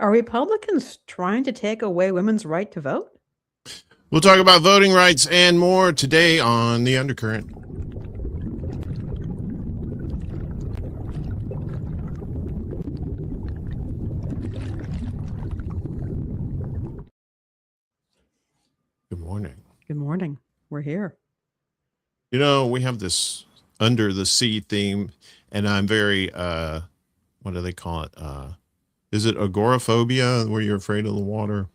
Are Republicans trying to take away women's right to vote? We'll talk about voting rights and more today on The Undercurrent. Good morning. Good morning. We're here. You know, we have this under the sea theme, and I'm very, what do they call it? Is it agoraphobia, where you're afraid of the water?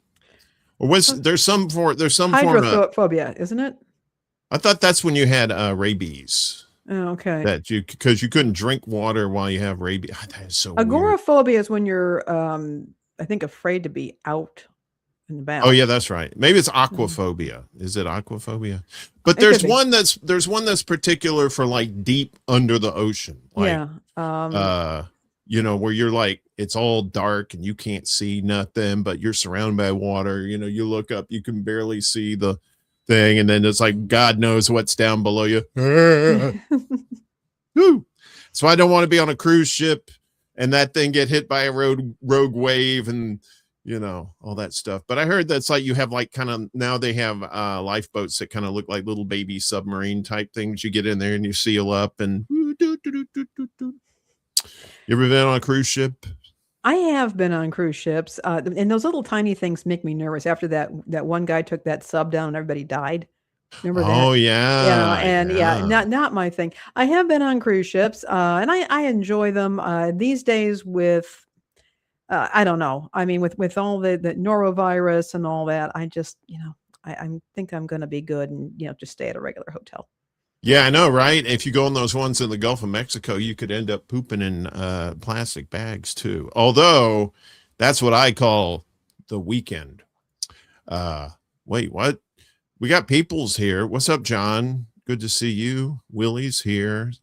Or there's some form hydrophobia, isn't it? I thought that's when you had rabies. Oh, okay. Because you couldn't drink water while you have rabies. That is so agoraphobia weird. Is when you're, I think, afraid to be out and about. Oh yeah, that's right. Maybe it's aquaphobia. Is it aquaphobia? But there's one that's particular for like deep under the ocean. Like, yeah. You know, where you're like, it's all dark and you can't see nothing, but you're surrounded by water. You know, you look up, you can barely see the thing, and then it's like God knows what's down below you. So I don't want to be on a cruise ship and that thing get hit by a rogue wave and, you know, all that stuff. But I heard that's like you have like kind of, now they have lifeboats that kind of look like little baby submarine type things. You get in there and you seal up and you ever been on a cruise ship? I have been on cruise ships, and those little tiny things make me nervous. After that one guy took that sub down and everybody died. Remember that? Oh yeah, not my thing. I have been on cruise ships, and I enjoy them. These days with, I don't know. I mean, with all the norovirus and all that, I just, I think I'm going to be good and just stay at a regular hotel. Yeah, I know, right? If you go on those ones in the Gulf of Mexico, you could end up pooping in plastic bags too. Although that's what I call the weekend. Wait, what? We got Peoples here. What's up, John? Good to see you. Willie's here.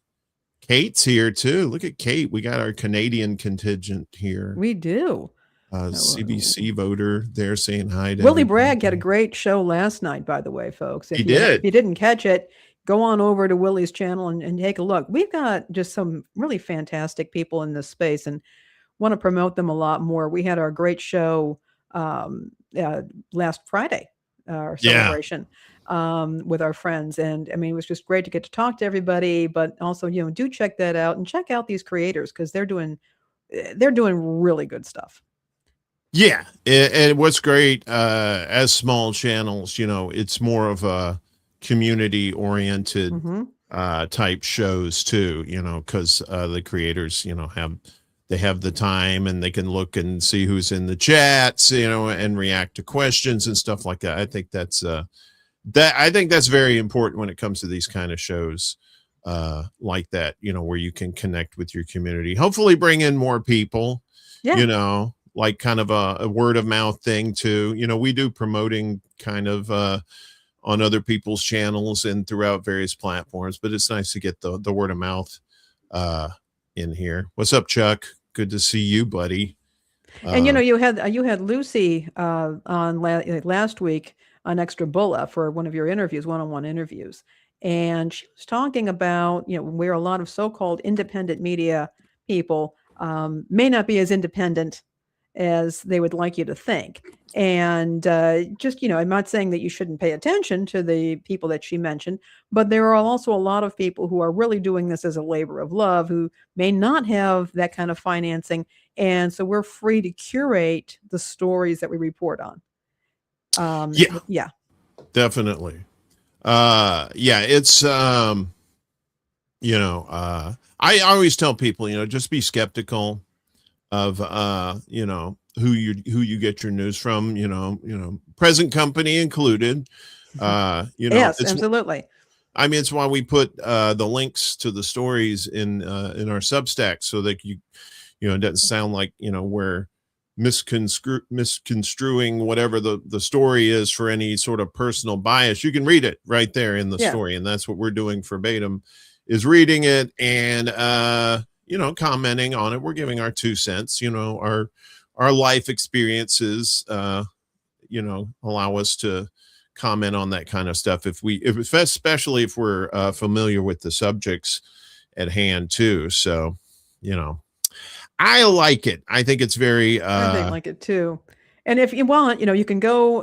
Kate's here too. Look at Kate. We got our Canadian contingent here. We do. CBC voter there saying hi to Willie Bragg had a great show last night, by the way, folks. He did. If you didn't catch it, go on over to Willie's channel and take a look. We've got just some really fantastic people in this space and want to promote them a lot more. We had our great show last Friday, our celebration with our friends. And I mean, it was just great to get to talk to everybody, but also, do check that out and check out these creators because they're doing really good stuff. Yeah. And what's great, as small channels, it's more of a community oriented type shows too, because the creators have the time and they can look and see who's in the chats, and react to questions and stuff like that. I think that's very important when it comes to these kind of shows like that, where you can connect with your community, hopefully bring in more people. Like kind of a word of mouth thing too. We do promoting kind of on other people's channels and throughout various platforms, but it's nice to get the word of mouth in here. What's up, Chuck? Good to see you, buddy. And you had Lucy on last week on Extra Bulla for one of your interviews, one-on-one interviews, and she was talking about where a lot of so-called independent media people may not be as independent as they would like you to think. And just, I'm not saying that you shouldn't pay attention to the people that she mentioned, but there are also a lot of people who are really doing this as a labor of love who may not have that kind of financing. And so we're free to curate the stories that we report on. Yeah, definitely. It's, I always tell people, just be skeptical of who you get your news from, present company included. Yes, absolutely. I mean, it's why we put the links to the stories in our Substack so that it doesn't sound like we're misconstruing whatever the story is for any sort of personal bias. You can read it right there in the story, and that's what we're doing verbatim, is reading it and commenting on it. We're giving our 2 cents, our life experiences, allow us to comment on that kind of stuff. Especially if we're familiar with the subjects at hand too. So, I like it. I think it's very I think like it too. And if you want, you can go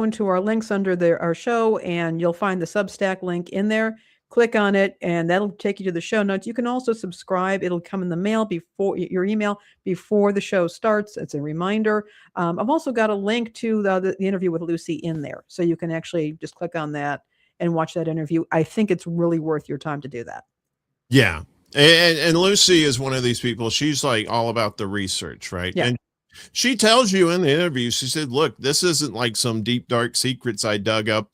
into our links under our show, and you'll find the Substack link in there. Click on it, and that'll take you to the show notes. You can also subscribe. It'll come in the mail before your email before the show starts. It's a reminder. I've also got a link to the interview with Lucy in there, so you can actually just click on that and watch that interview. I think it's really worth your time to do that. Yeah. And Lucy is one of these people. She's like all about the research, right? Yeah. And she tells you in the interview, she said, look, this isn't like some deep, dark secrets I dug up,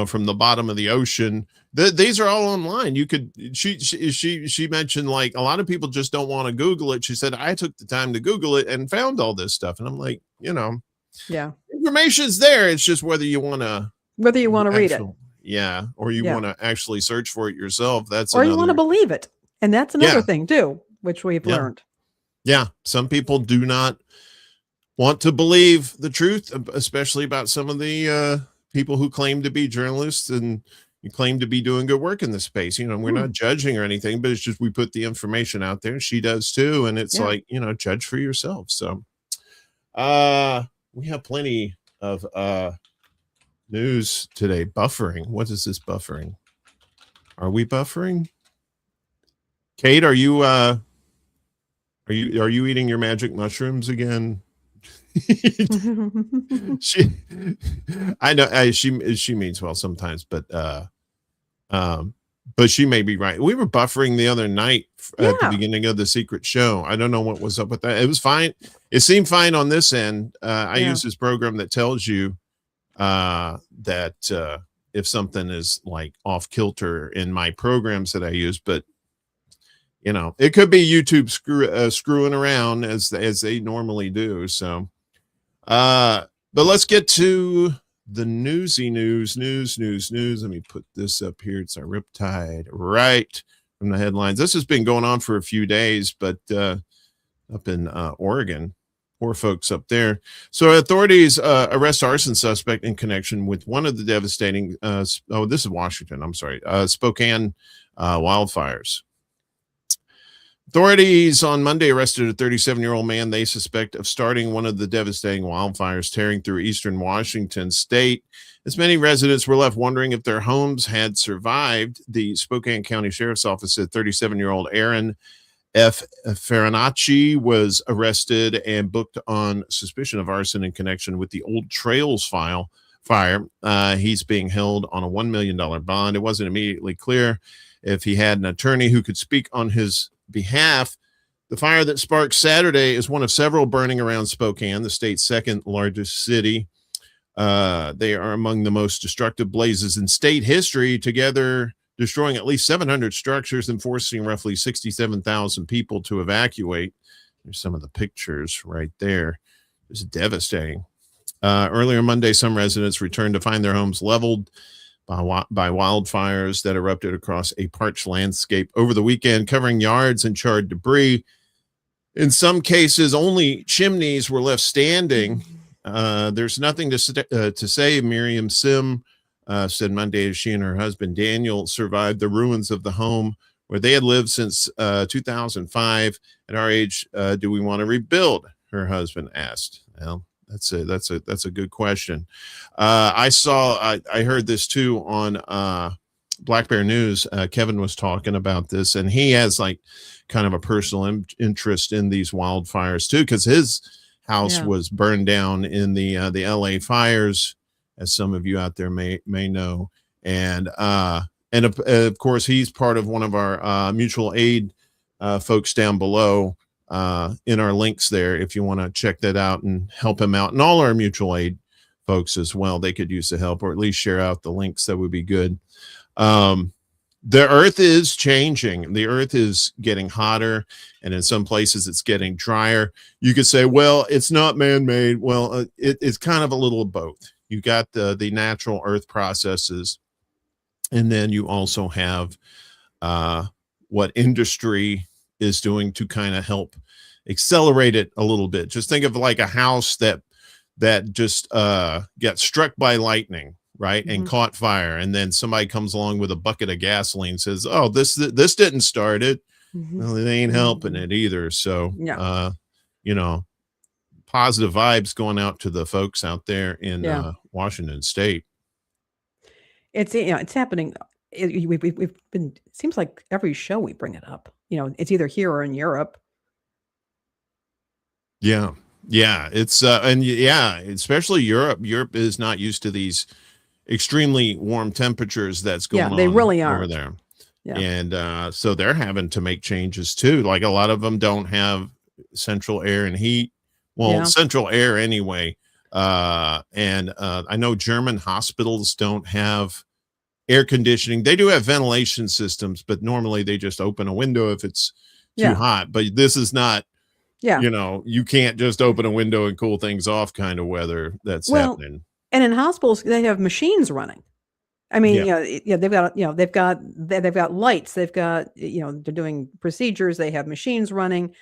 from the bottom of the ocean. These are all online. You could, she mentioned like a lot of people just don't want to Google it. She said, I took the time to Google it and found all this stuff. And I'm like, yeah, information's there. It's just whether you want to read it. Yeah. Or you want to actually search for it yourself. Or you want to believe it. And that's another thing too, which we've learned. Yeah. Some people do not want to believe the truth, especially about some of the people who claim to be journalists and you claim to be doing good work in this space. We're not judging or anything, but it's just we put the information out there. She does too. And it's like, judge for yourself. So we have plenty of news today. Buffering. What is this buffering? Are we buffering? Kate, are you eating your magic mushrooms again? I know she means well sometimes, but she may be right. We were buffering the other night at the beginning of the secret show. I don't know what was up with that. It was fine. It seemed fine on this end. I use this program that tells you that if something is like off kilter in my programs that I use, but it could be YouTube screwing around as they normally do. So, but let's get to the newsy news. Let me put this up here. It's a riptide right from the headlines. This has been going on for a few days, but up in Oregon, poor folks up there. So authorities arrest arson suspect in connection with one of the devastating, this is Washington, I'm sorry, Spokane wildfires. Authorities on Monday arrested a 37-year-old man they suspect of starting one of the devastating wildfires tearing through eastern Washington state. As many residents were left wondering if their homes had survived, the Spokane County Sheriff's Office said 37-year-old Aaron F. Farinacci was arrested and booked on suspicion of arson in connection with the Old Trails fire. He's being held on a $1 million bond. It wasn't immediately clear if he had an attorney who could speak on his behalf. The fire that sparked Saturday is one of several burning around Spokane, the state's second largest city. They are among the most destructive blazes in state history, together destroying at least 700 structures and forcing roughly 67,000 people to evacuate. There's some of the pictures right there. It's devastating. Earlier Monday, some residents returned to find their homes leveled by wildfires that erupted across a parched landscape over the weekend, covering yards and charred debris. In some cases, only chimneys were left standing. There's nothing to say, Miriam Sim said Monday, as she and her husband Daniel survived the ruins of the home where they had lived since 2005. At our age, do we want to rebuild? Her husband asked. Well, that's a good question. I heard this too on Black Bear News. Kevin was talking about this, and he has like kind of a personal interest in these wildfires too, because his house was burned down in the LA fires, as some of you out there may know. And of course, he's part of one of our mutual aid folks down below. In our links there, if you want to check that out and help him out, and all our mutual aid folks as well, they could use the help, or at least share out the links. That would be good. The earth is changing. The earth is getting hotter, and in some places it's getting drier. You could say, well, it's not man-made. Well, it's kind of a little of both. You got the natural earth processes, and then you also have what industry is doing to kind of help accelerate it a little bit. Just think of like a house that just got struck by lightning, right? And caught fire. And then somebody comes along with a bucket of gasoline and says, oh, this didn't start it. well, it ain't helping it either. So, Yeah. you know, positive vibes going out to the folks out there in Yeah. Washington State. It's, it's happening. We've been, it seems like every show we bring it up. It's either here or in Europe. Yeah. Yeah. It's, and yeah, especially Europe. Europe is not used to these extremely warm temperatures that's going they on really over aren't. there. Yeah. And so they're having to make changes too. Like a lot of them don't have central air and heat. Well, central air anyway. And I know German hospitals don't have air conditioning. They do have ventilation systems, but normally they just open a window if it's too hot. But this is not, you can't just open a window and cool things off kind of weather that's happening. And in hospitals, they have machines running. I mean, they've got lights, they've got, they're doing procedures, they have machines running.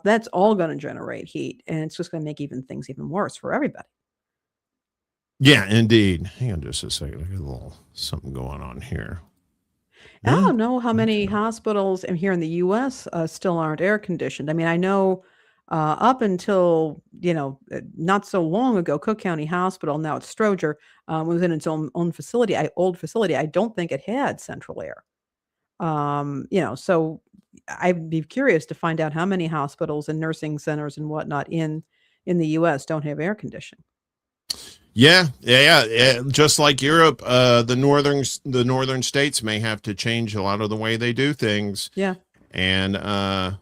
That's all going to generate heat, and it's just going to make things even worse for everybody. Yeah, indeed. Hang on just a second. I got a little something going on here. I don't know how many hospitals here in the U.S. Still aren't air conditioned. I mean, I know up until, not so long ago, Cook County Hospital, now it's Stroger, was in its own facility, old facility. I don't think it had central air. So I'd be curious to find out how many hospitals and nursing centers and whatnot in the U.S. don't have air conditioning. Yeah. Just like Europe, the northern states may have to change a lot of the way they do things. Yeah. And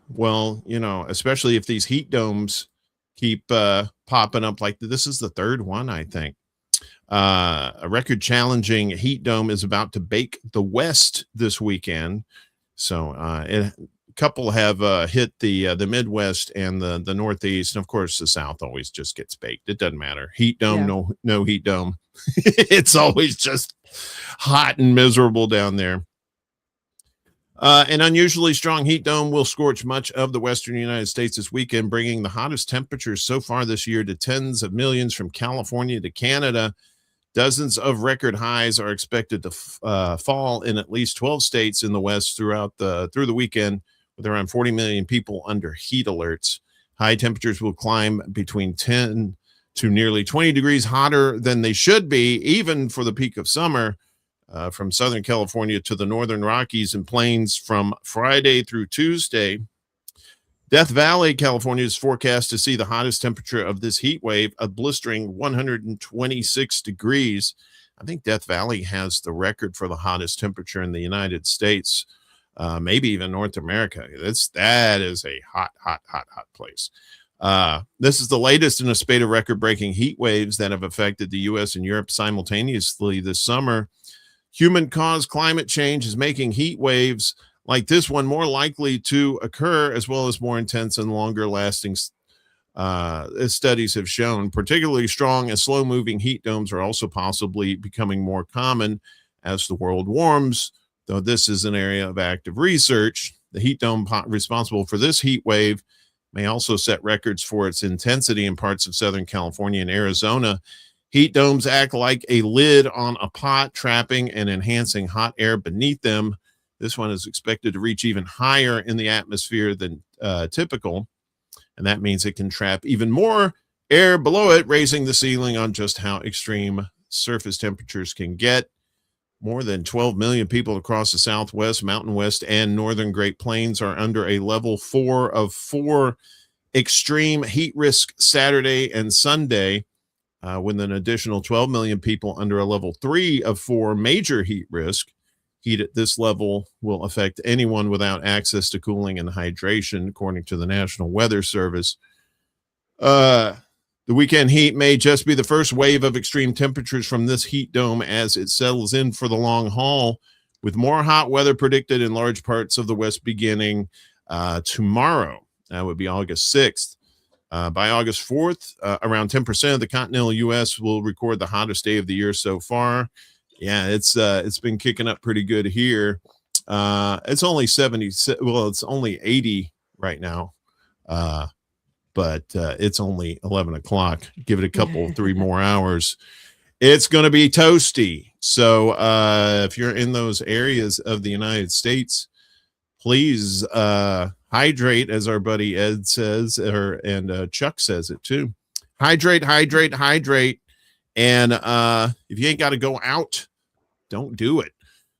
well, especially if these heat domes keep popping up, like this is the third one, I think. A record challenging heat dome is about to bake the West this weekend. So a couple have hit the Midwest and the Northeast, and of course the South always just gets baked. It doesn't matter. Heat dome, no heat dome. It's always just hot and miserable down there. An unusually strong heat dome will scorch much of the western United States this weekend, bringing the hottest temperatures so far this year to tens of millions from California to Canada. Dozens of record highs are expected to fall in at least 12 states in the West through the weekend, with around 40 million people under heat alerts. High temperatures will climb between 10 to nearly 20 degrees hotter than they should be, even for the peak of summer. From Southern California to the Northern Rockies and Plains from Friday through Tuesday. Death Valley, California is forecast to see the hottest temperature of this heat wave, a blistering 126 degrees. I think Death Valley has the record for the hottest temperature in the United States, maybe even North America. That is a hot place. This is the latest in a spate of record-breaking heat waves that have affected the U.S. and Europe simultaneously this summer. Human-caused climate change is making heat waves like this one more likely to occur, as well as more intense and longer-lasting, as studies have shown. Particularly strong and slow-moving heat domes are also possibly becoming more common as the world warms, though this is an area of active research. The heat dome responsible for this heat wave may also set records for its intensity in parts of Southern California and Arizona. Heat domes act like a lid on a pot, trapping and enhancing hot air beneath them. This one is expected to reach even higher in the atmosphere than typical, and that means it can trap even more air below it, raising the ceiling on just how extreme surface temperatures can get. More than 12 million people across the Southwest, Mountain West, and Northern Great Plains are under a level 4 of 4 extreme heat risk Saturday and Sunday. With an additional 12 million people under a level 3 of 4 major heat risk. Heat at this level will affect anyone without access to cooling and hydration, according to the National Weather Service. The weekend heat may just be the first wave of extreme temperatures from this heat dome as it settles in for the long haul, with more hot weather predicted in large parts of the West beginning tomorrow. That would be August 6th. By August 4th, around 10% of the continental U.S. will record the hottest day of the year so far. Yeah, it's been kicking up pretty good here. It's only 70. Well, it's only 80 right now, but it's only 11 o'clock. Give it a couple, 3 more hours. It's going to be toasty. So if you're in those areas of the United States, please hydrate, as our buddy Ed says, and Chuck says it too. Hydrate, hydrate, hydrate. And if you ain't got to go out, don't do it.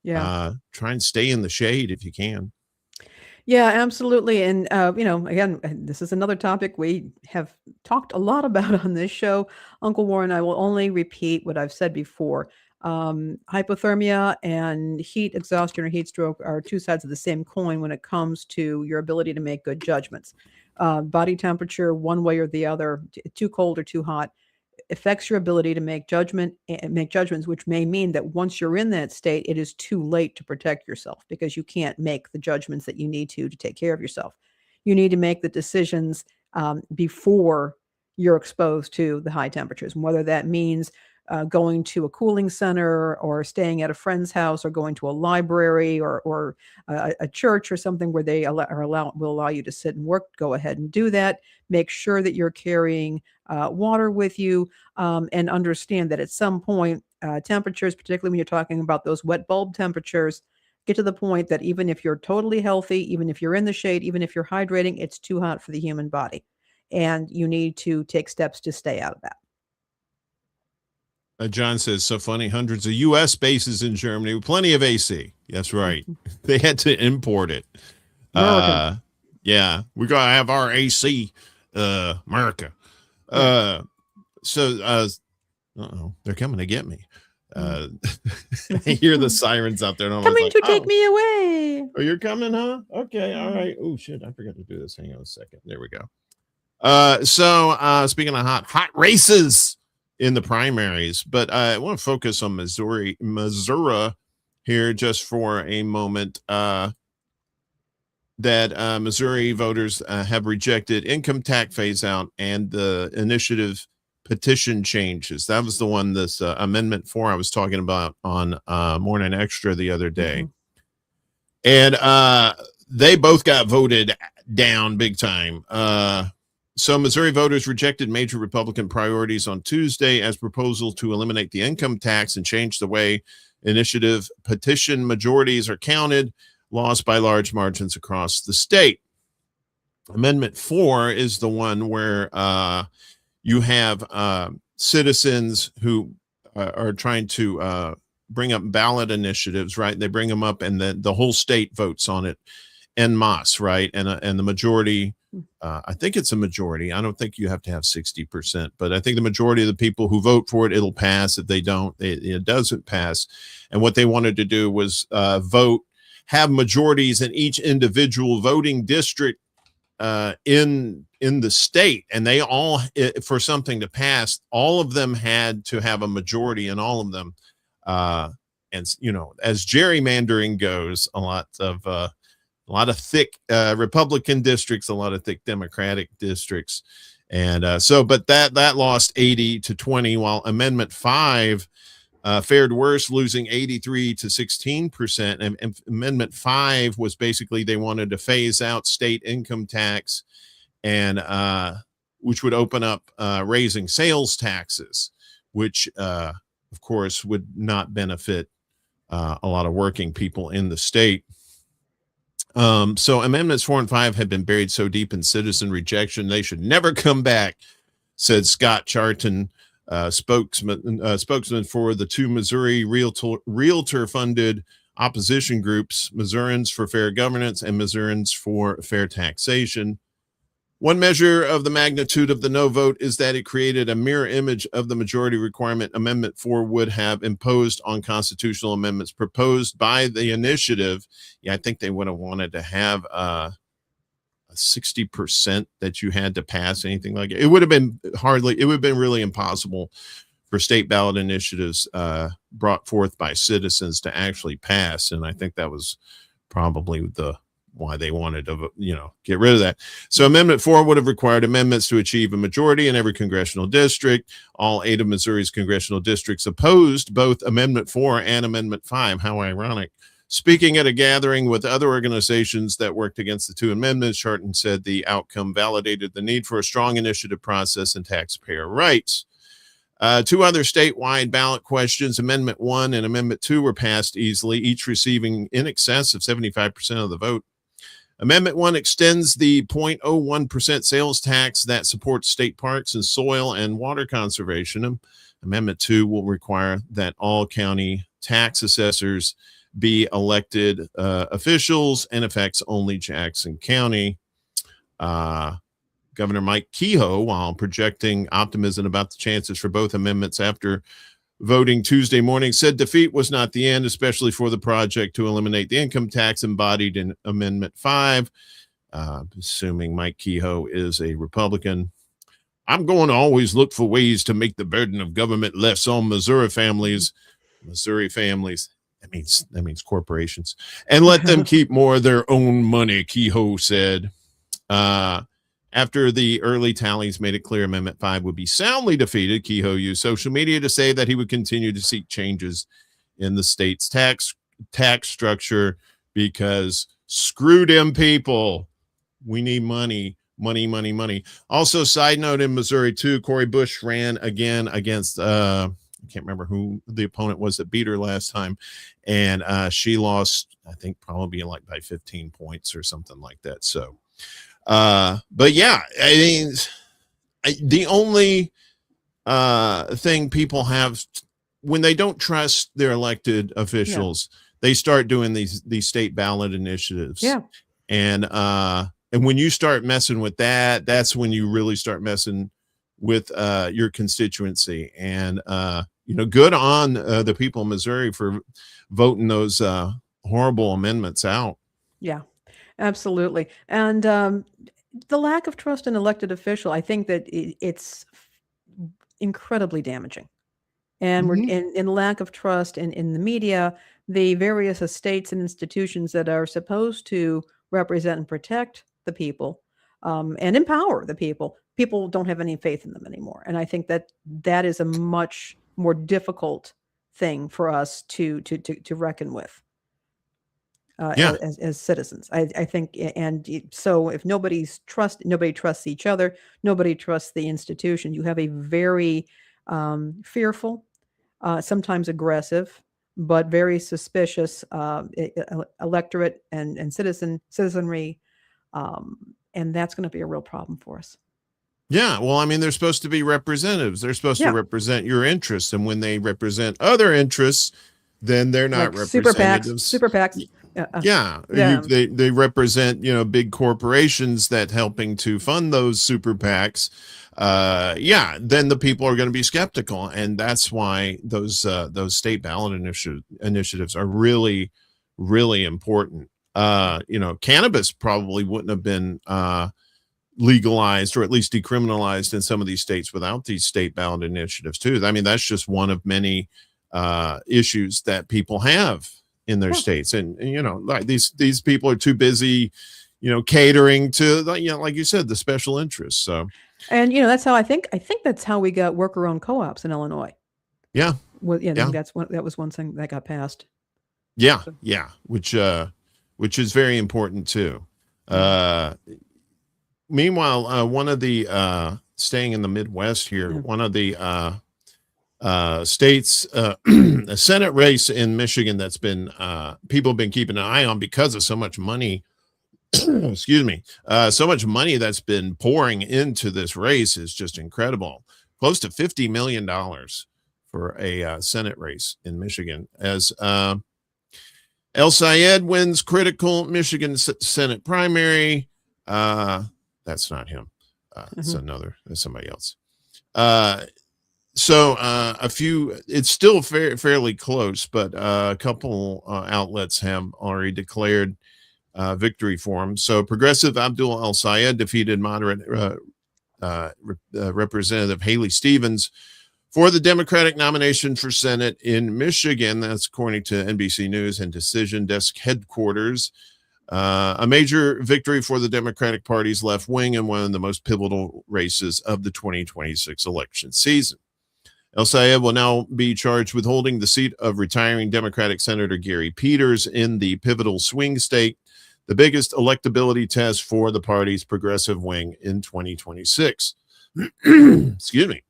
Yeah. Try and stay in the shade if you can. Yeah, absolutely. And, again, this is another topic we have talked a lot about on this show. Uncle Warren, I will only repeat what I've said before. Hypothermia and heat exhaustion or heat stroke are two sides of the same coin when it comes to your ability to make good judgments. Body temperature, one way or the other, too cold or too hot, affects your ability to make judgments, which may mean that once you're in that state, it is too late to protect yourself because you can't make the judgments that you need to take care of yourself. You need to make the decisions before you're exposed to the high temperatures, and whether that means going to a cooling center or staying at a friend's house or going to a library or a church or something where they will allow you to sit and work. Go ahead and do that. Make sure that you're carrying water with you, and understand that at some point, temperatures, particularly when you're talking about those wet bulb temperatures, get to the point that even if you're totally healthy, even if you're in the shade, even if you're hydrating, it's too hot for the human body. And you need to take steps to stay out of that. John says, so funny, hundreds of U.S. bases in Germany with plenty of AC. That's right. They had to import it. Yeah, we got to have our AC, America. Uh-oh, they're coming to get me. I hear the sirens out there. And coming to take me away. Oh, you're coming, huh? Okay, all right. Oh, shit, I forgot to do this. Hang on a second. There we go. So speaking of hot races in the primaries, but I want to focus on Missouri here just for a moment. That Missouri voters have rejected income tax phase out and the initiative petition changes. That was the one, this Amendment 4 I was talking about on Morning Extra the other day. And they both got voted down big time. So Missouri voters rejected major Republican priorities on Tuesday as proposal to eliminate the income tax and change the way initiative petition majorities are counted, lost by large margins across the state. Amendment 4 is the one where you have citizens who are trying to bring up ballot initiatives, right? They bring them up and then the whole state votes on it en masse, right? And the majority, I think it's a majority. I don't think you have to have 60%, but I think the majority of the people who vote for it, it'll pass. If they don't, it doesn't pass. And what they wanted to do was have majorities in each individual voting district in the state, and they all, for something to pass, all of them had to have a majority in all of them. And as gerrymandering goes, a lot of thick Republican districts, a lot of thick Democratic districts. And but that lost 80-20, while Amendment 5 fared worse, losing 83 to 16%. And Amendment 5 was basically they wanted to phase out state income tax, and which would open up raising sales taxes, which of course would not benefit a lot of working people in the state. So Amendments 4 and 5 have been buried so deep in citizen rejection they should never come back, said Scott Charton, spokesman for the two Missouri realtor-funded opposition groups, Missourians for Fair Governance and Missourians for Fair Taxation. One measure of the magnitude of the no vote is that it created a mirror image of the majority requirement Amendment 4 would have imposed on constitutional amendments proposed by the initiative. Yeah, I think they would have wanted to have a 60% that you had to pass, anything like it. It would have been really impossible for state ballot initiatives brought forth by citizens to actually pass. And I think that was probably why they wanted to, get rid of that. So Amendment 4 would have required amendments to achieve a majority in every congressional district. All 8 of Missouri's congressional districts opposed both Amendment 4 and Amendment 5. How ironic. Speaking at a gathering with other organizations that worked against the two amendments, Charton said the outcome validated the need for a strong initiative process and taxpayer rights. 2 other statewide ballot questions, Amendment 1 and Amendment 2, were passed easily, each receiving in excess of 75% of the vote. Amendment 1 extends the 0.01% sales tax that supports state parks and soil and water conservation. Amendment 2 will require that all county tax assessors be elected officials and affects only Jackson County. Governor Mike Kehoe, while projecting optimism about the chances for both amendments after voting Tuesday morning, said defeat was not the end, especially for the project to eliminate the income tax embodied in Amendment 5. Assuming Mike Kehoe is a Republican. I'm going to always look for ways to make the burden of government less on Missouri families. That means corporations, and let them keep more of their own money, Kehoe said. After the early tallies made it clear Amendment 5 would be soundly defeated, Kehoe used social media to say that he would continue to seek changes in the state's tax structure because screw them people. We need money. Also, side note, in Missouri, too, Cori Bush ran again against, I can't remember who the opponent was that beat her last time, and she lost, I think, probably by 15 points or something like that. So, but yeah, I mean, the only thing people have when they don't trust their elected officials, they start doing these state ballot initiatives. Yeah. And when you start messing with that, that's when you really start messing with your constituency. And good on the people of Missouri for voting those horrible amendments out. Yeah. Absolutely. And the lack of trust in elected official, I think that it's incredibly damaging. And we're in lack of trust in the media, the various estates and institutions that are supposed to represent and protect the people and empower the people. People don't have any faith in them anymore. And I think that is a much more difficult thing for us to reckon with. As citizens, I think, and so if nobody trusts each other, nobody trusts the institution. You have a very fearful, sometimes aggressive, but very suspicious electorate and citizenry, and that's going to be a real problem for us. Yeah, well, I mean, they're supposed to be representatives. They're supposed to represent your interests, and when they represent other interests, then they're not representatives. Super PACs. They represent big corporations that helping to fund those super PACs. Then the people are going to be skeptical, and that's why those state ballot initiatives are really, really important. Cannabis probably wouldn't have been legalized or at least decriminalized in some of these states without these state ballot initiatives too. I mean, that's just one of many issues that people have in their states, and like these people are too busy catering to like you said, the special interests. So, and that's how I think that's how we got worker-owned co-ops in Illinois. That was one thing that got passed. Which is very important too. Meanwhile, one of the staying in the Midwest here, one of the states, a Senate race in Michigan that's been people have been keeping an eye on because of so much money. Excuse me, so much money that's been pouring into this race is just incredible. Close to $50 million for a Senate race in Michigan as El Sayed wins critical Michigan Senate primary. That's not him. That's somebody else. So it's still fairly close, but a couple outlets have already declared victory for him. So progressive Abdul El Sayed defeated moderate Representative Haley Stevens for the Democratic nomination for Senate in Michigan. That's according to NBC News and Decision Desk headquarters. A major victory for the Democratic Party's left wing in one of the most pivotal races of the 2026 election season. El Sayed will now be charged with holding the seat of retiring Democratic Senator Gary Peters in the pivotal swing state, the biggest electability test for the party's progressive wing in 2026. Excuse me.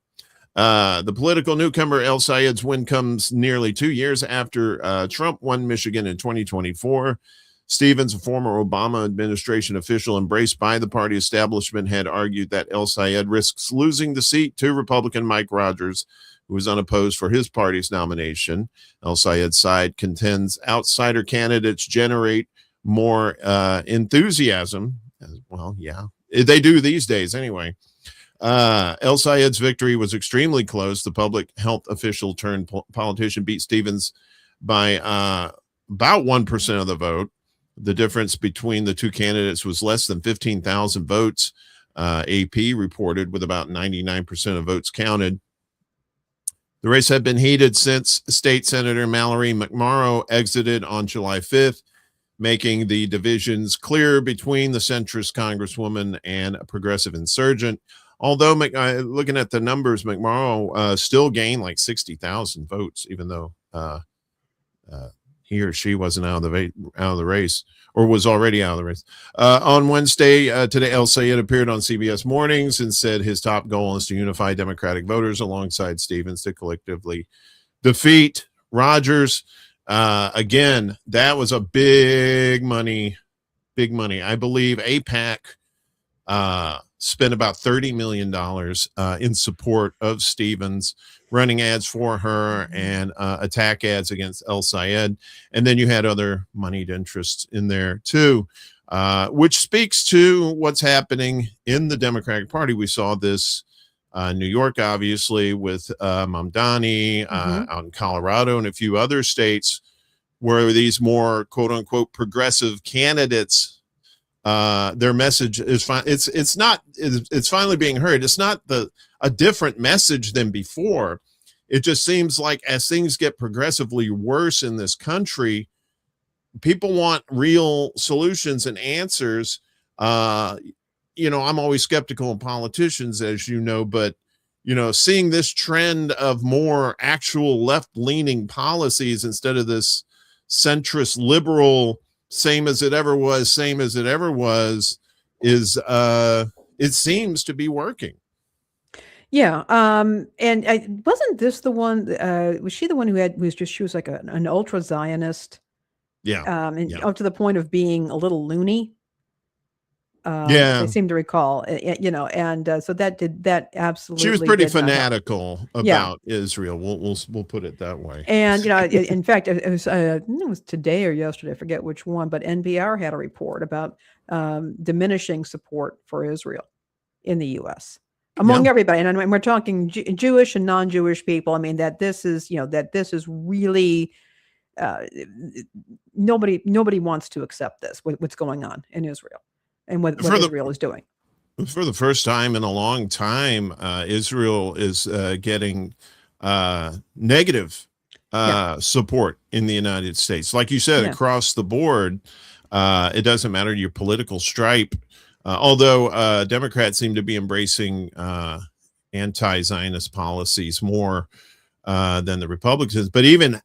The political newcomer El Sayed's win comes nearly 2 years after Trump won Michigan in 2024. Stevens, a former Obama administration official embraced by the party establishment, had argued that El-Sayed risks losing the seat to Republican Mike Rogers, who was unopposed for his party's nomination. El-Sayed's side contends outsider candidates generate more enthusiasm. Well, yeah, they do these days anyway. El-Sayed's victory was extremely close. The public health official turned politician beat Stevens by about 1% of the vote. The difference between the two candidates was less than 15,000 votes. AP reported, with about 99% of votes counted. The race had been heated since State Senator Mallory McMorrow exited on July 5th, making the divisions clear between the centrist congresswoman and a progressive insurgent. Although, looking at the numbers, McMorrow still gained like 60,000 votes, even though he or she wasn't out of the race, or was already out of the race. On Wednesday, today, El-Sayed appeared on CBS Mornings and said his top goal is to unify Democratic voters alongside Stevens to collectively defeat Rogers. Again, that was a big money. I believe AIPAC spent about $30 million in support of Stevens, running ads for her and attack ads against El-Sayed. And then you had other moneyed interests in there too, which speaks to what's happening in the Democratic Party. We saw this New York, obviously, with Mamdani, out in Colorado and a few other states where these more quote unquote progressive candidates, their message is fine. It's finally being heard. It's not a different message than before. It just seems like as things get progressively worse in this country, people want real solutions and answers. I'm always skeptical of politicians, as you know, but seeing this trend of more actual left-leaning policies instead of this centrist liberal same as it ever was is it seems to be working. Yeah. And wasn't this the one, was she the one she was like an ultra Zionist? Yeah. Up to the point of being a little loony. I seem to recall, and so that absolutely. She was pretty fanatical about Israel. We'll put it that way. And in fact, it was today or yesterday, I forget which one, but NPR had a report about diminishing support for Israel in the U.S. among everybody, and we're talking Jewish and non-Jewish people. I mean that this is really. Nobody wants to accept this. What's going on in Israel. And what Israel is doing. For the first time in a long time, Israel is getting negative support in the United States. Like you said, across the board, it doesn't matter your political stripe. Although Democrats seem to be embracing anti-Zionist policies more than the Republicans, but even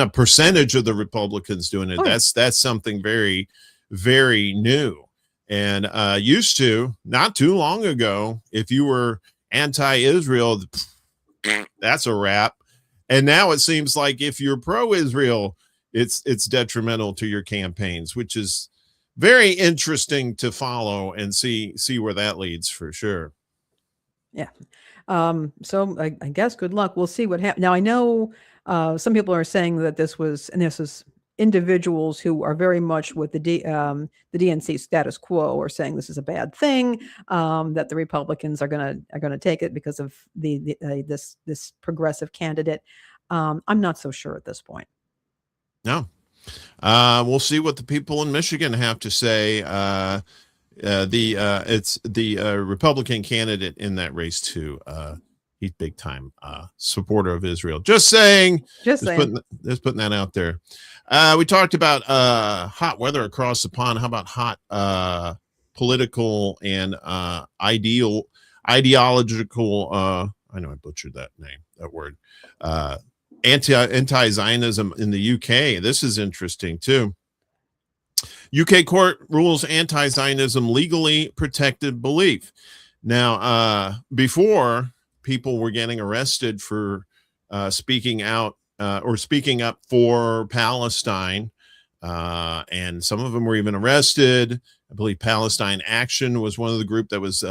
a percentage of the Republicans doing it, that's something very, very new. And used to, not too long ago, if you were anti-Israel, that's a wrap. And now it seems like if you're pro-Israel, it's detrimental to your campaigns, which is very interesting to follow and see where that leads for sure. Yeah. So I guess good luck. We'll see what happens. Now I know some people are saying that this is individuals who are very much with the DNC status quo are saying this is a bad thing, that the Republicans are gonna take it because of this progressive candidate. I'm not so sure at this point. No, we'll see what the people in Michigan have to say. It's the Republican candidate in that race too. He's big time supporter of Israel. Just saying. Putting that out there. We talked about hot weather across the pond. How about hot political and ideological? I know I butchered that word. Anti-Zionism in the UK. This is interesting too. UK court rules anti-Zionism legally protected belief. Now, before, people were getting arrested for speaking out or speaking up for Palestine And some of them were even arrested. I believe Palestine Action was one of the group that was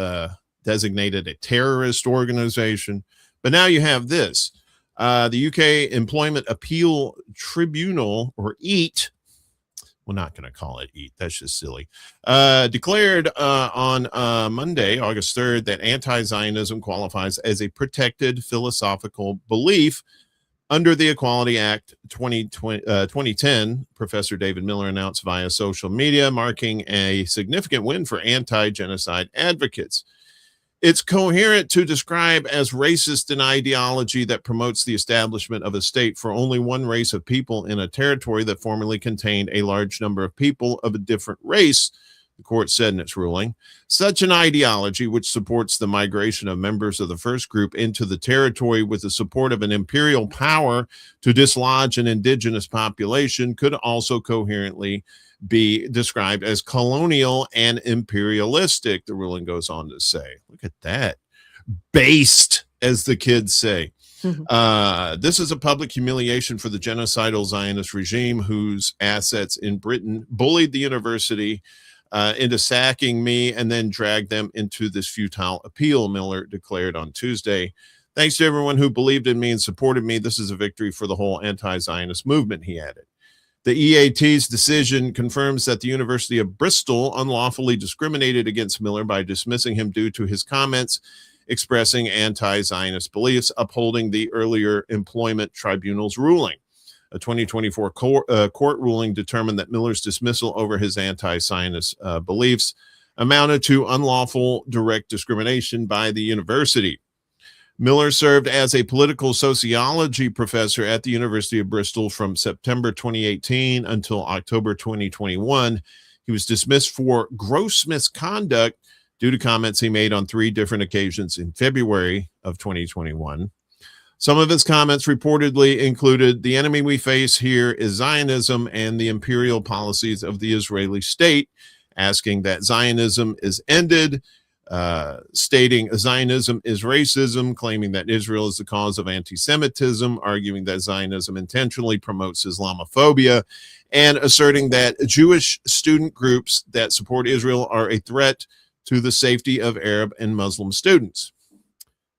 designated a terrorist organization. But now you have this. The UK Employment Appeal Tribunal, or EAT, we're not going to call it EAT, that's just silly, declared on Monday, August 3rd, that anti-Zionism qualifies as a protected philosophical belief under the Equality Act 2010. Professor David Miller announced via social media, marking a significant win for anti-genocide advocates. It's coherent to describe as racist an ideology that promotes the establishment of a state for only one race of people in a territory that formerly contained a large number of people of a different race, the court said in its ruling. Such an ideology, which supports the migration of members of the first group into the territory with the support of an imperial power to dislodge an indigenous population, could also coherently be described as colonial and imperialistic, the ruling goes on to say. Look at that. Based, as the kids say. This is a public humiliation for the genocidal Zionist regime, whose assets in Britain bullied the university into sacking me and then dragged them into this futile appeal, Miller declared on Tuesday. Thanks to everyone who believed in me and supported me. This is a victory for the whole anti-Zionist movement, he added. The EAT's decision confirms that the University of Bristol unlawfully discriminated against Miller by dismissing him due to his comments expressing anti-Zionist beliefs, upholding the earlier employment tribunal's ruling. A 2024 court ruling determined that Miller's dismissal over his anti-Zionist beliefs amounted to unlawful direct discrimination by the university. Miller served as a political sociology professor at the University of Bristol from September 2018 until October 2021. He was dismissed for gross misconduct due to comments he made on 3 different occasions in February of 2021. Some of his comments reportedly included, "The enemy we face here is Zionism and the imperial policies of the Israeli state," asking that Zionism is ended, stating Zionism is racism, claiming that Israel is the cause of anti-Semitism, arguing that Zionism intentionally promotes Islamophobia, and asserting that Jewish student groups that support Israel are a threat to the safety of Arab and Muslim students.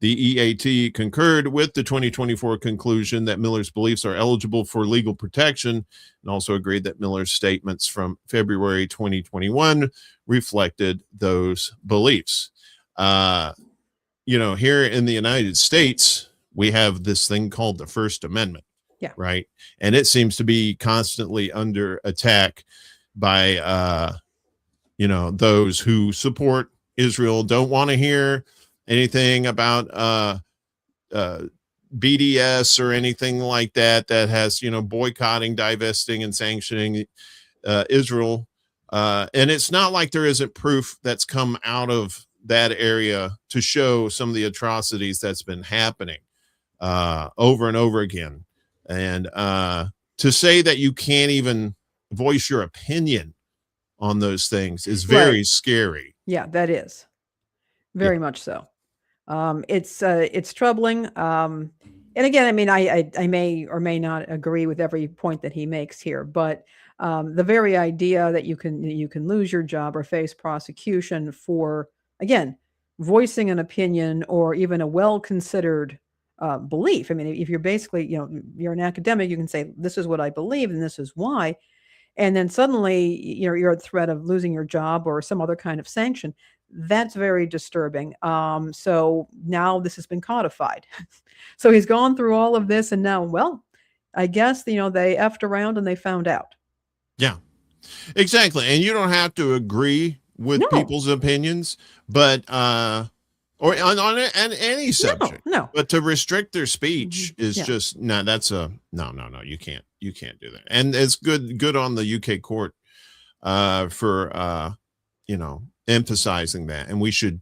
The EAT concurred with the 2024 conclusion that Miller's beliefs are eligible for legal protection, and also agreed that Miller's statements from February 2021 reflected those beliefs. Here in the United States, we have this thing called the First Amendment, right? And it seems to be constantly under attack by, those who support Israel, don't want to hear anything about BDS or anything like that has, boycotting, divesting, and sanctioning Israel. And it's not like there isn't proof that's come out of that area to show some of the atrocities that's been happening over and over again. And to say that you can't even voice your opinion on those things is very scary. Yeah, that is very much so. It's troubling. And again, I mean, I may or may not agree with every point that he makes here, but the very idea that you can lose your job or face prosecution for, again, voicing an opinion or even a well-considered belief. I mean, if you're basically, you're an academic, you can say, this is what I believe and this is why. And then suddenly you're at threat of losing your job or some other kind of sanction. That's very disturbing. So now this has been codified. So he's gone through all of this, and now, well, I guess, they effed around and they found out. Yeah, exactly. And you don't have to agree with people's opinions, but or on any subject. No. But to restrict their speech is just no. You can't do that. And it's good on the UK court for emphasizing that, and we should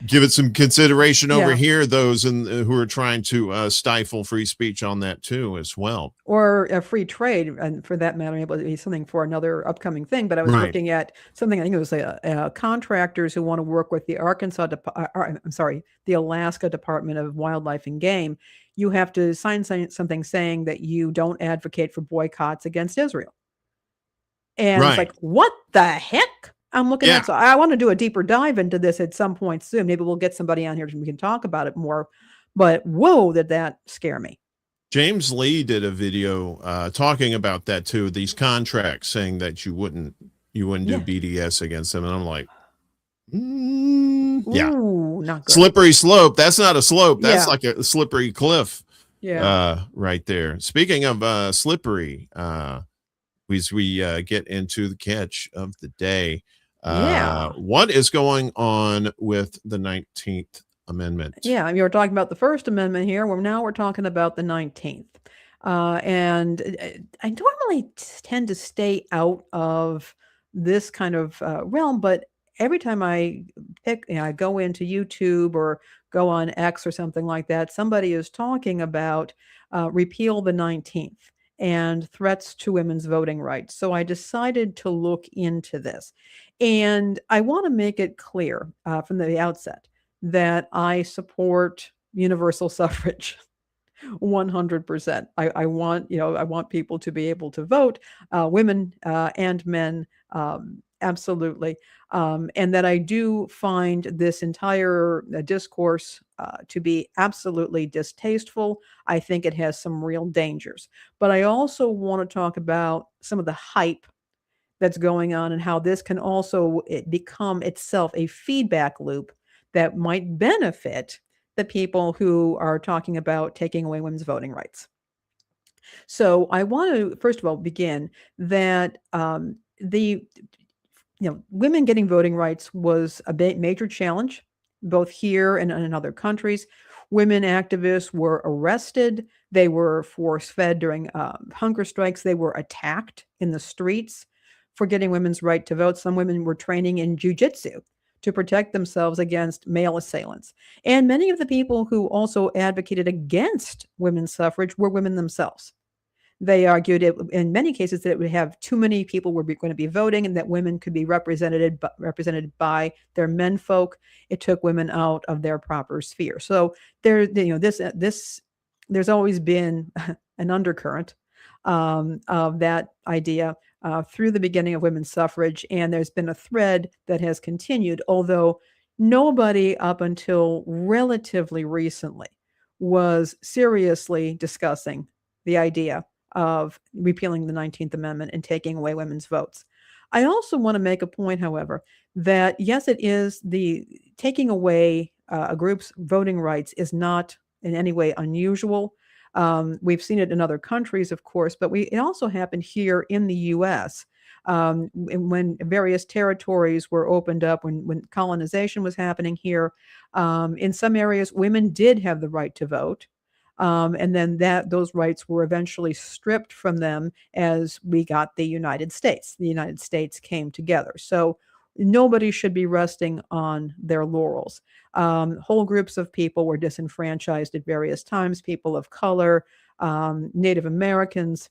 give it some consideration over here, those who are trying to stifle free speech on that too as well, or a free trade, and for that matter, able to be something for another upcoming thing. But I was looking at something, I think it was contractors who want to work with the the Alaska Department of Wildlife and Game. You have to sign something saying that you don't advocate for boycotts against Israel. And it's Right. like, what the heck? I'm looking Yeah. at. So I want to do a deeper dive into this at some point soon. Maybe we'll get somebody on here and we can talk about it more. But whoa, did that scare me? James Lee did a video talking about that too. These contracts saying that you wouldn't do BDS against them, and I'm like, yeah, Ooh, not good. Slippery slope. That's not a slope. That's Yeah. like a slippery cliff. Yeah. Right there. Speaking of slippery, as we get into the catch of the day, what is going on with the 19th Amendment? Yeah, I mean, we're talking about the First Amendment here. We're talking about the 19th. And I normally tend to stay out of this kind of realm, but every time I I go into YouTube or go on X or something like that, somebody is talking about repeal the 19th and threats to women's voting rights. So I decided to look into this. And I want to make it clear from the outset that I support universal suffrage. 100%. I want, I want people to be able to vote, women and men, absolutely. And that I do find this entire discourse to be absolutely distasteful. I think it has some real dangers. But I also want to talk about some of the hype that's going on and how this can also become itself a feedback loop that might benefit the people who are talking about taking away women's voting rights. So I want to first of all begin that the women getting voting rights was a major challenge, both here and in other countries. Women activists were arrested. They were force-fed during hunger strikes. They were attacked in the streets for getting women's right to vote. Some women were training in jujitsu to protect themselves against male assailants. And many of the people who also advocated against women's suffrage were women themselves. They argued in many cases that it would have too many people were going to be voting and that women could be represented by their menfolk. It took women out of their proper sphere. So there's always been an undercurrent of that idea through the beginning of women's suffrage, and there's been a thread that has continued, although nobody up until relatively recently was seriously discussing the idea of repealing the 19th Amendment and taking away women's votes. I also want to make a point, however, that yes, it is the taking away a group's voting rights is not in any way unusual. We've seen it in other countries, of course, but it also happened here in the U.S. When various territories were opened up, when colonization was happening here. In some areas, women did have the right to vote. And then those rights were eventually stripped from them as we got the United States. The United States came together. So nobody should be resting on their laurels. Whole groups of people were disenfranchised at various times. People of color, Native Americans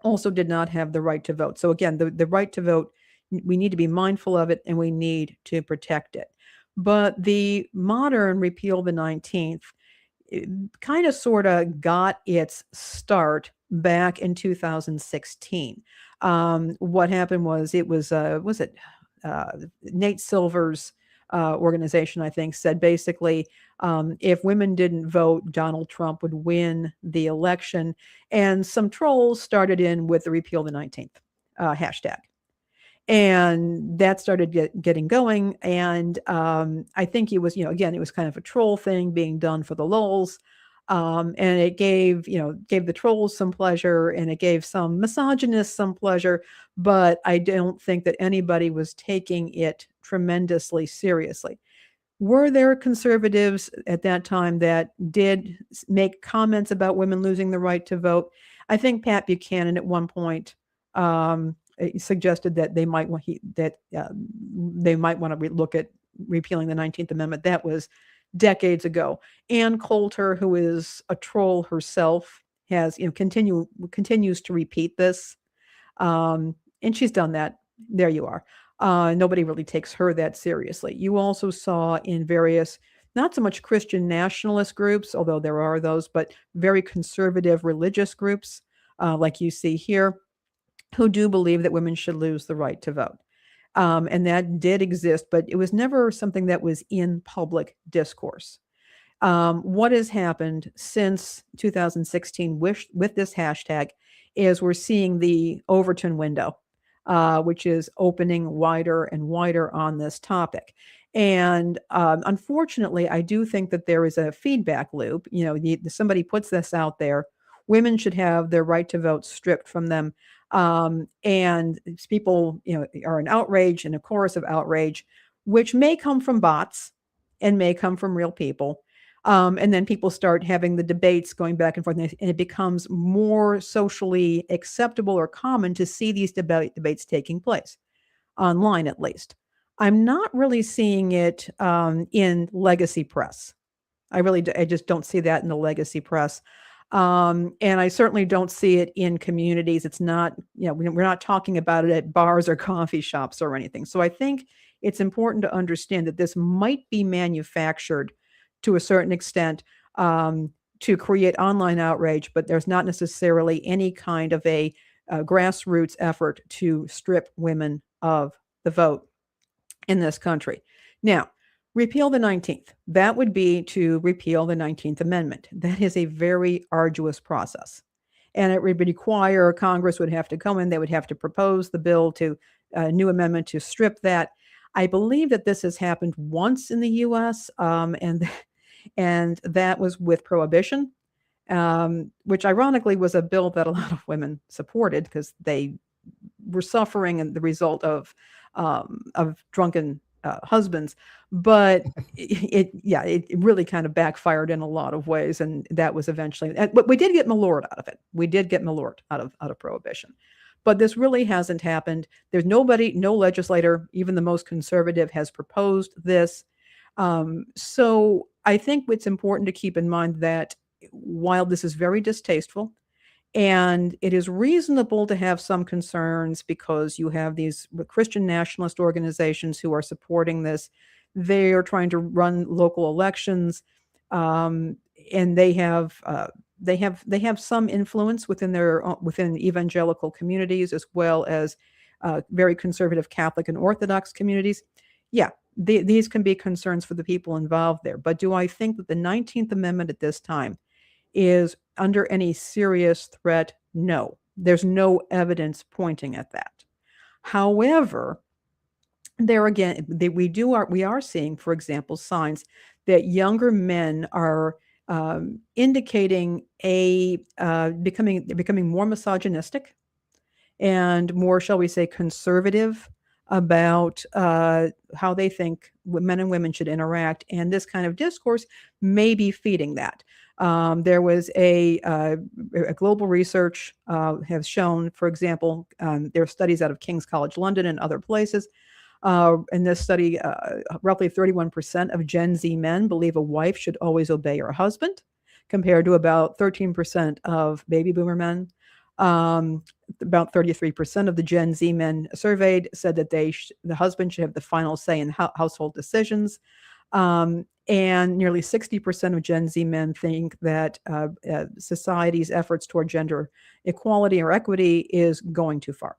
also did not have the right to vote. So again, the right to vote, we need to be mindful of it and we need to protect it. But the modern repeal the 19th kind of sort of got its start back in 2016. What happened was Nate Silver's organization, I think, said basically if women didn't vote, Donald Trump would win the election. And some trolls started in with the repeal the 19th hashtag. And that started getting going. And I think it was, again, it was kind of a troll thing being done for the lulz. And it gave the trolls some pleasure and it gave some misogynists some pleasure. But I don't think that anybody was taking it tremendously seriously. Were there conservatives at that time that did make comments about women losing the right to vote? I think Pat Buchanan at one point suggested that they might want to look at repealing the 19th Amendment. That was decades ago. Ann Coulter, who is a troll herself, has continues to repeat this, and she's done that. There you are. Nobody really takes her that seriously. You also saw in various, not so much Christian nationalist groups, although there are those, but very conservative religious groups, like you see here. who do believe that women should lose the right to vote. And that did exist, but it was never something that was in public discourse. What has happened since 2016 with this hashtag is we're seeing the Overton window, which is opening wider and wider on this topic. And unfortunately, I do think that there is a feedback loop. Somebody puts this out there. Women should have their right to vote stripped from them. And people, are in outrage and a chorus of outrage, which may come from bots and may come from real people. And then people start having the debates going back and forth, and it becomes more socially acceptable or common to see these debates taking place, online at least. I'm not really seeing it in legacy press. I just don't see that in the legacy press. And I certainly don't see it in communities. It's not, we're not talking about it at bars or coffee shops or anything. So I think it's important to understand that this might be manufactured to a certain extent to create online outrage, but there's not necessarily any kind of a grassroots effort to strip women of the vote in this country. Now, repeal the 19th. That would be to repeal the 19th Amendment. That is a very arduous process. And it would require Congress would have to come in, they would have to propose the bill to a new amendment to strip that. I believe that this has happened once in the US, and that was with prohibition, which ironically was a bill that a lot of women supported because they were suffering and the result of drunken husbands. But it really kind of backfired in a lot of ways, and that was eventually. But we did get Malort out of it. We did get Malort out of prohibition. But this really hasn't happened. There's no legislator, even the most conservative, has proposed this. So I think it's important to keep in mind that while this is very distasteful, and it is reasonable to have some concerns because you have these Christian nationalist organizations who are supporting this. They are trying to run local elections, and they have some influence within evangelical communities as well as very conservative Catholic and Orthodox communities. Yeah, these can be concerns for the people involved there. But do I think that the 19th Amendment at this time is under any serious threat? No, there's no evidence pointing at that. However, there again, we are seeing, for example, signs that younger men are indicating becoming more misogynistic and more, shall we say, conservative about how they think men and women should interact, and this kind of discourse may be feeding that. There was a global research has shown, for example, there are studies out of King's College London and other places. In this study, roughly 31% of Gen Z men believe a wife should always obey her husband, compared to about 13% of baby boomer men. About 33% of the Gen Z men surveyed said that the husband should have the final say in household decisions. And nearly 60% of Gen Z men think that society's efforts toward gender equality or equity is going too far.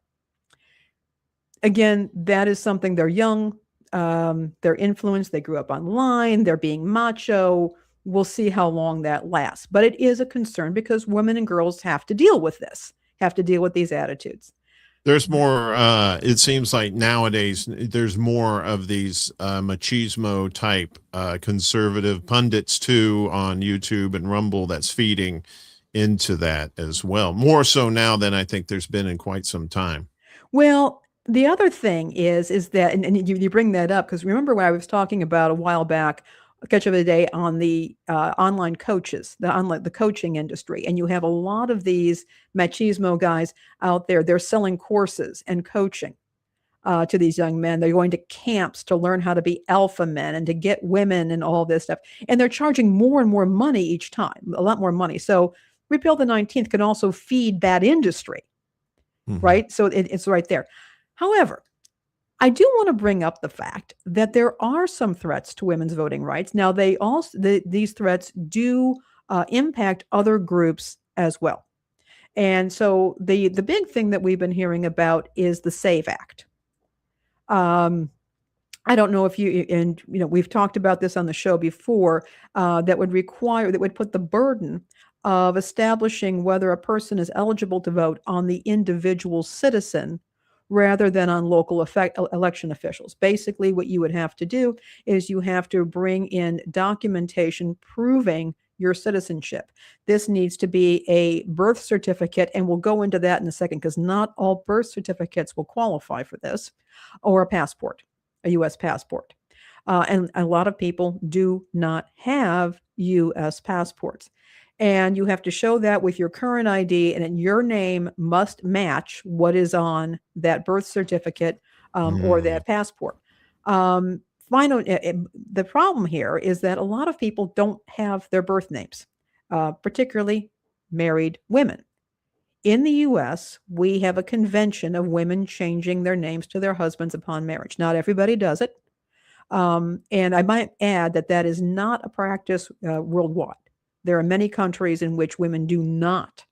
Again, that is something. They're young, they're influenced, they grew up online, they're being macho. We'll see how long that lasts. But it is a concern because women and girls have to deal with this, have to deal with these attitudes. There's more, it seems like nowadays there's more of these machismo type conservative pundits too on YouTube and Rumble that's feeding into that as well. More so now than I think there's been in quite some time. Well, the other thing is that, and you bring that up, because remember when I was talking about a while back, Catch of the Day on the online coaches, the coaching industry. And you have a lot of these machismo guys out there. They're selling courses and coaching to these young men. They're going to camps to learn how to be alpha men and to get women and all this stuff. And they're charging more and more money each time, a lot more money. So Repeal the 19th can also feed that industry, right? So it's right there. However, I do want to bring up the fact that there are some threats to women's voting rights. Now, these threats do impact other groups as well. And so the big thing that we've been hearing about is the SAVE Act. I don't know if we've talked about this on the show before, that would put the burden of establishing whether a person is eligible to vote on the individual citizen rather than on local election officials. Basically, what you would have to do is you have to bring in documentation proving your citizenship. This needs to be a birth certificate, and we'll go into that in a second because not all birth certificates will qualify for this, or a passport, a U.S. passport. And a lot of people do not have U.S. passports. And you have to show that with your current ID, and your name must match what is on that birth certificate or that passport. The problem here is that a lot of people don't have their birth names, particularly married women. In the U.S., we have a convention of women changing their names to their husbands upon marriage. Not everybody does it. And I might add that is not a practice worldwide. There are many countries in which women do not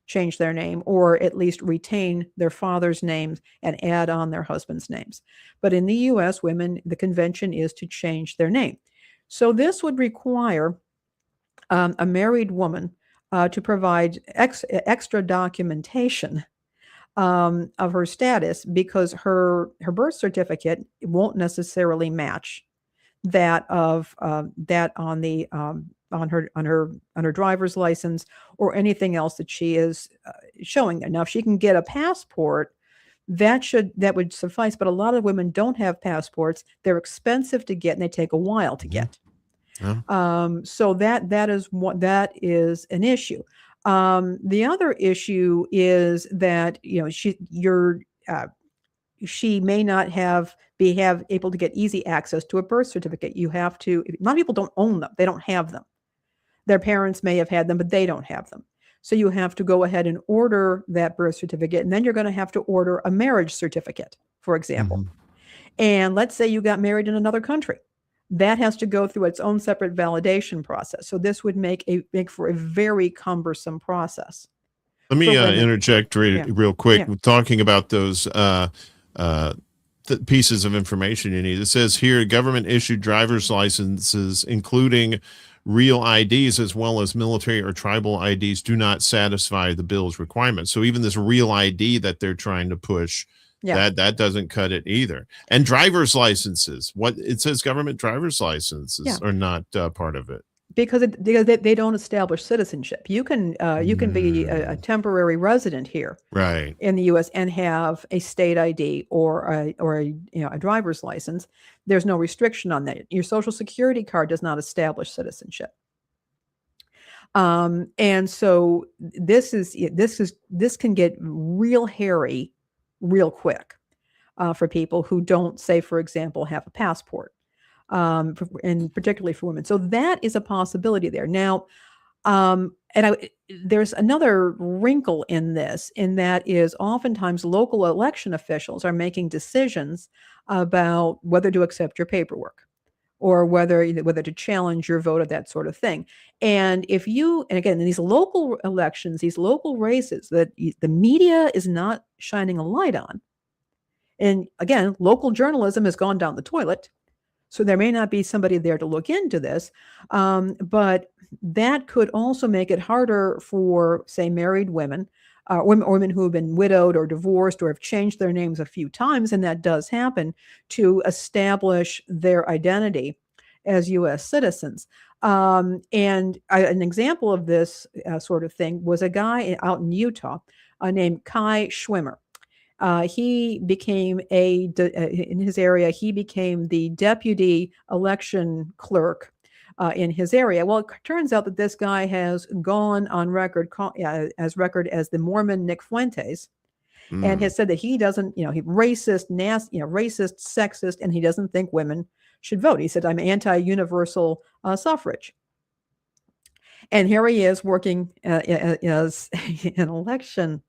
change their name, or at least retain their father's names and add on their husband's names. But in the U.S., women, the convention is to change their name. So this would require a married woman to provide extra documentation of her status, because her birth certificate won't necessarily match that of that on the on her driver's license or anything else that she is showing there. Now, if she can get a passport, that would suffice. But a lot of women don't have passports. They're expensive to get, and they take a while to get. Yeah. So that is an issue. The other issue is that she may not be able to get easy access to a birth certificate. You have to. A lot of people don't own them; they don't have them. Their parents may have had them, but they don't have them. So you have to go ahead and order that birth certificate, and then you're going to have to order a marriage certificate, for example. And let's say you got married in another country. That has to go through its own separate validation process. So this would make for a very cumbersome process. Let me interject real quick. Yeah. Talking about those pieces of information you need. It says here, government-issued driver's licenses, including real IDs as well as military or tribal IDs, do not satisfy the bill's requirements. So even this real ID that they're trying to push, that doesn't cut it either. And driver's licenses, it says government driver's licenses are not part of it. Because they don't establish citizenship. You can be a temporary resident here, right, in the U.S. and have a state ID or a driver's license. There's no restriction on that. Your social security card does not establish citizenship. And so this can get real hairy real quick for people who don't, say, for example, have a passport. And particularly for women. So that is a possibility there. Now, there's another wrinkle in this, in that is oftentimes local election officials are making decisions about whether to accept your paperwork or whether to challenge your vote or that sort of thing. And again, in these local elections, these local races that the media is not shining a light on, and again, local journalism has gone down the toilet. So there may not be somebody there to look into this, but that could also make it harder for, say, married women, women who have been widowed or divorced or have changed their names a few times, and that does happen, to establish their identity as U.S. citizens. And an example of this sort of thing was a guy out in Utah named Kai Schwimmer. He became in his area, he became the deputy election clerk in his area. Well, it turns out that this guy has gone on record as the Mormon Nick Fuentes, and has said that he doesn't, he racist, nasty, racist, sexist, and he doesn't think women should vote. He said, I'm anti-universal suffrage. And here he is working as an election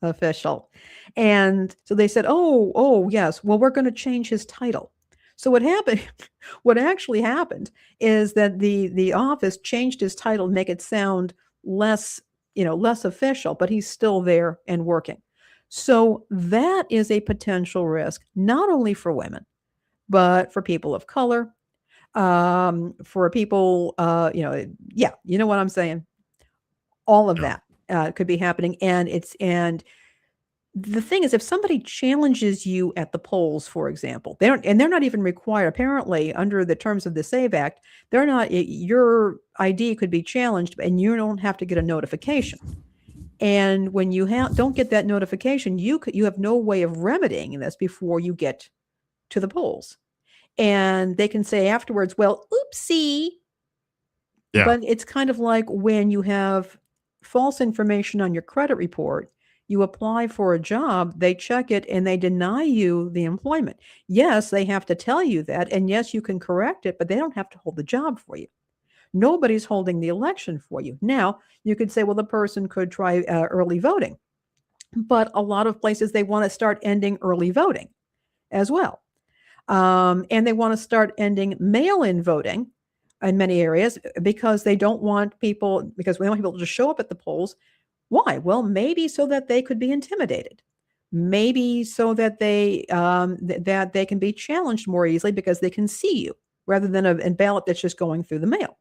official. And so they said, oh yes, well, we're going to change his title. So what actually happened is that the office changed his title to make it sound less less official, but he's still there and working. So that is a potential risk, not only for women, but for people of color, for people, yeah, you know what I'm saying? All of Yeah. that could be happening. And the thing is, if somebody challenges you at the polls, for example, they're not even required, apparently, under the terms of the SAVE Act, they're not, your ID could be challenged and you don't have to get a notification. And when you don't get that notification, you have no way of remedying this before you get to the polls. And they can say afterwards, well, oopsie. Yeah. But it's kind of like when you have false information on your credit report, you apply for a job, they check it, and they deny you the employment. Yes, they have to tell you that, and yes, you can correct it, but they don't have to hold the job for you. Nobody's holding the election for you. Now, you could say, well, the person could try early voting, but a lot of places, they want to start ending early voting as well. And they want to start ending mail-in voting in many areas because they don't want people, because we want people to just show up at the polls. Why? Well, maybe so that they could be intimidated. Maybe so that they that they can be challenged more easily because they can see you rather than a ballot that's just going through the mail.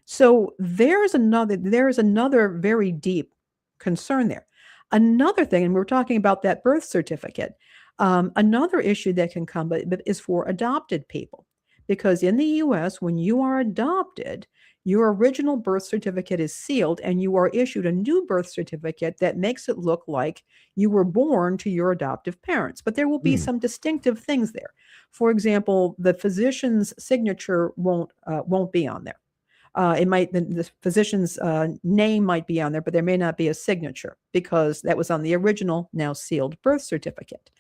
So there's another very deep concern there. Another thing, and we're talking about that birth certificate. Another issue that can come but is for adopted people, because in the U.S., when you are adopted, your original birth certificate is sealed and you are issued a new birth certificate that makes it look like you were born to your adoptive parents. But there will be some distinctive things there. For example, the physician's signature won't be on there. It might, the physician's name might be on there, but there may not be a signature because that was on the original, now sealed birth certificate.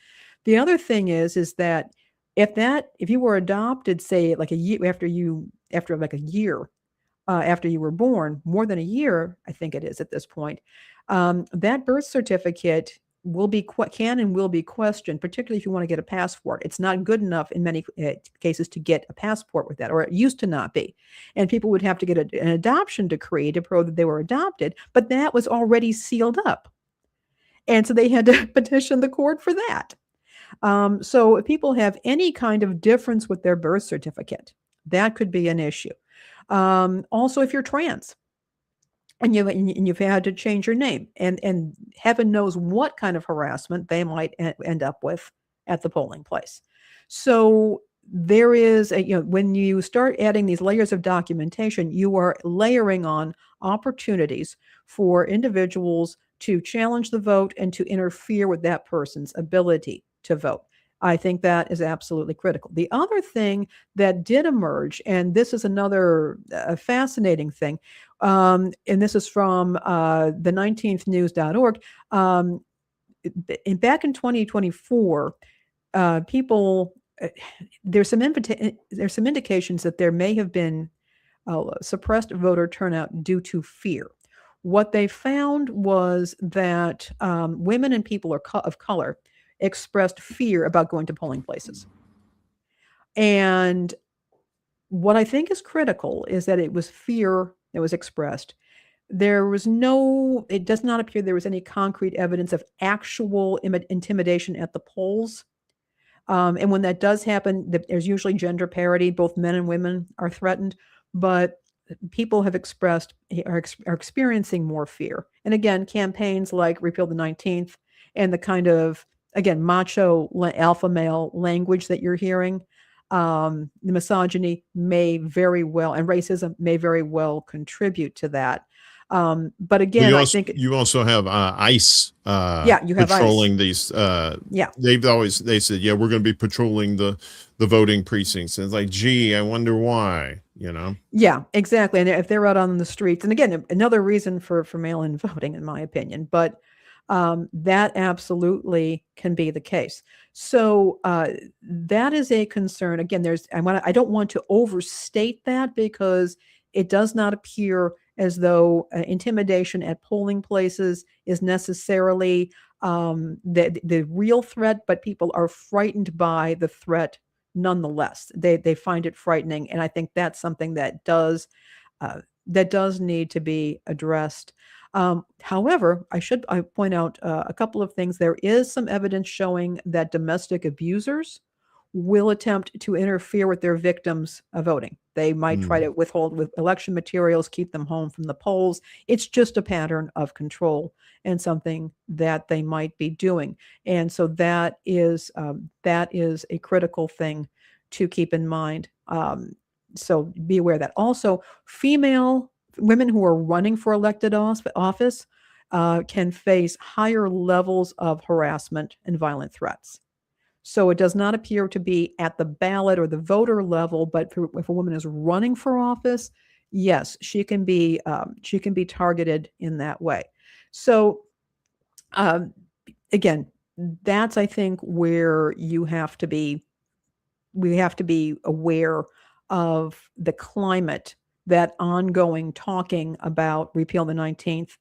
The other thing is that if you were adopted, say like a year after you were born, more than a year, I think it is at this point, that birth certificate will be questioned, particularly if you want to get a passport. It's not good enough in many cases to get a passport with that, or it used to not be. And people would have to get an adoption decree to prove that they were adopted, but that was already sealed up. And so they had to petition the court for that. So if people have any kind of difference with their birth certificate, that could be an issue. Also, if you're trans, and you've had to change your name, and heaven knows what kind of harassment they might end up with at the polling place. So there is when you start adding these layers of documentation, you are layering on opportunities for individuals to challenge the vote and to interfere with that person's ability to vote. I think that is absolutely critical. The other thing that did emerge, and this is another fascinating thing, and this is from the 19thnews.org. Back in 2024, people, there's some indications that there may have been suppressed voter turnout due to fear. What they found was that women and people of color expressed fear about going to polling places. And what I think is critical is that it was fear that was expressed. It does not appear there was any concrete evidence of actual intimidation at the polls. And when that does happen, there's usually gender parity. Both men and women are threatened, but people are experiencing more fear. And again, campaigns like Repeal the 19th and the kind of, again, macho alpha male language that you're hearing, the misogyny may very well, and racism may very well contribute to that. But again, I think you also have ICE you have patrolling ICE. These Yeah. They said, yeah, we're going to be patrolling the voting precincts. And it's like, gee, I wonder why, Yeah, exactly. And if they're out on the streets, and again, another reason for mail-in voting, in my opinion, but that absolutely can be the case. So that is a concern. Again, I don't want to overstate that because it does not appear as though intimidation at polling places is necessarily the real threat, but people are frightened by the threat nonetheless. They find it frightening, and I think that's something that does need to be addressed. However, I point out a couple of things. There is some evidence showing that domestic abusers will attempt to interfere with their victims' voting. They might try to withhold with election materials, keep them home from the polls. It's just a pattern of control and something that they might be doing. And so that is a critical thing to keep in mind. So be aware of that. Also, women who are running for elected office can face higher levels of harassment and violent threats. So it does not appear to be at the ballot or the voter level, but if a woman is running for office, yes, she can be targeted in that way. So again, that's, I think, where we have to be aware of the climate, that ongoing talking about repeal the 19th,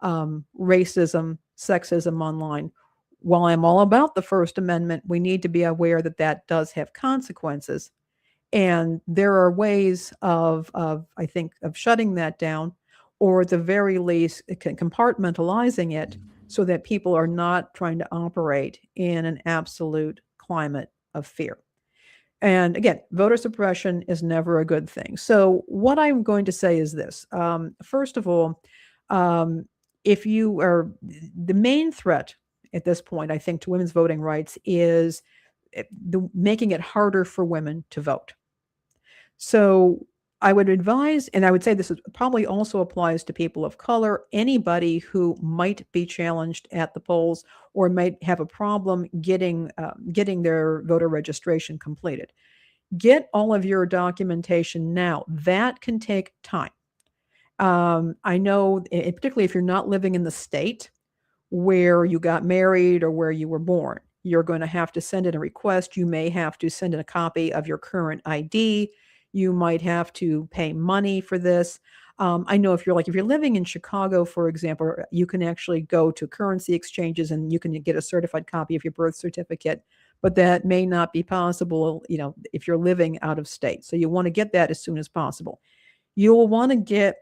racism, sexism online. While I'm all about the First Amendment, we need to be aware that that does have consequences. And there are ways of I think, of shutting that down, or at the very least, compartmentalizing it so that people are not trying to operate in an absolute climate of fear. And again, voter suppression is never a good thing. So what I'm going to say is this. First of all, if you are, the main threat at this point, I think, to women's voting rights is making it harder for women to vote. So I would advise, and I would say this probably also applies to people of color, anybody who might be challenged at the polls or might have a problem getting their voter registration completed. Get all of your documentation now. That can take time. I know, particularly if you're not living in the state where you got married or where you were born, you're going to have to send in a request. You may have to send in a copy of your current ID. You might have to pay money for this. I know if you're living in Chicago, for example, you can actually go to currency exchanges and you can get a certified copy of your birth certificate, but that may not be possible, if you're living out of state. So you want to get that as soon as possible. You'll want to get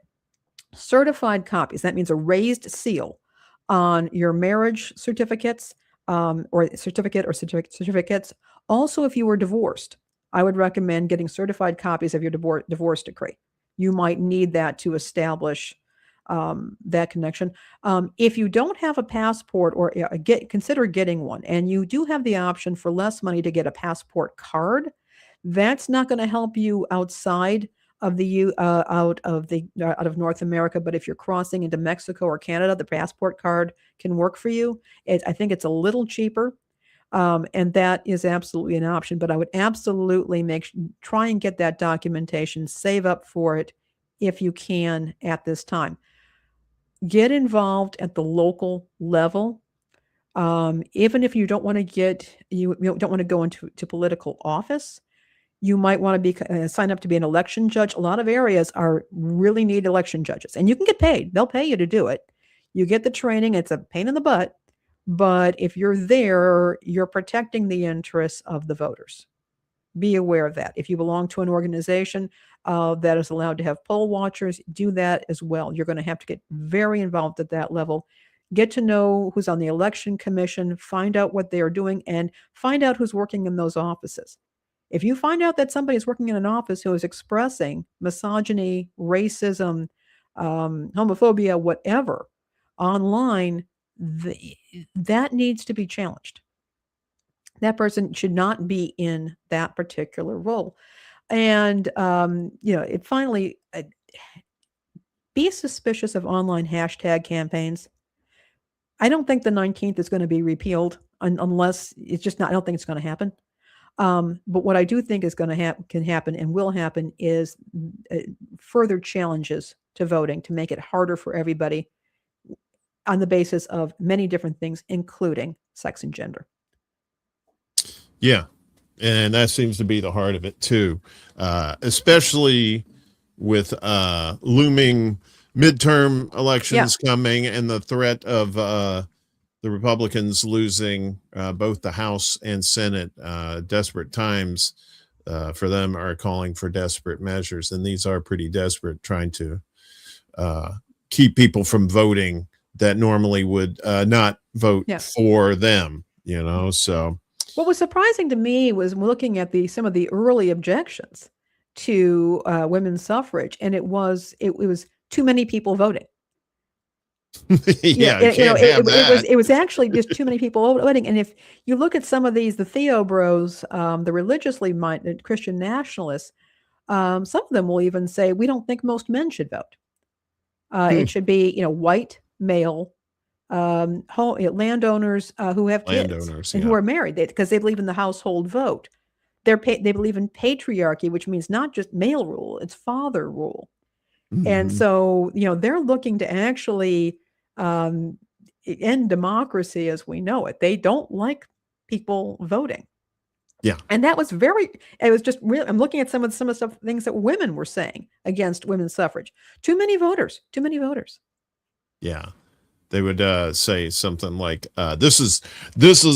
certified copies. That means a raised seal on your marriage certificates, or certificates. Also, if you were divorced, I would recommend getting certified copies of your divorce decree. You might need that to establish that connection. If you don't have a passport, or consider getting one, and you do have the option for less money to get a passport card, that's not going to help you outside of out of North America. But if you're crossing into Mexico or Canada, the passport card can work for you. I think it's a little cheaper. And that is absolutely an option, but I would absolutely try and get that documentation, save up for it if you can at this time. Get involved at the local level. Even if you don't want to go into political office, you might want to be sign up to be an election judge. A lot of areas really need election judges, and you can get paid. They'll pay you to do it. You get the training. It's a pain in the butt. But if you're there, you're protecting the interests of the voters. Be aware of that. If you belong to an organization that is allowed to have poll watchers, do that as well. You're going to have to get very involved at that level. Get to know who's on the election commission, find out what they are doing, and find out who's working in those offices. If you find out that somebody is working in an office who is expressing misogyny, racism, homophobia, whatever, online, that needs to be challenged. That person should not be in that particular role. And, finally, be suspicious of online hashtag campaigns. I don't think the 19th is going to be repealed unless it's just not, I don't think it's going to happen. But what I do think is going to can happen and will happen is further challenges to voting to make it harder for everybody on the basis of many different things, including sex and gender. Yeah. And that seems to be the heart of it too, especially with looming midterm elections coming and the threat of the Republicans losing both the House and Senate. Desperate times for them are calling for desperate measures, and these are pretty desperate, trying to keep people from voting that normally would not vote for them, so. What was surprising to me was looking at some of the early objections to women's suffrage, and it was too many people voting. It was actually just too many people voting. And if you look at some of the Theo bros, the religiously minded Christian nationalists, some of them will even say, we don't think most men should vote. It should be, white, male, landowners who have kids and who are married, because they believe in the household vote. They believe in patriarchy, which means not just male rule, it's father rule. Mm-hmm. And so, they're looking to actually end democracy as we know it. They don't like people voting. Yeah. And that was it was just really, I'm looking at some of the stuff, things that women were saying against women's suffrage. Too many voters. Yeah. They would say something like, this is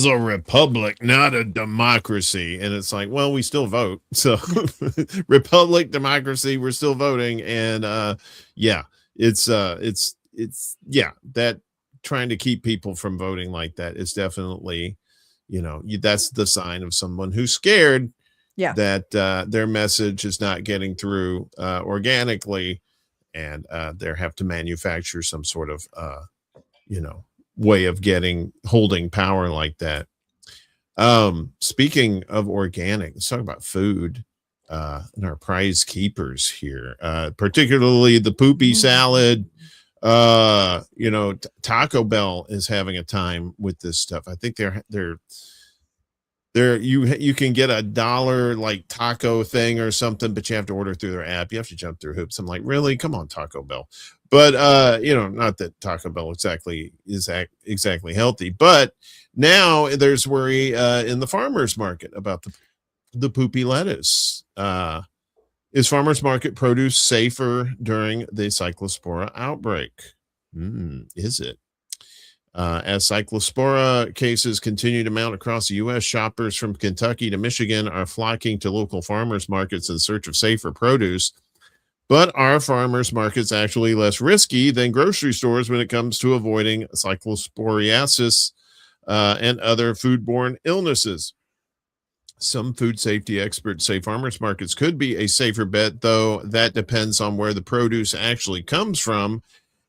a republic, not a democracy. And it's like, well, we still vote. So republic, democracy, we're still voting. And it's that trying to keep people from voting like that is definitely, that's the sign of someone who's scared that their message is not getting through organically, and they have to manufacture some sort of way of holding power like that. Speaking of organic, let's talk about food and our prize keepers here, particularly the poopy salad. Taco Bell is having a time with this stuff. I think you can get $1 like taco thing or something, but you have to order through their app. You have to jump through hoops. I'm like, really? Come on, Taco Bell. But not that Taco Bell is exactly healthy, but now there's worry in the farmers market about the poopy lettuce. Is farmers market produce safer during the Cyclospora outbreak? Is it? As Cyclospora cases continue to mount across the U.S., shoppers from Kentucky to Michigan are flocking to local farmers markets in search of safer produce. But are farmers markets actually less risky than grocery stores when it comes to avoiding cyclosporiasis and other foodborne illnesses? Some food safety experts say farmers markets could be a safer bet, though that depends on where the produce actually comes from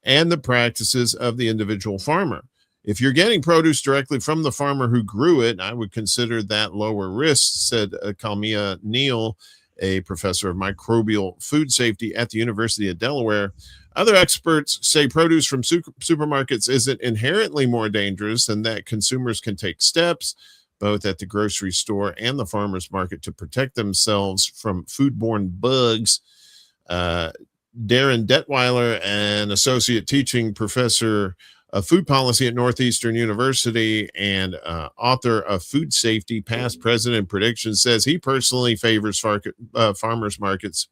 and the practices of the individual farmer. If you're getting produce directly from the farmer who grew it, I would consider that lower risk, said Kalmia Neal, a professor of microbial food safety at the University of Delaware. Other experts say produce from supermarkets isn't inherently more dangerous, and that consumers can take steps both at the grocery store and the farmer's market to protect themselves from foodborne bugs. Darren Detweiler, an associate teaching professor of food policy at Northeastern University and author of Food Safety, Past, Present, and Predictions, says he personally favors farmers markets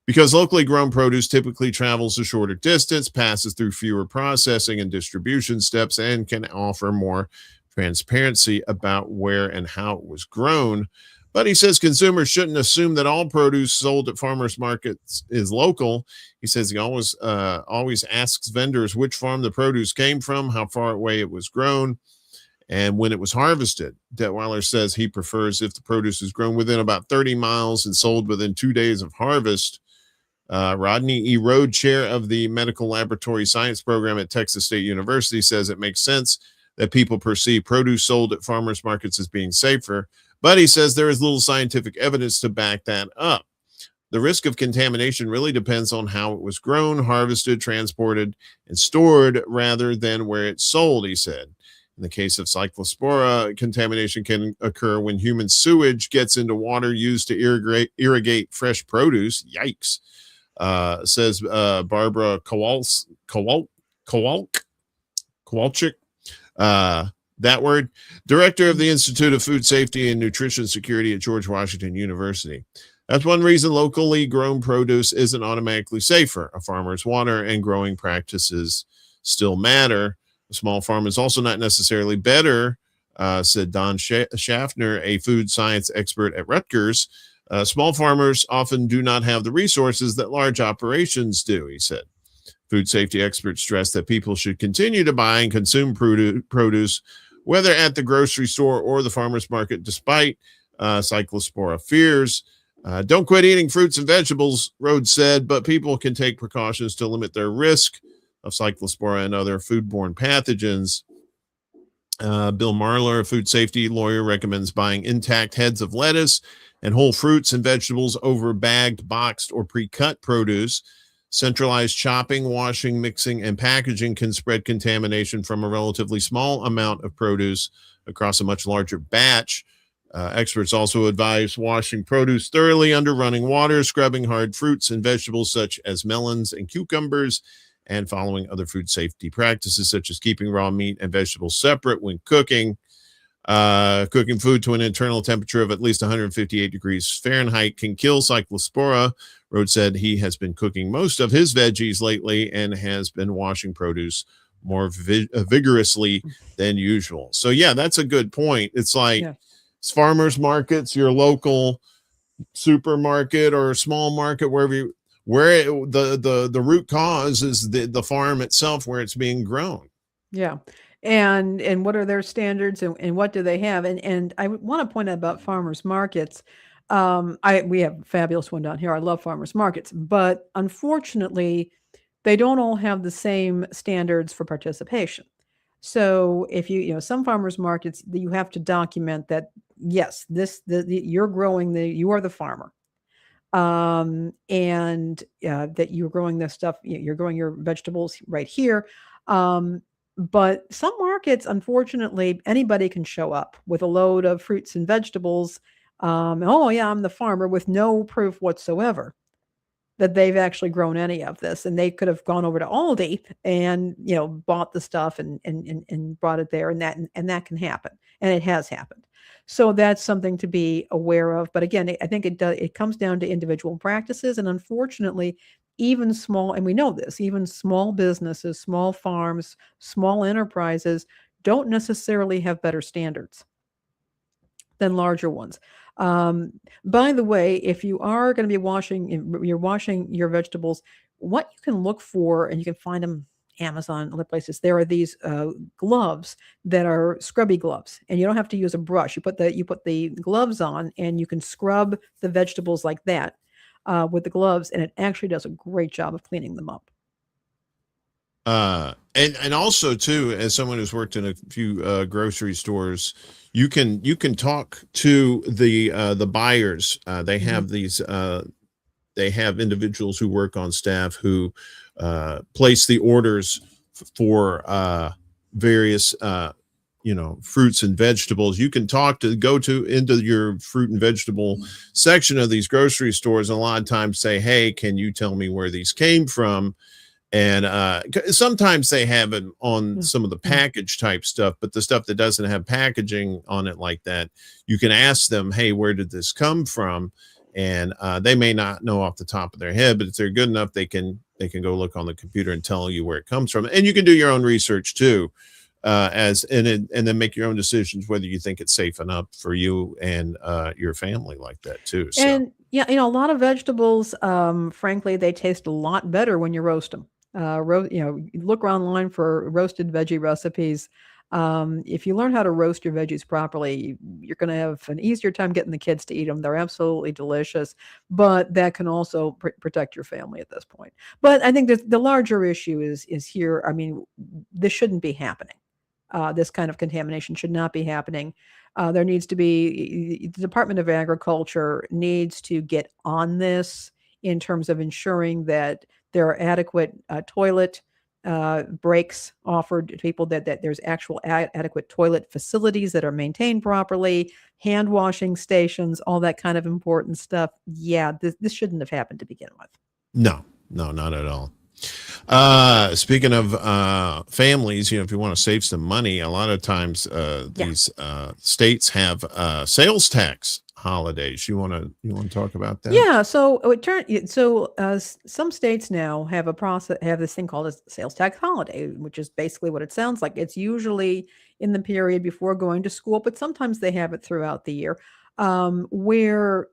because locally grown produce typically travels a shorter distance, passes through fewer processing and distribution steps, and can offer more transparency about where and how it was grown. But he says consumers shouldn't assume that all produce sold at farmers markets is local. He says he always asks vendors which farm the produce came from, how far away it was grown, and when it was harvested. Detweiler says he prefers if the produce is grown within about 30 miles and sold within 2 days of harvest. Rodney E. Rode, chair of the Medical Laboratory Science Program at Texas State University, says it makes sense that people perceive produce sold at farmers markets as being safer, but he says there is little scientific evidence to back that up. The risk of contamination really depends on how it was grown, harvested, transported, and stored rather than where it's sold, he said. In the case of Cyclospora, contamination can occur when human sewage gets into water used to irrigate fresh produce. Yikes, says Barbara Kowalczyk. That word, director of the Institute of Food Safety and Nutrition Security at George Washington University. That's one reason locally grown produce isn't automatically safer. A farmer's water and growing practices still matter. A small farm is also not necessarily better, said Don Schaffner, a food science expert at Rutgers. Small farmers often do not have the resources that large operations do, he said. Food safety experts stress that people should continue to buy and consume produce, whether at the grocery store or the farmer's market, despite cyclospora fears. Don't quit eating fruits and vegetables, Rhodes said, but people can take precautions to limit their risk of cyclospora and other foodborne pathogens. Bill Marler, a food safety lawyer, recommends buying intact heads of lettuce and whole fruits and vegetables over bagged, boxed, or pre-cut produce. Centralized chopping, washing, mixing, and packaging can spread contamination from a relatively small amount of produce across a much larger batch. Experts also advise washing produce thoroughly under running water, scrubbing hard fruits and vegetables such as melons and cucumbers, and following other food safety practices such as keeping raw meat and vegetables separate when cooking. Cooking food to an internal temperature of at least 158 degrees Fahrenheit can kill cyclospora. Rhodes said he has been cooking most of his veggies lately and has been washing produce more vigorously than usual. So yeah, that's a good point. It's like it's farmers markets, your local supermarket or small market, wherever the root cause is the farm itself where it's being grown. Yeah. And what are their standards and what do they have? And I want to point out about farmers markets. We have a fabulous one down here. I love farmers markets, but unfortunately, they don't all have the same standards for participation. So if some farmers markets, you have to document that, yes, you're growing you are the farmer. And that you're growing this stuff, you're growing your vegetables right here. But some markets, unfortunately, anybody can show up with a load of fruits and vegetables. Oh yeah, I'm the farmer, with no proof whatsoever that they've actually grown any of this. And they could have gone over to Aldi and, bought the stuff and brought it there, and that can happen. And it has happened. So that's something to be aware of. But again, I think it comes down to individual practices. And unfortunately, even small, and we know this, even small businesses, small farms, small enterprises don't necessarily have better standards than larger ones. By the way, if you are going to be you're washing your vegetables, what you can look for, and you can find them Amazon, other places, there are these gloves that are scrubby gloves, and you don't have to use a brush. You put the gloves on, and you can scrub the vegetables like that with the gloves, and it actually does a great job of cleaning them up. And also too, as someone who's worked in a few grocery stores, you can talk to the buyers. They have these they have individuals who work on staff who place the orders for various fruits and vegetables. You can go into your fruit and vegetable section of these grocery stores, and a lot of times say, hey, can you tell me where these came from? And sometimes they have it on some of the package type stuff, but the stuff that doesn't have packaging on it like that, you can ask them, hey, where did this come from? And they may not know off the top of their head, but if they're good enough, they can go look on the computer and tell you where it comes from. And you can do your own research too, and then make your own decisions whether you think it's safe enough for you and your family like that too. So. And yeah, a lot of vegetables, frankly, they taste a lot better when you roast them. Look online for roasted veggie recipes. If you learn how to roast your veggies properly, you're going to have an easier time getting the kids to eat them. They're absolutely delicious, but that can also protect your family at this point. But I think the larger issue is here. I mean, this shouldn't be happening. This kind of contamination should not be happening. There needs to be, the Department of Agriculture needs to get on this in terms of ensuring that there are adequate toilet breaks offered to people, that there's actual adequate toilet facilities that are maintained properly, hand washing stations, all that kind of important stuff. Yeah, this shouldn't have happened to begin with. No, not at all. Speaking of families, if you want to save some money, a lot of times these states have sales tax holidays. You want to talk about that? Yeah. So some states now have this thing called a sales tax holiday, which is basically what it sounds like. It's usually in the period before going to school, but sometimes they have it throughout the year, where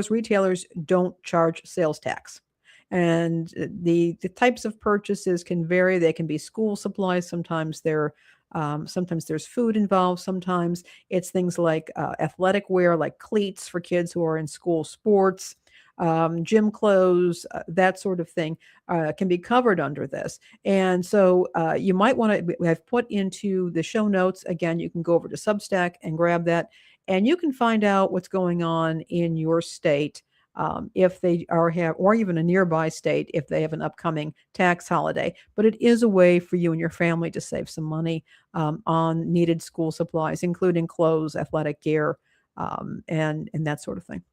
retailers don't charge sales tax. And the types of purchases can vary. They can be school supplies. Sometimes sometimes there's food involved. Sometimes it's things like athletic wear, like cleats for kids who are in school sports, gym clothes, that sort of thing can be covered under this. And so you might want to, I've put into the show notes, again, you can go over to Substack and grab that, and you can find out what's going on in your state. If they or even a nearby state, if they have an upcoming tax holiday. But it is a way for you and your family to save some money on needed school supplies, including clothes, athletic gear, and that sort of thing.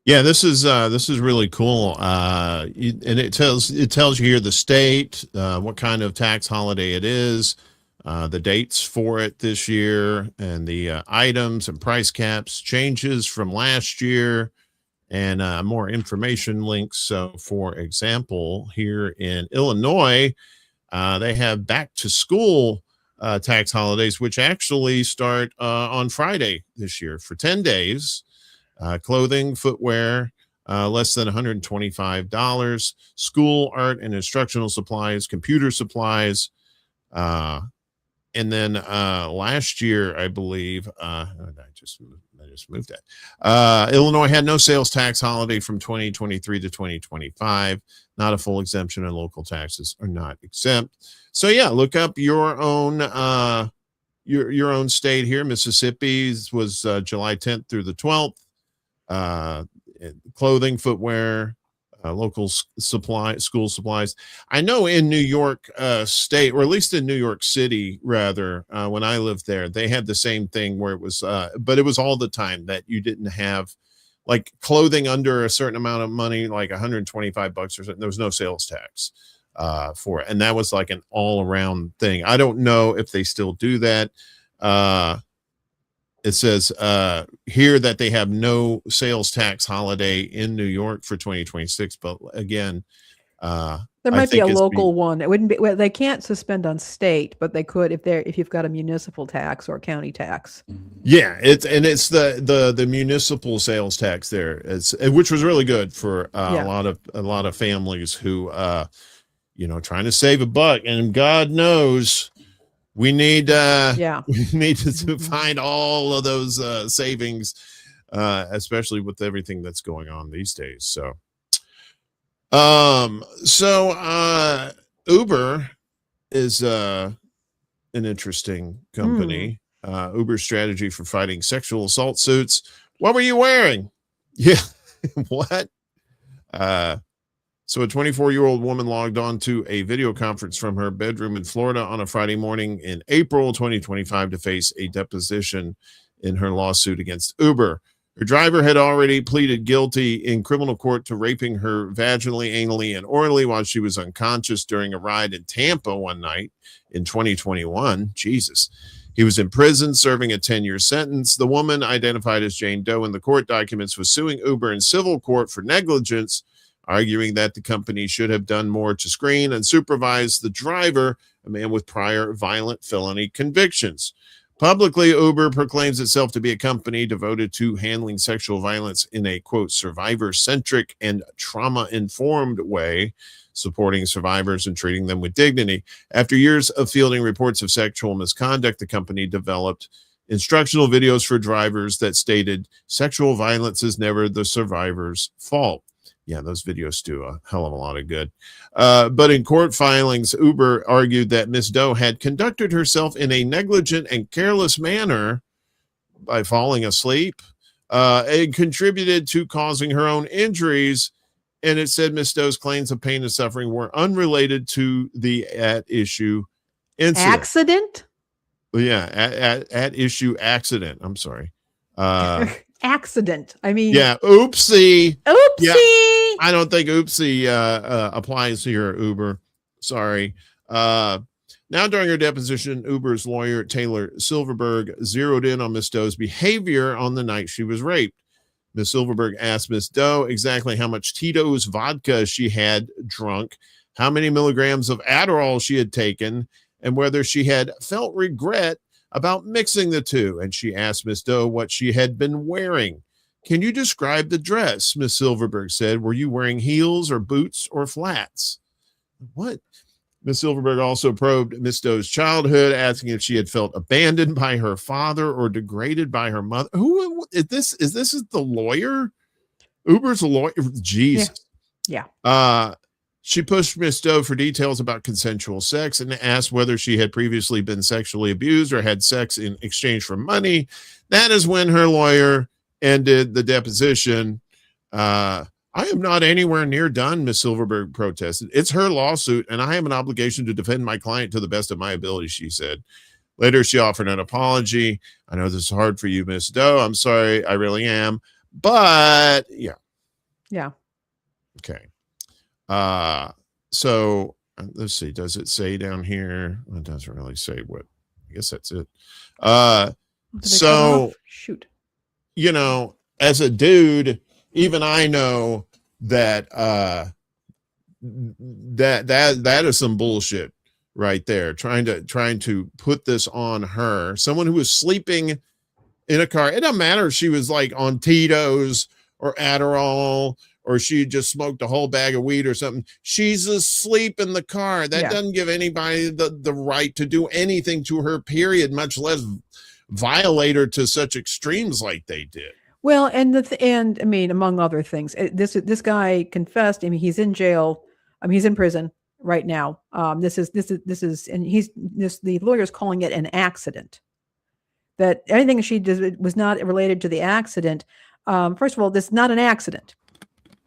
Yeah, this is really cool, and it tells you here the state, what kind of tax holiday it is, the dates for it this year, and the items and price caps changes from last year, and more information links. So, for example, here in Illinois, they have back to school tax holidays, which actually start on Friday this year for 10 days. Clothing, footwear, less than $125. School, art, and instructional supplies, computer supplies. And then last year, I believe, I just moved that. Illinois had no sales tax holiday from 2023 to 2025. Not a full exemption, and local taxes are not exempt. So yeah, look up your own your own state here. Mississippi's was July 10th through the 12th. Clothing, footwear, local school supplies. I know in New York state, or at least in New York City, rather, when I lived there, they had the same thing where it was, but it was all the time that you didn't have like clothing under a certain amount of money, like $125 or something. There was no sales tax for it. And that was like an all around thing. I don't know if they still do that. It says here that they have no sales tax holiday in New York for 2026. But again, there might be a local one. It wouldn't be. Well, they can't suspend on state, but they could if you've got a municipal tax or county tax. Yeah, it's the municipal sales tax there. Which was really good for a lot of families who trying to save a buck, and God knows. We need to find all of those savings, especially with everything that's going on these days. So Uber is an interesting company. Uber's strategy for fighting sexual assault suits. What were you wearing? Yeah, what? So a 24-year-old woman logged on to a video conference from her bedroom in Florida on a Friday morning in April 2025 to face a deposition in her lawsuit against Uber. Her driver had already pleaded guilty in criminal court to raping her vaginally, anally, and orally while she was unconscious during a ride in Tampa one night in 2021. Jesus. He was in prison serving a 10-year sentence. The woman, identified as Jane Doe in the court documents, was suing Uber in civil court for negligence, arguing that the company should have done more to screen and supervise the driver, a man with prior violent felony convictions. Publicly, Uber proclaims itself to be a company devoted to handling sexual violence in a, quote, survivor-centric and trauma-informed way, supporting survivors and treating them with dignity. After years of fielding reports of sexual misconduct, the company developed instructional videos for drivers that stated sexual violence is never the survivor's fault. Yeah, those videos do a hell of a lot of good. But in court filings, Uber argued that Ms. Doe had conducted herself in a negligent and careless manner by falling asleep and contributed to causing her own injuries. And it said Ms. Doe's claims of pain and suffering were unrelated to the at-issue incident. Accident? Yeah, at-issue accident. I'm sorry. Accident. I mean, yeah, oopsie. Yeah, I don't think oopsie applies here, Uber. Sorry. Now, during her deposition, Uber's lawyer, Taylor Silverberg, zeroed in on Ms. Doe's behavior on the night she was raped. Ms. Silverberg asked Ms. Doe exactly how much Tito's vodka she had drunk, how many milligrams of Adderall she had taken, and whether she had felt regret about mixing the two. And she asked Ms. Doe what she had been wearing. Can you describe the dress? Miss Silverberg said. Were you wearing heels or boots or flats? What? Miss Silverberg also probed Miss Doe's childhood, asking if she had felt abandoned by her father or degraded by her mother. Who is this? Is this the lawyer? Uber's a lawyer. Jesus. Yeah. She pushed Miss Doe for details about consensual sex and asked whether she had previously been sexually abused or had sex in exchange for money. That is when her lawyer ended the deposition. I am not anywhere near done, Miss Silverberg protested. It's her lawsuit, and I have an obligation to defend my client to the best of my ability, she said. Later, she offered an apology. I know this is hard for you, Miss Doe. I'm sorry. I really am. But, yeah. Yeah. Okay. So let's see, does it say down here? It doesn't really say what. I guess that's it. So shoot, you know, as a dude, even I know that that is some bullshit right there, trying to put this on her, someone who was sleeping in a car. It doesn't matter if she was like on Tito's or Adderall, or she just smoked a whole bag of weed or something. She's asleep in the car. That doesn't give anybody the right to do anything to her, period, much less violate her to such extremes like they did. Well, and I mean, among other things, this guy confessed. I mean, he's in jail. I mean, he's in prison right now. This is, and the lawyer's calling it an accident. That anything she did was not related to the accident. First of all, this is not an accident.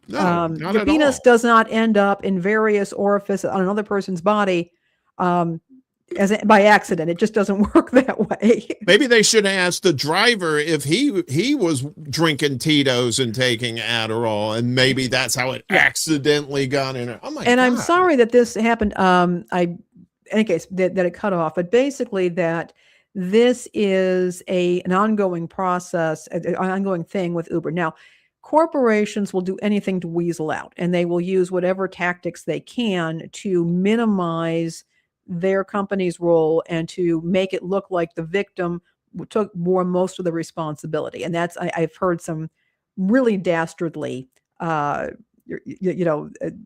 No, not your at penis all. does not end up in various orifices on another person's body by accident. It just doesn't work that way. Maybe they should ask the driver if he was drinking Tito's and taking Adderall, and maybe that's how it accidentally got in her. Oh my God. I'm sorry that this happened. In any case, that it cut off, but basically that this is an ongoing process, an ongoing thing with Uber. Now, corporations will do anything to weasel out, and they will use whatever tactics they can to minimize their company's role and to make it look like the victim bore most of the responsibility. And that's, I've heard some really dastardly,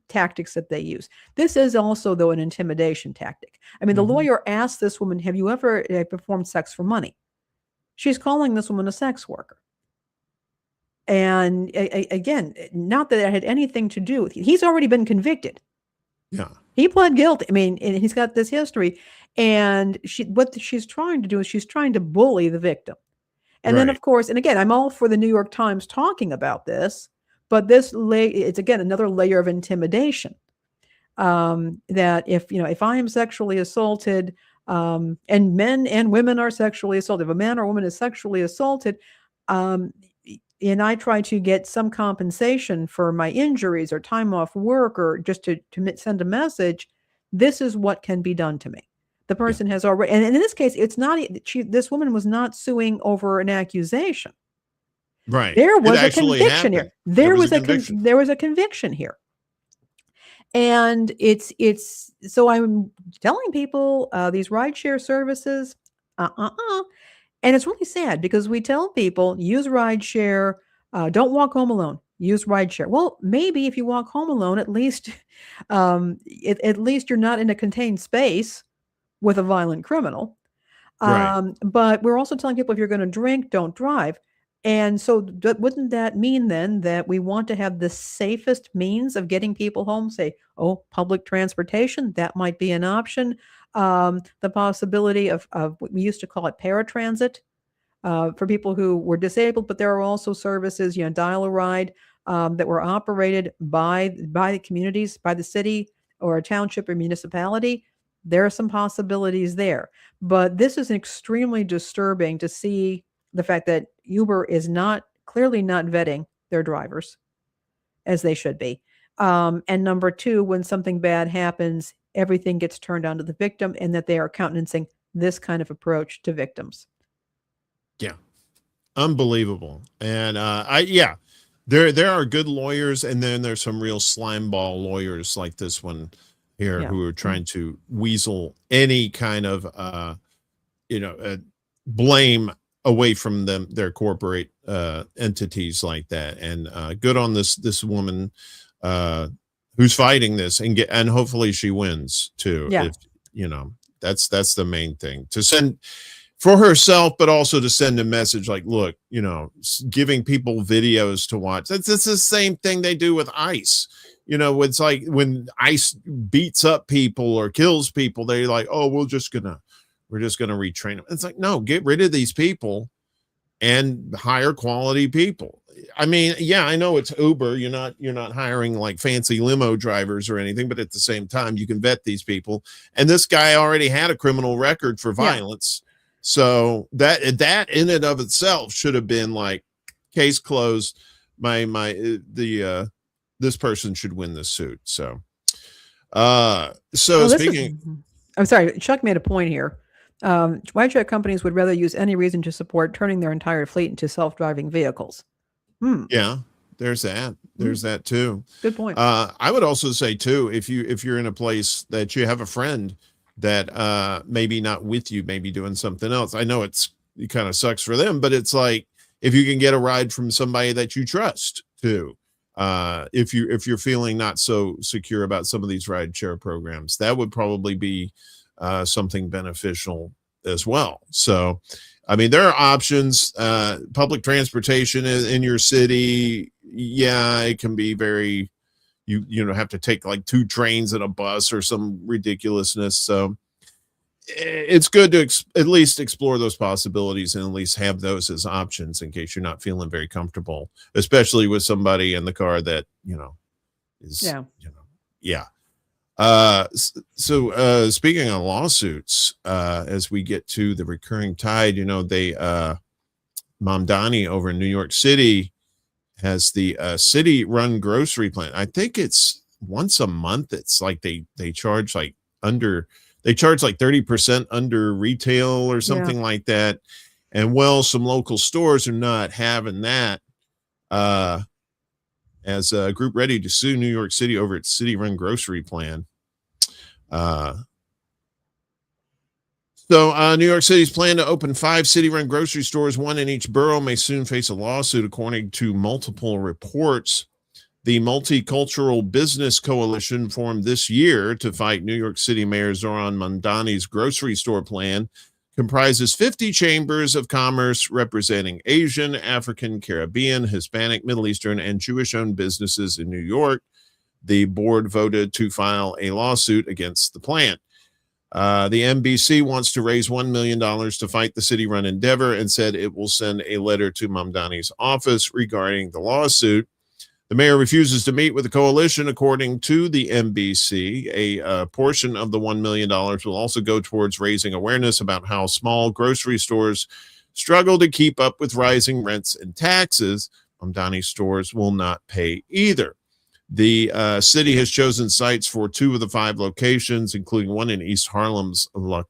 tactics that they use. This is also, though, an intimidation tactic. I mean, the lawyer asked this woman, have you ever performed sex for money? She's calling this woman a sex worker. And again, not that it had anything to do with, he's already been convicted. Yeah. He pled guilty. I mean, and he's got this history. And what she's trying to do is she's trying to bully the victim. And then, of course, and again, I'm all for the New York Times talking about this, but it's again another layer of intimidation. That if I am sexually assaulted, and men and women are sexually assaulted, if a man or woman is sexually assaulted, and I try to get some compensation for my injuries or time off work or just to send a message, this is what can be done to me. The person has already, and in this case, it's not, this woman was not suing over an accusation. Right. There was a conviction here. There was a conviction here. And so I'm telling people, these rideshare services, and it's really sad because we tell people, use rideshare, don't walk home alone, use rideshare. Well, maybe if you walk home alone, at least you're not in a contained space with a violent criminal. But we're also telling people, if you're going to drink, don't drive. And so wouldn't that mean then that we want to have the safest means of getting people home? Say, public transportation, that might be an option. The possibility of what we used to call it paratransit for people who were disabled, but there are also services, Dial a Ride, that were operated by the communities, by the city or a township or municipality. There are some possibilities there, but this is extremely disturbing to see the fact that Uber is clearly not vetting their drivers as they should be. And number two, when something bad happens, everything gets turned onto the victim, and that they are countenancing this kind of approach to victims. Yeah. Unbelievable. And there are good lawyers, and then there's some real slimeball lawyers like this one here who are trying to weasel any kind of blame away from their corporate entities like that. And good on this woman who's fighting this, and hopefully she wins too. Yeah. If that's the main thing, to send for herself, but also to send a message like, look, giving people videos to watch. That's the same thing they do with ICE. It's like when ICE beats up people or kills people, they're like, oh, we're just gonna retrain them. It's like, no, get rid of these people and hire quality people. I mean, yeah, I know it's Uber. You're not hiring like fancy limo drivers or anything, but at the same time, you can vet these people. And this guy already had a criminal record for violence. Yeah. So that in and of itself should have been like, case closed. This person should win this suit. So speaking, I'm sorry, Chuck made a point here. Rideshare companies would rather use any reason to support turning their entire fleet into self-driving vehicles. Yeah, there's that. There's that too. Good point. I would also say too, if you're in a place that you have a friend that maybe not with you, maybe doing something else. I know it kind of sucks for them, but it's like if you can get a ride from somebody that you trust too. If you're feeling not so secure about some of these rideshare programs, that would probably be something beneficial as well. So, I mean, there are options. Public transportation in your city, yeah, it can be very. You have to take like 2 trains and a bus or some ridiculousness. So it's good to at least explore those possibilities and at least have those as options in case you're not feeling very comfortable, especially with somebody in the car that is So speaking of lawsuits, as we get to the recurring tide, Mamdani over in New York City has the city-run grocery plan. I think it's once a month. It's like they charge like 30% under retail or something like that. And some local stores are not having that. As a group ready to sue New York City over its city-run grocery plan. So New York City's plan to open 5 city-run grocery stores, 1 in each borough, may soon face a lawsuit, according to multiple reports. The Multicultural Business Coalition, formed this year to fight New York City Mayor Zohran Mamdani's grocery store plan, comprises 50 chambers of commerce representing Asian, African, Caribbean, Hispanic, Middle Eastern, and Jewish-owned businesses in New York. The board voted to file a lawsuit against the plan. The NBC wants to raise $1 million to fight the city-run endeavor and said it will send a letter to Mamdani's office regarding the lawsuit. The mayor refuses to meet with the coalition, according to the NBC. A portion of the $1 million will also go towards raising awareness about how small grocery stores struggle to keep up with rising rents and taxes. Mamdani's stores will not pay either. The city has chosen sites for 2 of the 5 locations, including one in East Harlem's La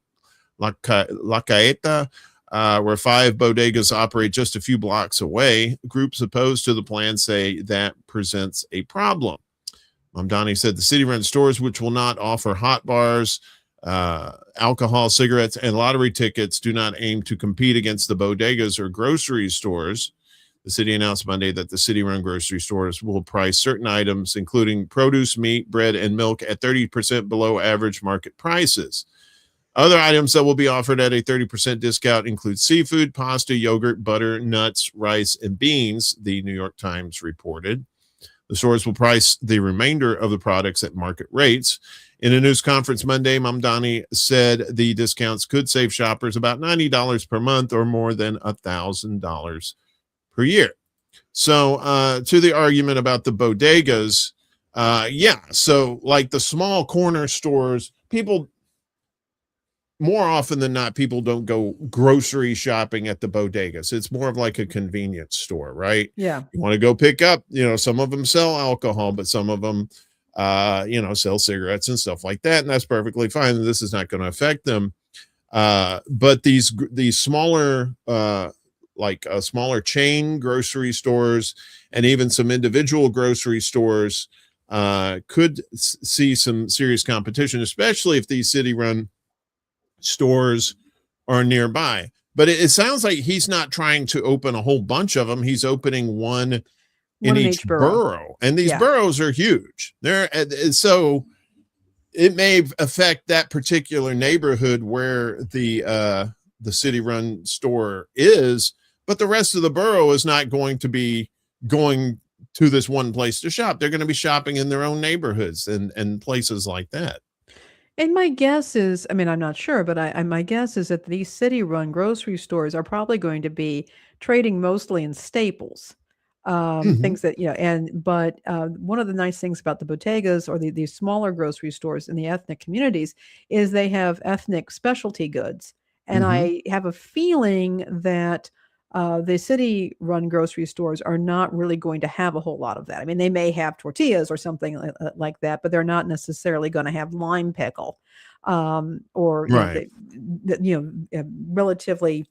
Caeta, where 5 bodegas operate just a few blocks away. Groups opposed to the plan say that presents a problem. Mamdani said the city-run stores, which will not offer hot bars, alcohol, cigarettes, and lottery tickets, do not aim to compete against the bodegas or grocery stores. The city announced Monday that the city-run grocery stores will price certain items, including produce, meat, bread, and milk, at 30% below average market prices. Other items that will be offered at a 30% discount include seafood, pasta, yogurt, butter, nuts, rice, and beans, the New York Times reported. The stores will price the remainder of the products at market rates. In a news conference Monday, Mamdani said the discounts could save shoppers about $90 per month or more than $1,000 per year. So to the argument about the bodegas, so like the small corner stores, people, more often than not, people don't go grocery shopping at the bodegas. It's more of like a convenience store, right? Yeah. You want to go pick up, some of them sell alcohol, but some of them, sell cigarettes and stuff like that. And that's perfectly fine. This is not going to affect them. But these smaller, smaller chain grocery stores and even some individual grocery stores could see some serious competition, especially if these city-run stores are nearby. but it sounds like he's not trying to open a whole bunch of them. He's opening one in each borough. And these boroughs are huge. So it may affect that particular neighborhood where the city run store is, but the rest of the borough is not going to be going to this one place to shop. They're going to be shopping in their own neighborhoods and places like that. And my guess is, I mean, I'm not sure, but my guess is that these city-run grocery stores are probably going to be trading mostly in staples, things that, but one of the nice things about the bodegas or these smaller grocery stores in the ethnic communities is they have ethnic specialty goods. And I have a feeling that the city-run grocery stores are not really going to have a whole lot of that. I mean, they may have tortillas or something like that, but they're not necessarily going to have lime pickle or relatively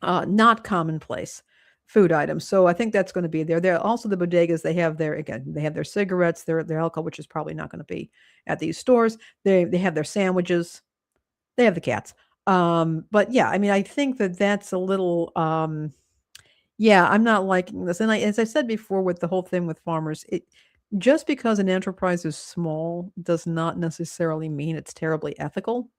not commonplace food items. So I think that's going to be there. There also the bodegas. They have their cigarettes, their alcohol, which is probably not going to be at these stores. They have their sandwiches. They have the cats. But yeah, I mean, I think that's a little, I'm not liking this. And as I said before, with the whole thing with farmers, just because an enterprise is small does not necessarily mean it's terribly ethical.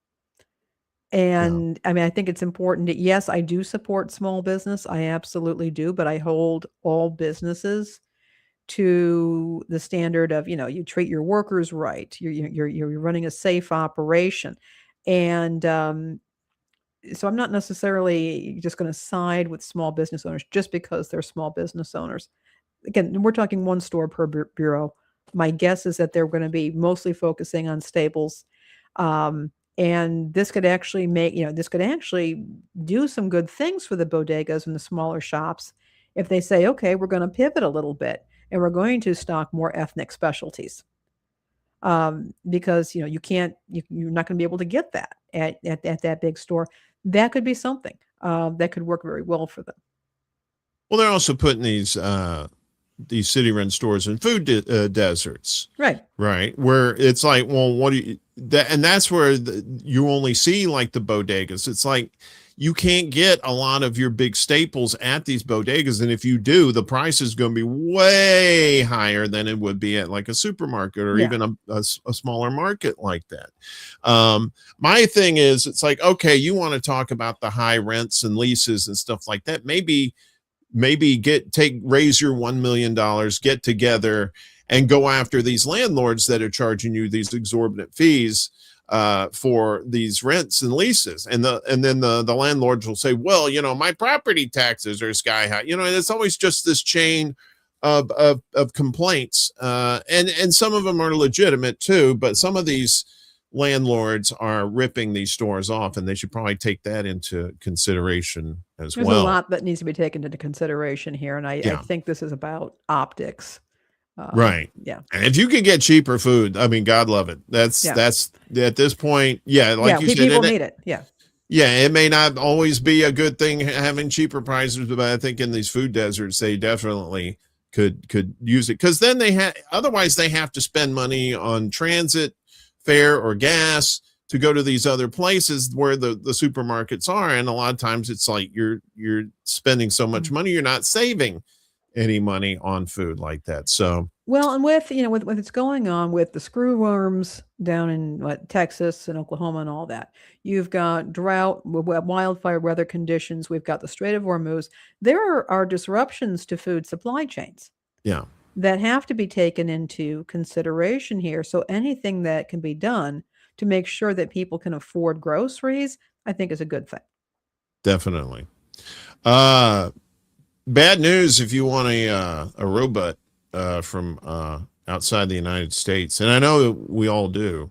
And I mean, I think it's important that, yes, I do support small business. I absolutely do, but I hold all businesses to the standard of, you treat your workers right. You're running a safe operation. And, so I'm not necessarily just going to side with small business owners just because they're small business owners. Again, we're talking one store per bureau. My guess is that they're going to be mostly focusing on staples. And this could actually do some good things for the bodegas and the smaller shops if they say, okay, we're going to pivot a little bit and we're going to stock more ethnic specialties. Because you're not going to be able to get that at that big store. That could be something that could work very well for them. Well, they're also putting these city-run stores in food deserts, right? Where it's like, well, what do you? And that's where you only see like the bodegas. It's like you can't get a lot of your big staples at these bodegas, and if you do, the price is going to be way higher than it would be at like a supermarket or even a smaller market like that. My thing is, it's like, okay, you want to talk about the high rents and leases and stuff like that. Maybe raise your $1 million, get together and go after these landlords that are charging you these exorbitant fees for these rents and leases. And then the landlords will say, well, my property taxes are sky high. And it's always just this chain of complaints. And some of them are legitimate too, but some of these landlords are ripping these stores off, and they should probably take that into consideration as well. There's a lot that needs to be taken into consiration here. And I think this is about optics. Right. Yeah. And if you can get cheaper food, I mean, God love it. That's at this point. Yeah. Like you said, people need it. Yeah. Yeah. It may not always be a good thing having cheaper prices, but I think in these food deserts, they definitely could use it. Cause then otherwise they have to spend money on transit fare or gas to go to these other places where the supermarkets are. And a lot of times it's like, you're spending so much money, you're not saving any money on food like that. So, well, and with what's going on with the screwworms down in Texas and Oklahoma and all that, you've got drought, wildfire weather conditions. We've got the Strait of Hormuz. There are disruptions to food supply chains. Yeah. That have to be taken into consideration here. So anything that can be done to make sure that people can afford groceries, I think is a good thing. Definitely. Bad news if you want a robot from outside the United States, and I know we all do,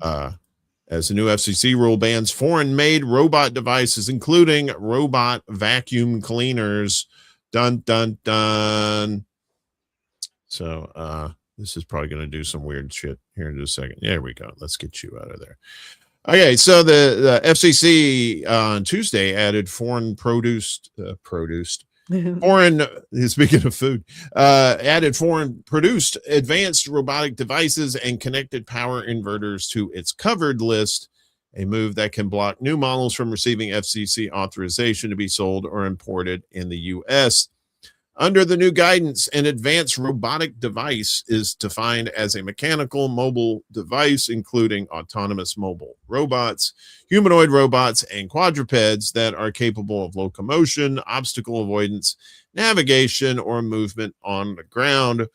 as the new FCC rule bans foreign-made robot devices, including robot vacuum cleaners. Dun, dun, dun. So this is probably going to do some weird shit here in just a second. There we go. Let's get you out of there. Okay, so the FCC on Tuesday added foreign, produced, speaking of food, added foreign produced advanced robotic devices and connected power inverters to its covered list, a move that can block new models from receiving FCC authorization to be sold or imported in the U.S. Under the new guidance, an advanced robotic device is defined as a mechanical mobile device, including autonomous mobile robots, humanoid robots, and quadrupeds that are capable of locomotion, obstacle avoidance, navigation, or movement on the ground,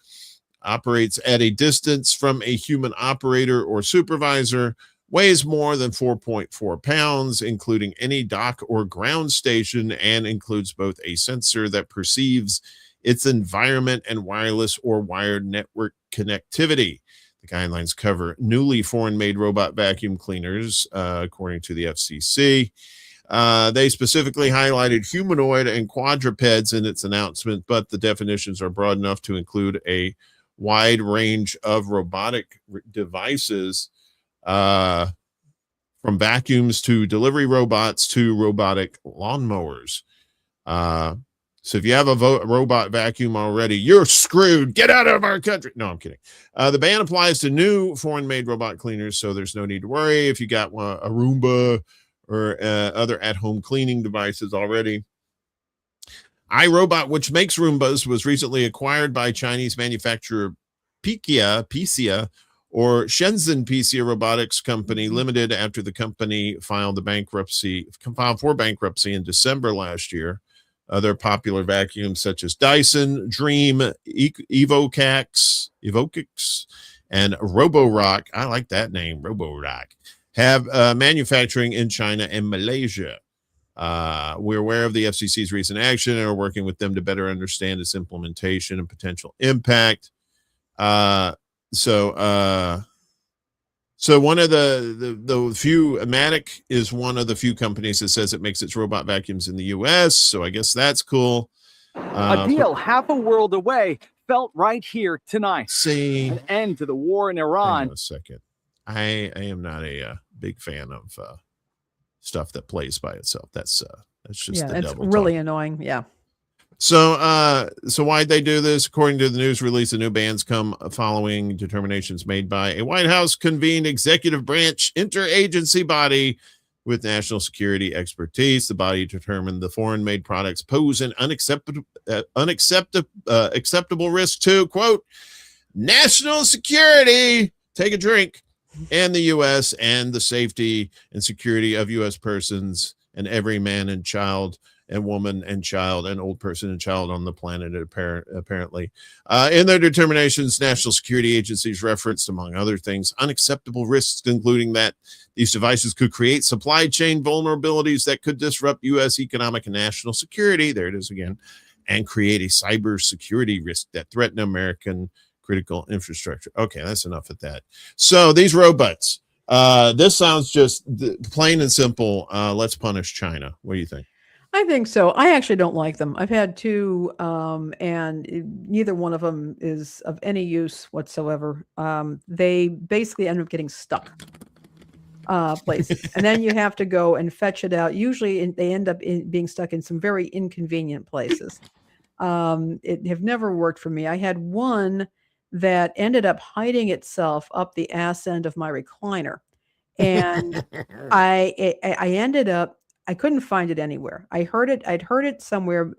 operates at a distance from a human operator or supervisor, weighs more than 4.4 pounds, including any dock or ground station, and includes both a sensor that perceives its environment and wireless or wired network connectivity. The guidelines cover newly foreign-made robot vacuum cleaners, according to the FCC. They specifically highlighted humanoid and quadrupeds in its announcement, but the definitions are broad enough to include a wide range of robotic devices, from vacuums to delivery robots to robotic lawnmowers. So if you have a robot vacuum already, you're screwed. Get out of our country. No, I'm kidding. The ban applies to new foreign-made robot cleaners, so there's no need to worry if you got a Roomba or other at-home cleaning devices already. iRobot, which makes Roombas, was recently acquired by Chinese manufacturer Pixia, or Shenzhen Pixia Robotics Company Limited, after the company filed for bankruptcy in December last year. Other popular vacuums such as Dyson, Dream, Evocax, and Roborock, I like that name, Roborock, have manufacturing in China and Malaysia. We're aware of the FCC's recent action and are working with them to better understand its implementation and potential impact. So one of the few, Matic is one of the few companies that says it makes its robot vacuums in the U.S. So I guess that's cool. A deal half a world away felt right here tonight. See, an end to the war in Iran. Hang on a second. I am not a big fan of stuff that plays by itself. That's just the it's double really talk. annoying. Yeah. So why'd they do this? According to the news release, the new bans come following determinations made by a White House convened executive branch interagency body with national security expertise. The body determined the foreign-made products pose an unacceptable risk to, quote, national security, take a drink, and the U.S. and the safety and security of U.S. persons and every man and child and woman and child and old person and child on the planet, apparently. In their determinations, national security agencies referenced, among other things, unacceptable risks, including that these devices could create supply chain vulnerabilities that could disrupt U.S. economic and national security, there it is again, and create a cyber security risk that threaten American critical infrastructure. Okay, that's enough of that. So these robots, this sounds just plain and simple. Let's punish China. What do you think? I think so. I actually don't like them. I've had two, and neither one of them is of any use whatsoever. They basically end up getting stuck places, and then you have to go and fetch it out. Usually, they end up being stuck in some very inconvenient places. It have never worked for me. I had one that ended up hiding itself up the ass end of my recliner, and I ended up. I couldn't find it anywhere. I'd heard it somewhere,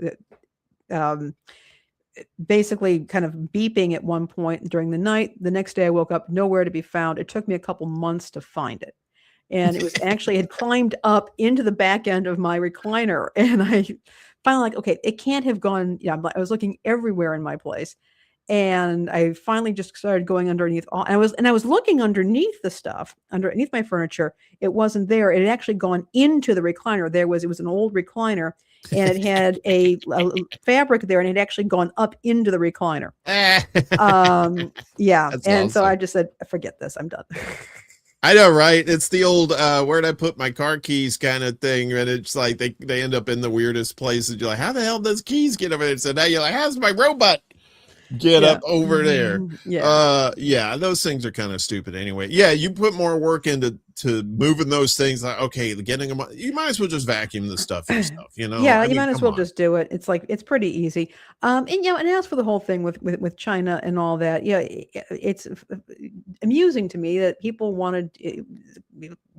basically kind of beeping at one point during the night. The next day I woke up, nowhere to be found. It took me a couple months to find it. And it was actually had climbed up into the back end of my recliner. And I finally like, okay, it can't have gone. Yeah, I was looking everywhere in my place. And I finally just started going underneath all, and I was looking underneath the stuff, underneath my furniture. It wasn't there. It had actually gone into the recliner. It was an old recliner, and it had a fabric there, and it had actually gone up into the recliner. Yeah. That's and awesome. So I just said, forget this. I'm done. I know, right? It's the old where'd I put my car keys kind of thing. And it's like they end up in the weirdest places. You're like, how the hell does keys get over there? So now you're like, how's my robot get up over there? Yeah, those things are kind of stupid anyway. Yeah, you put more work into to moving those things. Like, okay, getting them, you might as well just vacuum the stuff yourself, you know? Yeah, I you mean, might as come well on. just do it. It's like it's pretty easy. And and as for the whole thing with China and all that, yeah, it's amusing to me that people wanted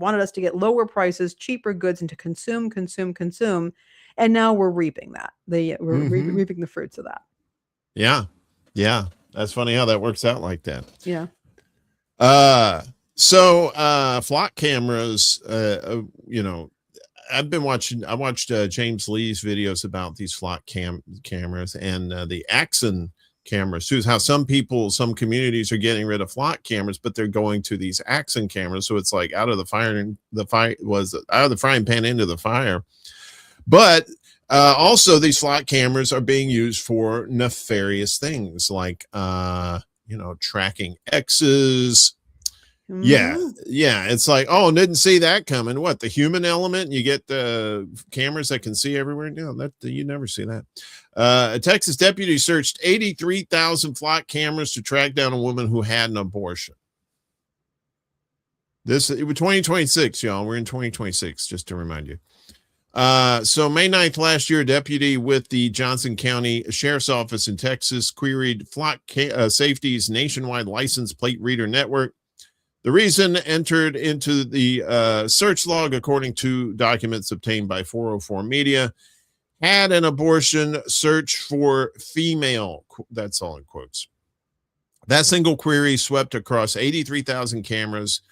us to get lower prices, cheaper goods, and to consume, and now we're reaping that. We're reaping the fruits of that. Yeah, yeah, that's funny how that works out like that. Yeah. So flock cameras, you know, I watched James Lee's videos about these flock cameras and the Aspen cameras too, how some communities are getting rid of flock cameras, but they're going to these Aspen cameras. So it's like out of the frying pan into the fire. But also these flock cameras are being used for nefarious things like, you know, tracking exes. Yeah. It's like, oh, didn't see that coming. What, the human element? You get the cameras that can see everywhere. No, that you never see that. A Texas deputy searched 83,000 flock cameras to track down a woman who had an abortion. It was 2026, y'all. We're in 2026, just to remind you. So May 9th last year, a deputy with the Johnson County Sheriff's Office in Texas queried Flock Safety's nationwide license plate reader network. The reason entered into the search log, according to documents obtained by 404 Media, had an abortion, search for female. That's all in quotes. That single query swept across 83,000 cameras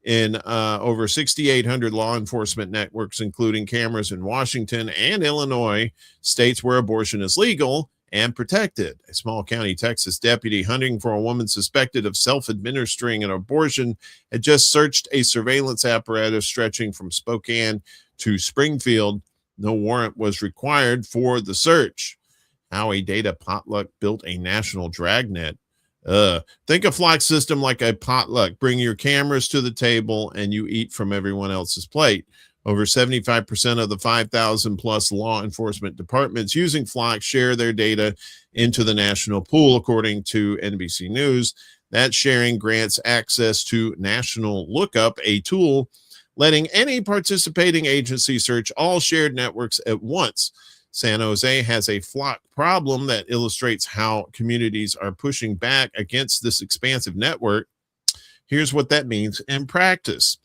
in over 6,800 law enforcement networks, including cameras in Washington and Illinois, states where abortion is legal and protected. A small county Texas deputy hunting for a woman suspected of self-administering an abortion had just searched a surveillance apparatus stretching from Spokane to Springfield. No warrant was required for the search. How a data potluck built a national dragnet. Think of flock system like a potluck. Bring your cameras to the table and you eat from everyone else's plate. Over 75% of the 5,000 plus law enforcement departments using Flock share their data into the national pool, according to NBC News. That sharing grants access to National Lookup, a tool letting any participating agency search all shared networks at once. San Jose has a Flock problem that illustrates how communities are pushing back against this expansive network. Here's what that means in practice.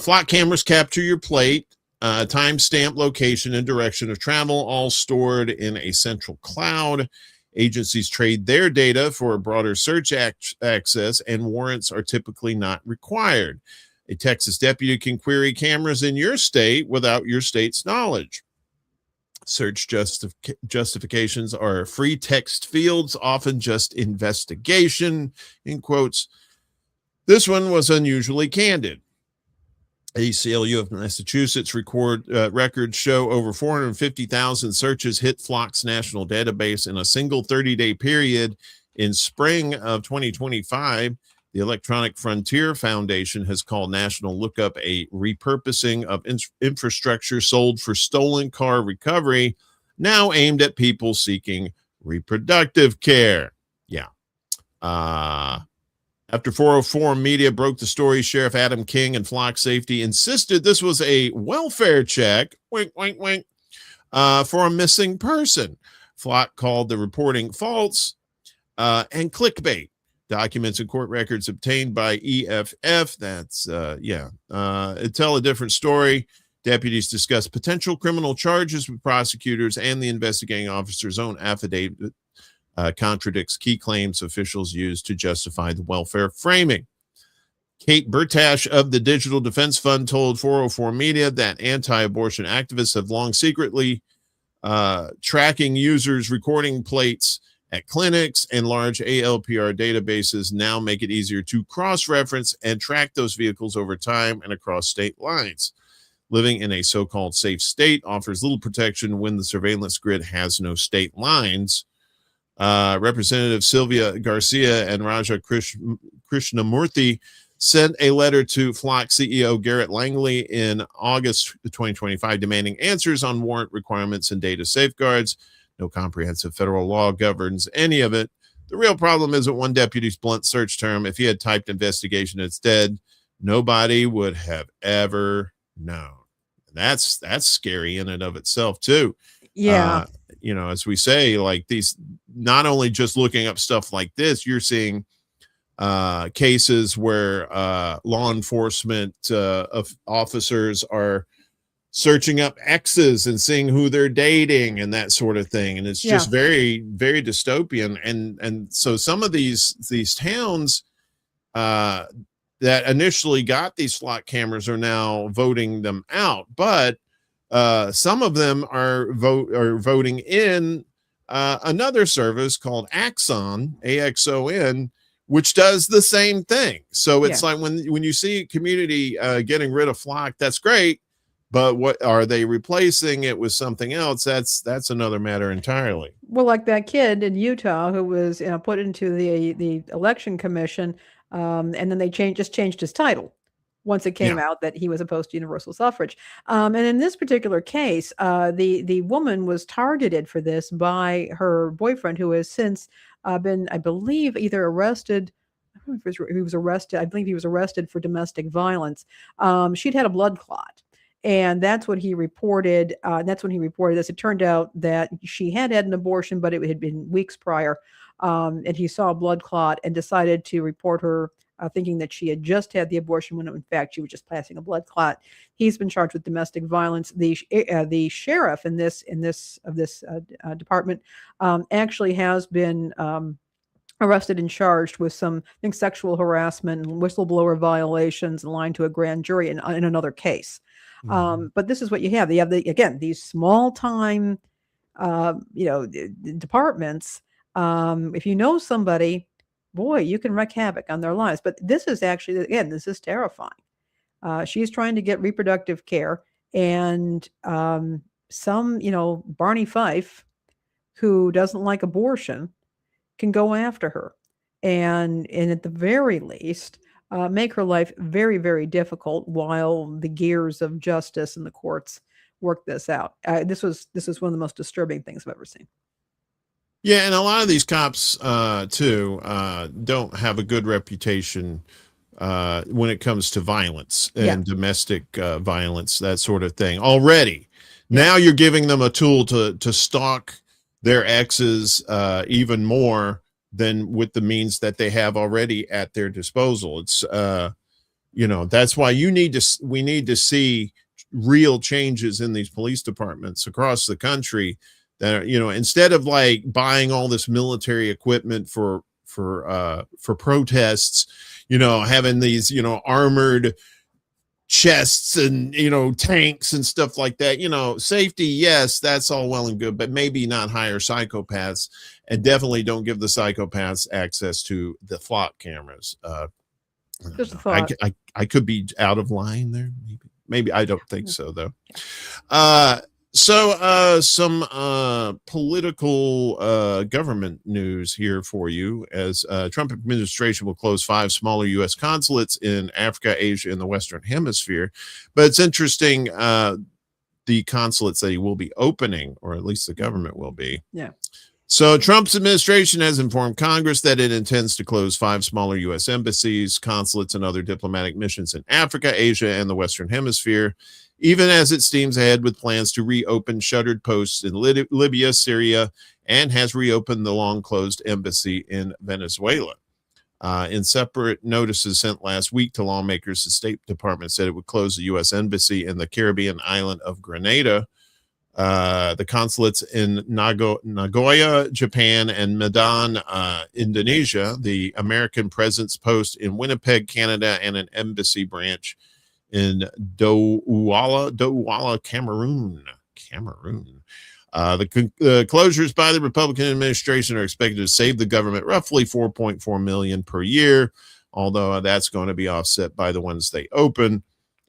Flock cameras capture your plate, timestamp, location, and direction of travel, all stored in a central cloud. Agencies trade their data for a broader search access, and warrants are typically not required. A Texas deputy can query cameras in your state without your state's knowledge. Search justifications are free text fields, often just investigation, in quotes. This one was unusually candid. ACLU of Massachusetts records show over 450,000 searches hit Flock's national database in a single 30-day period. In spring of 2025, the Electronic Frontier Foundation has called National Lookup a repurposing of infrastructure sold for stolen car recovery, now aimed at people seeking reproductive care. Yeah. After 404 Media broke the story, Sheriff Adam King and Flock Safety insisted this was a welfare check, wink, wink, wink, for a missing person. Flock called the reporting false and clickbait. Documents and court records obtained by EFF, that's, tell a different story. Deputies discuss potential criminal charges with prosecutors, and the investigating officer's own affidavit contradicts key claims officials used to justify the welfare framing. Kate Bertash of the Digital Defense Fund told 404 Media that anti-abortion activists have long secretly tracking users' recording plates at clinics, and large ALPR databases now make it easier to cross-reference and track those vehicles over time and across state lines. Living in a so-called safe state offers little protection when the surveillance grid has no state lines. Representative Sylvia Garcia and Raja Krishnamurthy sent a letter to Flock CEO Garrett Langley in August 2025 demanding answers on warrant requirements and data safeguards. No comprehensive federal law governs any of it. The real problem isn't one deputy's blunt search term. If he had typed investigation instead, nobody would have ever known. That's scary in and of itself too. Yeah. As we say, like these, not only just looking up stuff like this, you're seeing cases where law enforcement officers are searching up exes and seeing who they're dating and that sort of thing, and it's just very, very dystopian. And so some of these towns that initially got these slot cameras are now voting them out, but some of them are voting in another service called Axon, AXON, which does the same thing. So it's like when you see community getting rid of flock, that's great, but what are they replacing it with something else? That's another matter entirely. Well, like that kid in Utah who was put into the election commission, and then they just changed his title once it came out that he was opposed to universal suffrage. And in this particular case, the woman was targeted for this by her boyfriend, who has since been, I believe, either arrested. I don't know if he was arrested. I believe he was arrested for domestic violence. She'd had a blood clot. And that's what he reported. That's when he reported this. It turned out that she had an abortion, but it had been weeks prior. And he saw a blood clot and decided to report her, thinking that she had just had the abortion when in fact she was just passing a blood clot. He's been charged with domestic violence. The sheriff in this department actually has been arrested and charged with some, I think, sexual harassment and whistleblower violations and lying to a grand jury in another case. But this is what you have. You have again these small time, departments. If you know somebody, boy, you can wreak havoc on their lives. But this is actually, again, this is terrifying. She's trying to get reproductive care, and some, Barney Fife, who doesn't like abortion, can go after her, and at the very least, make her life very, very difficult while the gears of justice and the courts work this out. This is one of the most disturbing things I've ever seen. Yeah, and a lot of these cops too don't have a good reputation when it comes to violence and domestic violence, that sort of thing. Already, now you're giving them a tool to stalk their exes even more than with the means that they have already at their disposal. It's that's why we need to see real changes in these police departments across the country, that are, instead of like buying all this military equipment for protests, having these armored chests and tanks and stuff like that. Safety, yes, that's all well and good, but maybe not hire psychopaths, and definitely don't give the psychopaths access to the flock cameras. Just a thought. I could be out of line there, maybe I don't think so though. So some political government news here for you, as Trump administration will close 5 smaller U.S. consulates in Africa, Asia, and the Western Hemisphere. But it's interesting, the consulates that he will be opening, or at least the government will be. Yeah. So Trump's administration has informed Congress that it intends to close 5 smaller U.S. embassies, consulates, and other diplomatic missions in Africa, Asia, and the Western Hemisphere, even as it steams ahead with plans to reopen shuttered posts in Libya, Syria, and has reopened the long-closed embassy in Venezuela. In separate notices sent last week to lawmakers, the State Department said it would close the U.S. embassy in the Caribbean island of Grenada, the consulates in Nagoya, Japan, and Medan, Indonesia, the American presence post in Winnipeg, Canada, and an embassy branch in Douala, Cameroon. The closures by the Republican administration are expected to save the government roughly $4.4 million per year, although that's going to be offset by the ones they open,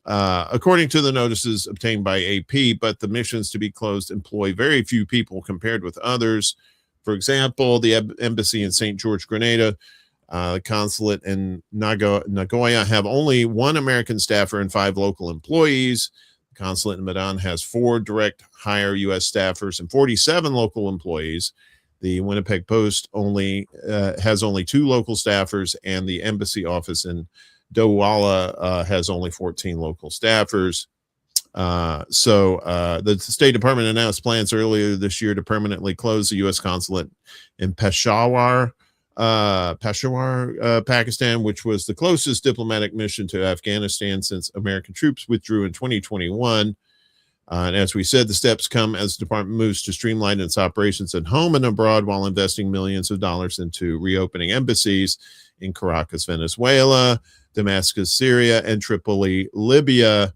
according to the notices obtained by AP. But the missions to be closed employ very few people compared with others. For example, the embassy in St. George, Grenada, the consulate in Nagoya have only 1 American staffer and 5 local employees. The consulate in Medan has 4 direct hire U.S. staffers and 47 local employees. The Winnipeg Post has only 2 local staffers, and the embassy office in Douala has only 14 local staffers. So the State Department announced plans earlier this year to permanently close the U.S. consulate in Peshawar, Pakistan, which was the closest diplomatic mission to Afghanistan since American troops withdrew in 2021. And as we said, the steps come as the department moves to streamline its operations at home and abroad while investing millions of dollars into reopening embassies in Caracas, Venezuela, Damascus, Syria, and Tripoli, Libya.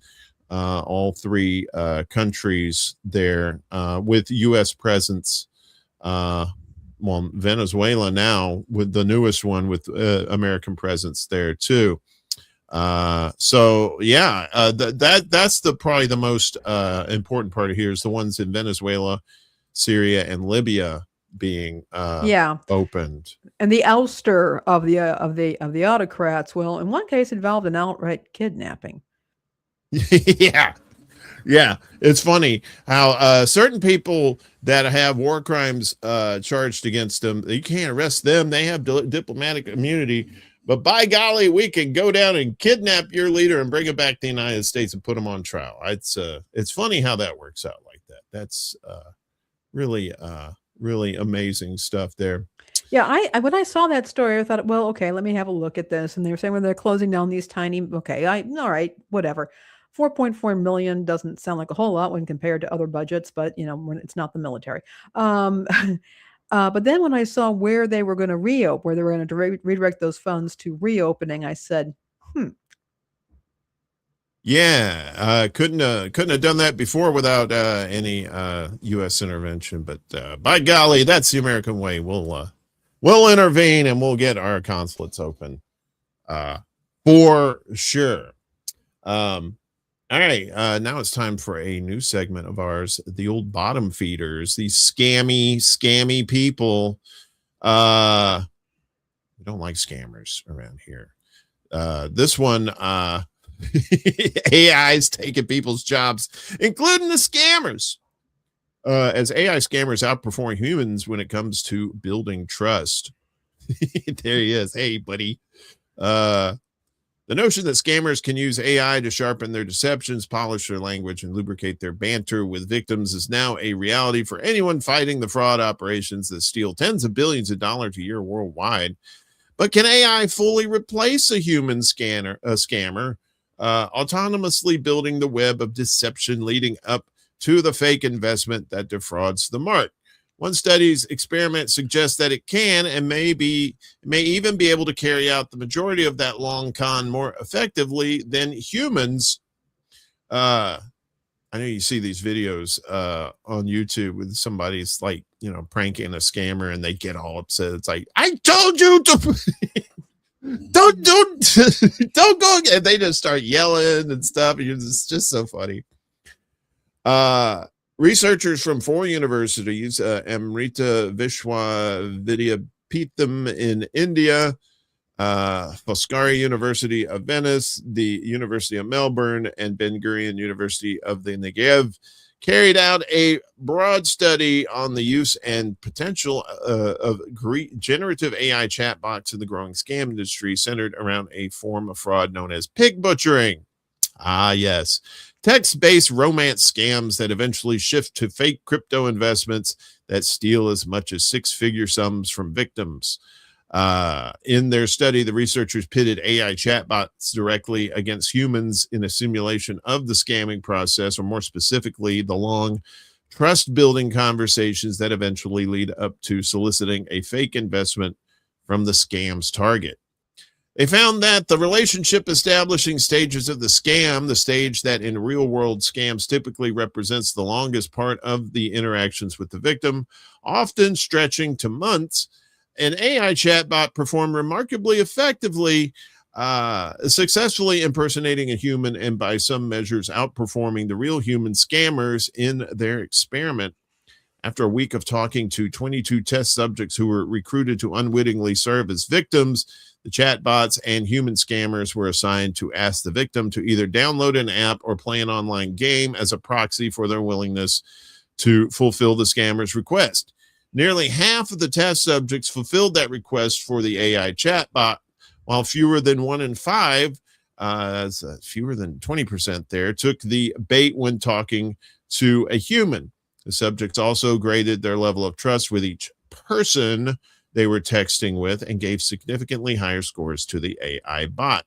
All three countries there with U.S. presence. Well, Venezuela now with the newest one with American presence there too. So yeah, that's probably the most important part of here is the ones in Venezuela, Syria, and Libya being opened. And the ouster of the autocrats will, in one case, involved an outright kidnapping. Yeah, it's funny how certain people that have war crimes charged against them, you can't arrest them. They have diplomatic immunity. But by golly, we can go down and kidnap your leader and bring him back to the United States and put him on trial. It's funny how that works out like that. That's really amazing stuff there. Yeah, I when I saw that story, I thought, well, okay, let me have a look at this. And they were saying when they're closing down these tiny, all right, whatever. 4.4 million doesn't sound like a whole lot when compared to other budgets, but when it's not the military. But then when I saw where they were going to where they were going to redirect those funds to reopening, I said, Yeah, couldn't have done that before without any U.S. intervention. But by golly, that's the American way. We'll intervene and we'll get our consulates open for sure. All right, now it's time for a new segment of ours, the old bottom feeders, these scammy people. We don't like scammers around here. This one, AI's taking people's jobs, including the scammers. As AI scammers outperform humans when it comes to building trust. There he is. Hey, buddy. The notion that scammers can use AI to sharpen their deceptions, polish their language, and lubricate their banter with victims is now a reality for anyone fighting the fraud operations that steal tens of billions of dollars a year worldwide. But can AI fully replace a human scammer, autonomously building the web of deception leading up to the fake investment that defrauds the mark? One study's experiment suggests that it can and may even be able to carry out the majority of that long con more effectively than humans. I know you see these videos on YouTube with somebody's like, pranking a scammer and they get all upset. It's like, I told you to don't go again. They just start yelling and stuff. It's just so funny. Researchers from 4 universities, Amrita Vishwa Vidyapeetham in India, Foscari University of Venice, the University of Melbourne, and Ben Gurion University of the Negev, carried out a broad study on the use and potential of generative AI chatbots in the growing scam industry, centered around a form of fraud known as pig butchering. Ah, yes. Text-based romance scams that eventually shift to fake crypto investments that steal as much as 6-figure sums from victims. In their study, the researchers pitted AI chatbots directly against humans in a simulation of the scamming process, or more specifically, the long trust-building conversations that eventually lead up to soliciting a fake investment from the scam's target. They found that the relationship establishing stages of the scam, the stage that in real-world scams typically represents the longest part of the interactions with the victim, often stretching to months, an AI chatbot performed remarkably effectively, successfully impersonating a human and by some measures outperforming the real human scammers in their experiment. After a week of talking to 22 test subjects who were recruited to unwittingly serve as victims, the chatbots and human scammers were assigned to ask the victim to either download an app or play an online game as a proxy for their willingness to fulfill the scammer's request. Nearly half of the test subjects fulfilled that request for the AI chatbot, while fewer than 1 in 5 That's fewer than 20% there, took the bait when talking to a human. The subjects also graded their level of trust with each person they were texting with and gave significantly higher scores to the AI bot.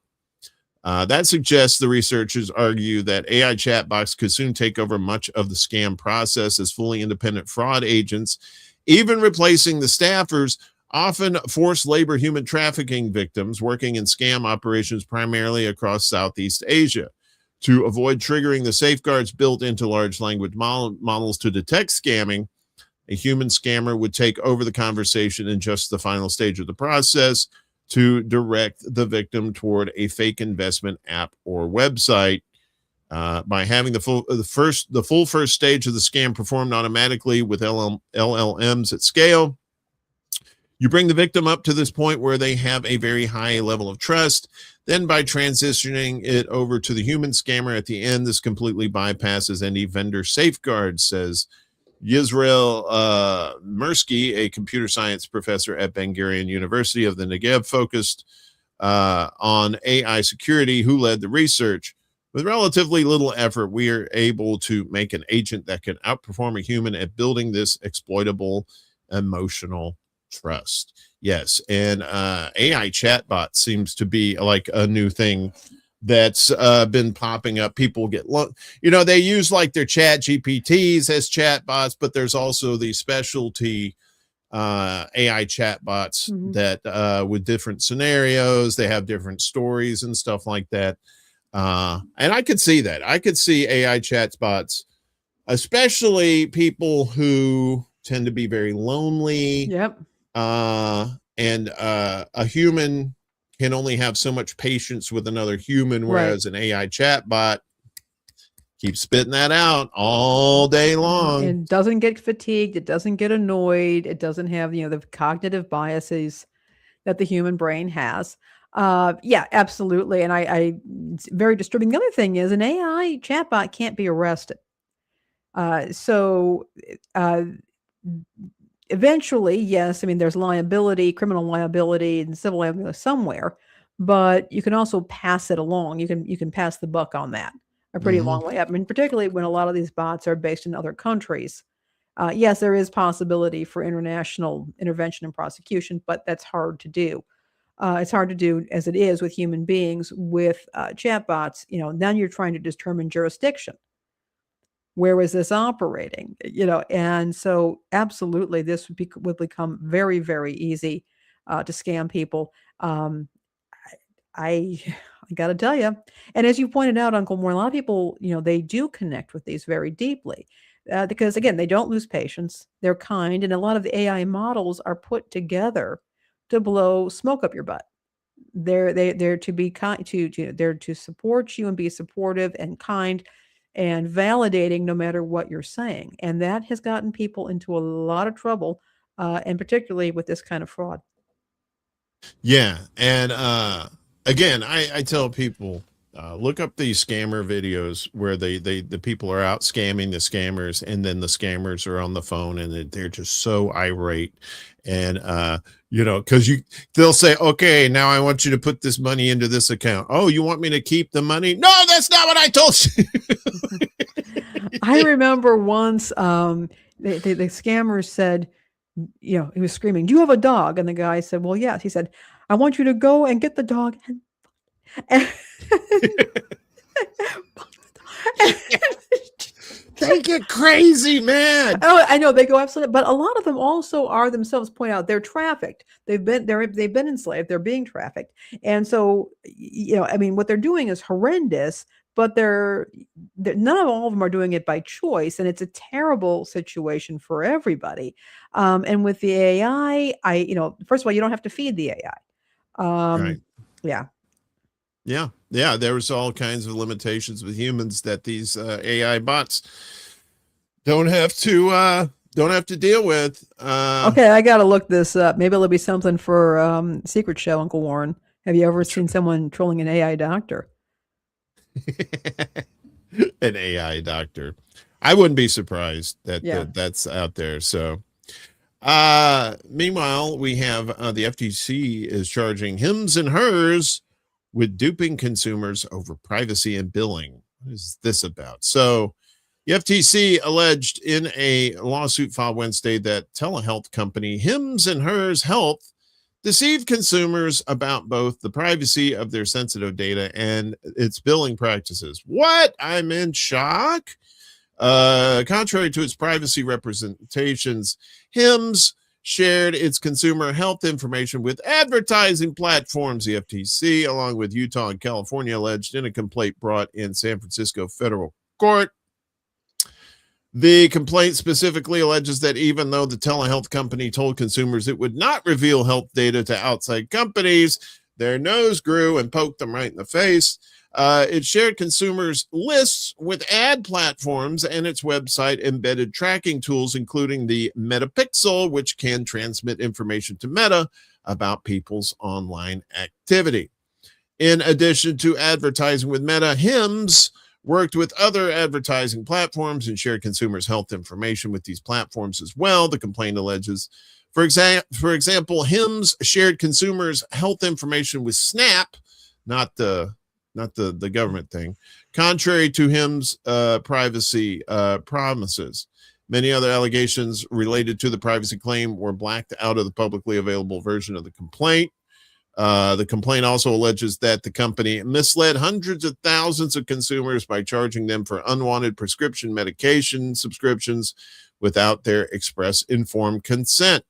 That suggests, the researchers argue, that AI chatbots could soon take over much of the scam process as fully independent fraud agents, even replacing the staffers, often forced labor human trafficking victims working in scam operations primarily across Southeast Asia. To avoid triggering the safeguards built into large language models to detect scamming, a human scammer would take over the conversation in just the final stage of the process to direct the victim toward a fake investment app or website. By having the full first stage of the scam performed automatically with LLMs at scale, you bring the victim up to this point where they have a very high level of trust. Then by transitioning it over to the human scammer at the end, this completely bypasses any vendor safeguards, says Yisrael Mirsky, a computer science professor at Ben Gurion University of the Negev, focused on AI security, who led the research. With relatively little effort, we are able to make an agent that can outperform a human at building this exploitable emotional trust. Yes, and AI chatbot seems to be like a new thing that's been popping up. People get, they use like their chat GPTs as chatbots, but there's also the specialty AI chatbots that with different scenarios, they have different stories and stuff like that. And I could see that. I could see AI chatbots, especially people who tend to be very lonely. Yep. And a human can only have so much patience with another human, whereas an AI chatbot keeps spitting that out all day long. It doesn't get fatigued. It doesn't get annoyed. It doesn't have, the cognitive biases that the human brain has. Yeah, absolutely. And it's very disturbing. The other thing is, an AI chatbot can't be arrested. Eventually, yes, there's liability, criminal liability and civil liability somewhere, but you can also pass it along. You can pass the buck on that a pretty long way up. Particularly when a lot of these bots are based in other countries. Yes, there is possibility for international intervention and prosecution, but that's hard to do. It's hard to do as it is with human beings. With chatbots, then you're trying to determine jurisdiction. Where was this operating? And so absolutely, this would become very, very easy to scam people. I got to tell you, and as you pointed out, Uncle Moore, a lot of people, they do connect with these very deeply because, again, they don't lose patience. They're kind, and a lot of the AI models are put together to blow smoke up your butt. They're to be kind they're to support you and be supportive and kind and validating no matter what you're saying. And that has gotten people into a lot of trouble, and particularly with this kind of fraud. Yeah. And again, I tell people, look up these scammer videos where the people are out scamming the scammers, and then the scammers are on the phone and they're just so irate. And because they'll say, okay, now I want you to put this money into this account. Oh, you want me to keep the money? No, that's not what I told you. I remember once the scammer said, he was screaming, "Do you have a dog?" And the guy said, "Well, yes." He said, "I want you to go and get the dog and They get crazy, man. Oh, I know, they go absolutely, but a lot of them also are themselves point out they're trafficked. They've been enslaved. They're being trafficked, and so what they're doing is horrendous. But they're none of all of them are doing it by choice, and it's a terrible situation for everybody. And with the AI, first of all, you don't have to feed the AI. Right. Yeah. Yeah, there's all kinds of limitations with humans that these AI bots don't have to deal with. Okay, I gotta look this up. Maybe it'll be something for Secret Show, Uncle Warren. Have you ever seen someone trolling an AI doctor? An AI doctor. I wouldn't be surprised that's out there. So meanwhile, we have the FTC is charging hims and hers with duping consumers over privacy and billing. What is this about? So the FTC alleged in a lawsuit filed Wednesday that telehealth company Hims and Hers Health deceived consumers about both the privacy of their sensitive data and its billing practices. What? I'm in shock. Contrary to its privacy representations, Hims shared its consumer health information with advertising platforms, the FTC, along with Utah and California, alleged in a complaint brought in San Francisco federal court. The complaint specifically alleges that even though the telehealth company told consumers it would not reveal health data to outside companies, their nose grew and poked them right in the face. It shared consumers' lists with ad platforms and its website embedded tracking tools, including the Metapixel, which can transmit information to Meta about people's online activity. In addition to advertising with Meta, Hims worked with other advertising platforms and shared consumers' health information with these platforms as well, the complaint alleges. For example, Hims shared consumers' health information with Snap, not the government thing, contrary to Hims' privacy promises. Many other allegations related to the privacy claim were blacked out of the publicly available version of the complaint. The complaint also alleges that the company misled hundreds of thousands of consumers by charging them for unwanted prescription medication subscriptions without their express informed consent.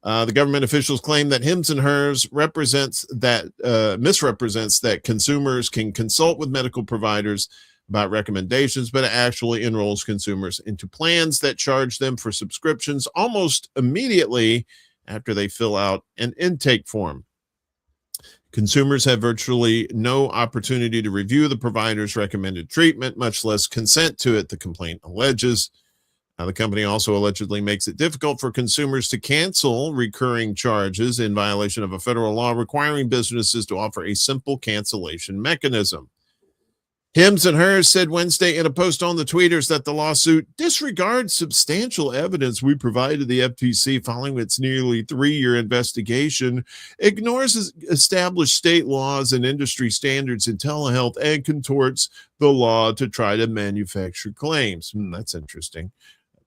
The government officials claim that Hims and Hers misrepresents that consumers can consult with medical providers about recommendations, but actually enrolls consumers into plans that charge them for subscriptions almost immediately after they fill out an intake form. Consumers have virtually no opportunity to review the provider's recommended treatment, much less consent to it, the complaint alleges. The company also allegedly makes it difficult for consumers to cancel recurring charges in violation of a federal law requiring businesses to offer a simple cancellation mechanism. Hims and Hers said Wednesday in a post on the tweeters that the lawsuit disregards substantial evidence we provided the FTC following its nearly 3-year investigation, ignores established state laws and industry standards in telehealth, and contorts the law to try to manufacture claims. That's interesting.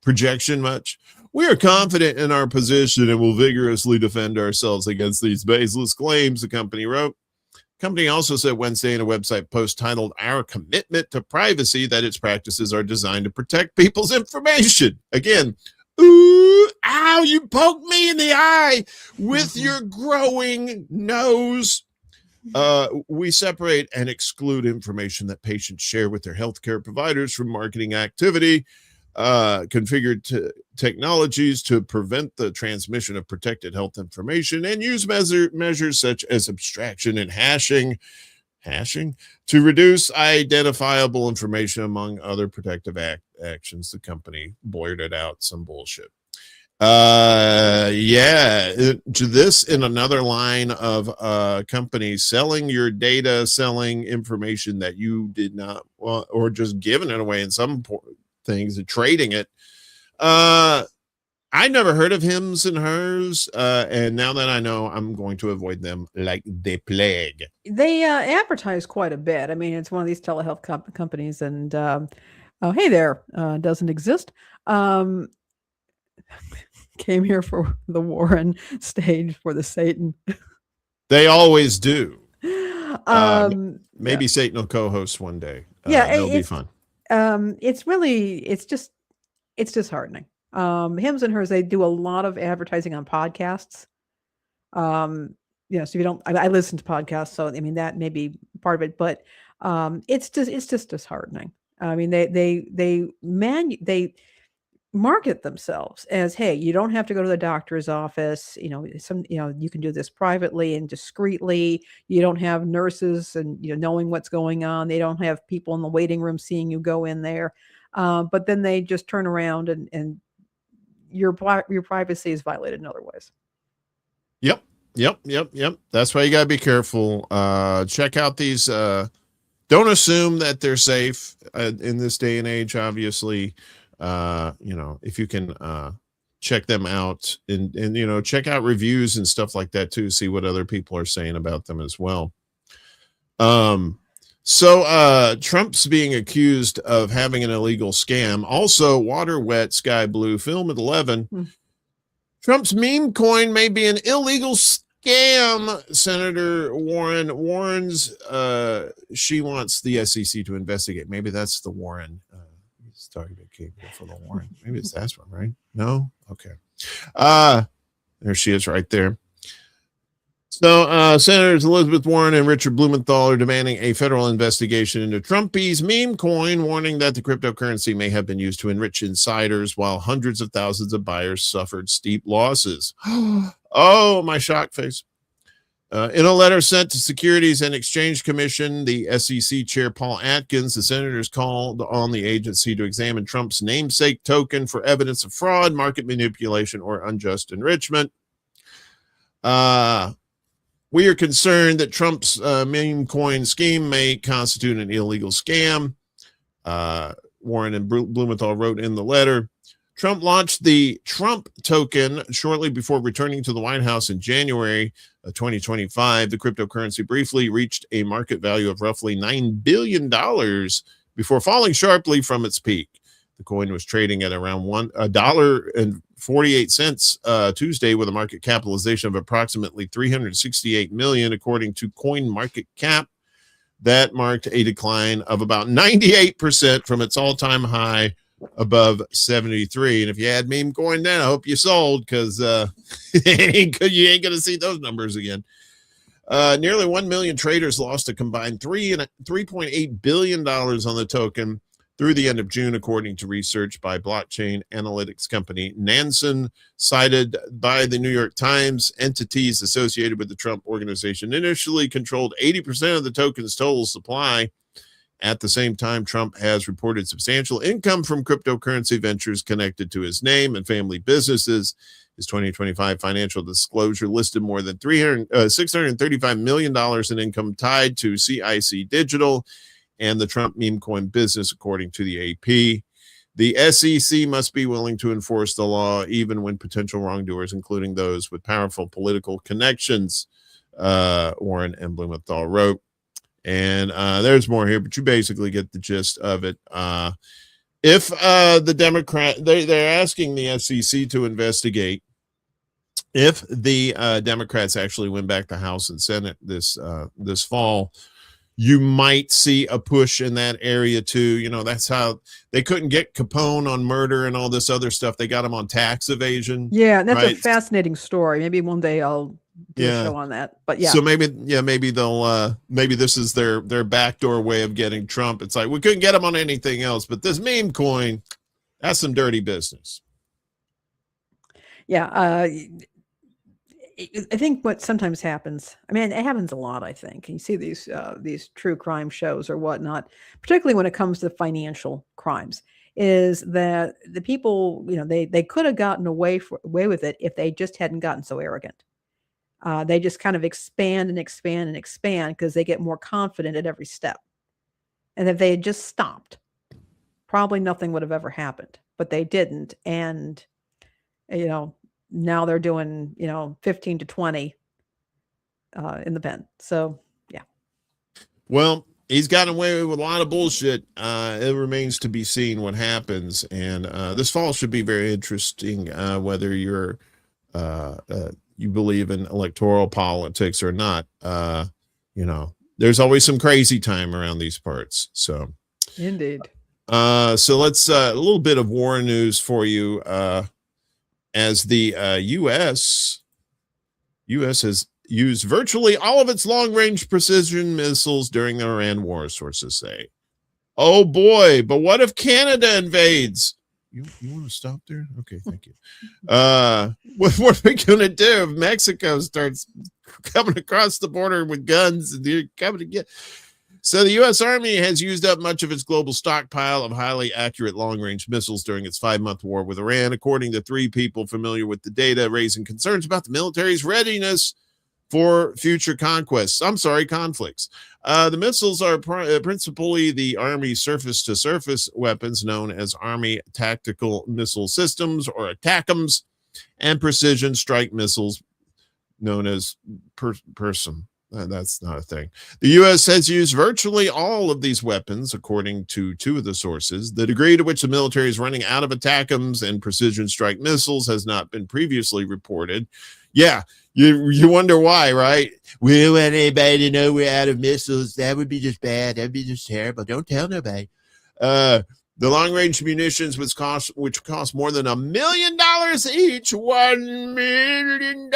Projection much? We are confident in our position and will vigorously defend ourselves against these baseless claims, the company wrote. The company also said Wednesday in a website post titled "Our Commitment to Privacy" that its practices are designed to protect people's information. Again, ooh, ow, you poked me in the eye with your growing nose. We separate and exclude information that patients share with their healthcare providers from marketing activity. Configured technologies to prevent the transmission of protected health information, and use measures such as abstraction and hashing to reduce identifiable information, among other protective actions. The company blurted out some bullshit. This in another line of companies selling your data, selling information that you did not want, or just giving it away in some things and trading it. I never heard of Hims and Hers, and now that I know, I'm going to avoid them like the plague. They advertise quite a bit. I mean, it's one of these telehealth companies, and hey there, doesn't exist. Came here for the Warren, stayed for the Satan. They always do. Maybe Satan will co-host one day. It'll be fun. It's disheartening. Hims and Hers, they do a lot of advertising on podcasts. So if you don't, I listen to podcasts, so I mean that may be part of it, but it's just disheartening. I mean, they market themselves as, hey, you don't have to go to the doctor's office. You can do this privately and discreetly. You don't have nurses and knowing what's going on. They don't have people in the waiting room seeing you go in there. But then they just turn around and your privacy is violated in other ways. Yep. That's why you gotta be careful. Check out these. Don't assume that they're safe in this day and age. Obviously, if you can check them out and check out reviews and stuff like that too. See what other people are saying about them as well. Trump's being accused of having an illegal scam. Also, water wet, sky blue, film at 11. Trump's meme coin may be an illegal scam. Senator Warren warns she wants the SEC to investigate. Maybe that's the Warren. He's talking about for the Warren. Maybe it's Aspen, right? No? Okay. There she is right there. So Senators Elizabeth Warren and Richard Blumenthal are demanding a federal investigation into Trumpy's meme coin, warning that the cryptocurrency may have been used to enrich insiders while hundreds of thousands of buyers suffered steep losses. Oh, my shock face. In a letter sent to Securities and Exchange Commission, the SEC Chair Paul Atkins, the senators called on the agency to examine Trump's namesake token for evidence of fraud, market manipulation, or unjust enrichment. We are concerned that Trump's meme coin scheme may constitute an illegal scam. Warren and Blumenthal wrote in the letter. Trump launched the Trump token shortly before returning to the White House in January of 2025. The cryptocurrency briefly reached a market value of roughly $9 billion before falling sharply from its peak. The coin was trading at around $1.48 Tuesday with a market capitalization of approximately $368 million, according to Coin Market Cap. That marked a decline of about 98% from its all-time high above 73. And if you had meme coin then, I hope you sold, because you ain't going to see those numbers again. Nearly 1 million traders lost a combined $3.8 billion on the token through the end of June, according to research by blockchain analytics company Nansen, cited by the New York Times. Entities associated with the Trump organization initially controlled 80% of the token's total supply. At the same time, Trump has reported substantial income from cryptocurrency ventures connected to his name and family businesses. His 2025 financial disclosure listed more than $635 million in income tied to CIC Digital and the Trump meme coin business, according to the AP. The SEC must be willing to enforce the law, even when potential wrongdoers, including those with powerful political connections, Warren and Blumenthal wrote. And there's more here, but you basically get the gist of it. If the Democrat, they're asking the SEC to investigate if the Democrats actually win back the House and Senate this fall. You might see a push in that area too. You know, that's how they couldn't get Capone on murder and all this other stuff. They got him on tax evasion. Yeah, that's right? a fascinating story. Maybe one day I'll do a show on that. But yeah. So maybe they'll maybe this is their backdoor way of getting Trump. It's like we couldn't get him on anything else, but this meme coin, that's some dirty business. Yeah, I think what sometimes happens, I mean, it happens a lot, I think. You see these true crime shows or whatnot, particularly when it comes to financial crimes, is that the people, you know, they could have gotten away with it if they just hadn't gotten so arrogant. They just kind of expand and expand and expand because they get more confident at every step. And if they had just stopped, probably nothing would have ever happened. But they didn't. And, you know, now they're doing, 15 to 20 in the pen. So, yeah. Well, he's gotten away with a lot of bullshit. It remains to be seen what happens. And this fall should be very interesting, whether you're you believe in electoral politics or not. There's always some crazy time around these parts. So, indeed. So let's a little bit of war news for you. As the U.S. has used virtually all of its long-range precision missiles during the Iran war, sources say. Oh boy, but what if Canada invades? You want to stop there? Okay, thank you. What are we going to do if Mexico starts coming across the border with guns and they're coming to get... So the U.S. Army has used up much of its global stockpile of highly accurate long-range missiles during its 5-month war with Iran, according to 3 people familiar with the data, raising concerns about the military's readiness for future conflicts. The missiles are principally the Army surface-to-surface weapons known as Army Tactical Missile Systems, or ATACMS, and precision strike missiles known as PERSM. That's not a thing. The U.S. has used virtually all of these weapons, according to two of the sources. The degree to which the military is running out of ATACMS and precision strike missiles has not been previously reported. Yeah, you wonder why, right? We don't want anybody to know we're out of missiles. That would be just bad. That'd be just terrible. Don't tell nobody. The long-range munitions, which cost more than $1 million each, $1 million,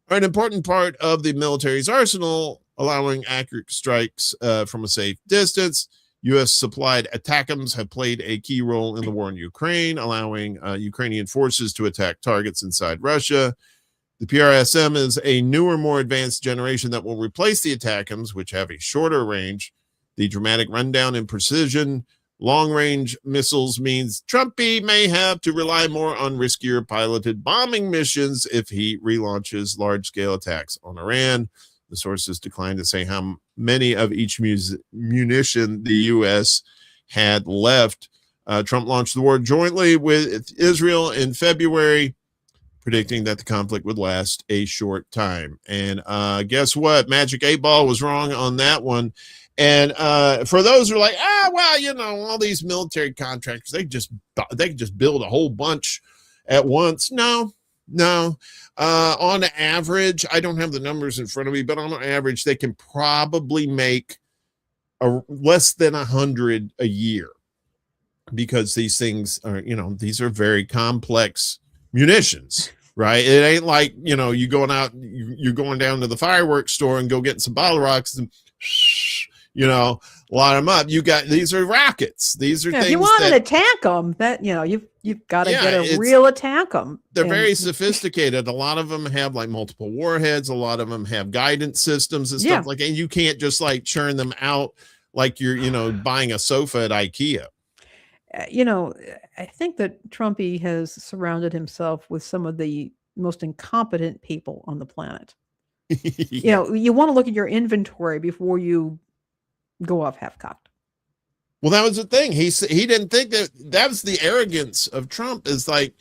are an important part of the military's arsenal, allowing accurate strikes from a safe distance. U.S.-supplied ATACMS have played a key role in the war in Ukraine, allowing Ukrainian forces to attack targets inside Russia. The PRSM is a newer, more advanced generation that will replace the ATACMS, which have a shorter range. The dramatic rundown in precision long-range missiles means Trumpy may have to rely more on riskier piloted bombing missions if he relaunches large-scale attacks on Iran. The sources declined to say how many of each munition the U.S. had left. Trump launched the war jointly with Israel in February, predicting that the conflict would last a short time. And guess what? Magic 8 Ball was wrong on that one. And for those who are like, well, all these military contractors, they can just build a whole bunch at once. No. On average, I don't have the numbers in front of me, but on average, they can probably make less than 100 a year, because these things are, these are very complex munitions. Right. It ain't like, you're going down to the fireworks store and go getting some bottle rockets and line them up. These are rockets. These are things. If you want to attack them, you've got to get a real attack them. They're very sophisticated. A lot of them have like multiple warheads. A lot of them have guidance systems and stuff like that. And you can't just like churn them out like you're, buying a sofa at IKEA. I think that Trumpy has surrounded himself with some of the most incompetent people on the planet. You want to look at your inventory before you go off half-cocked. Well, that was the thing. He didn't think that was the arrogance of Trump, is like,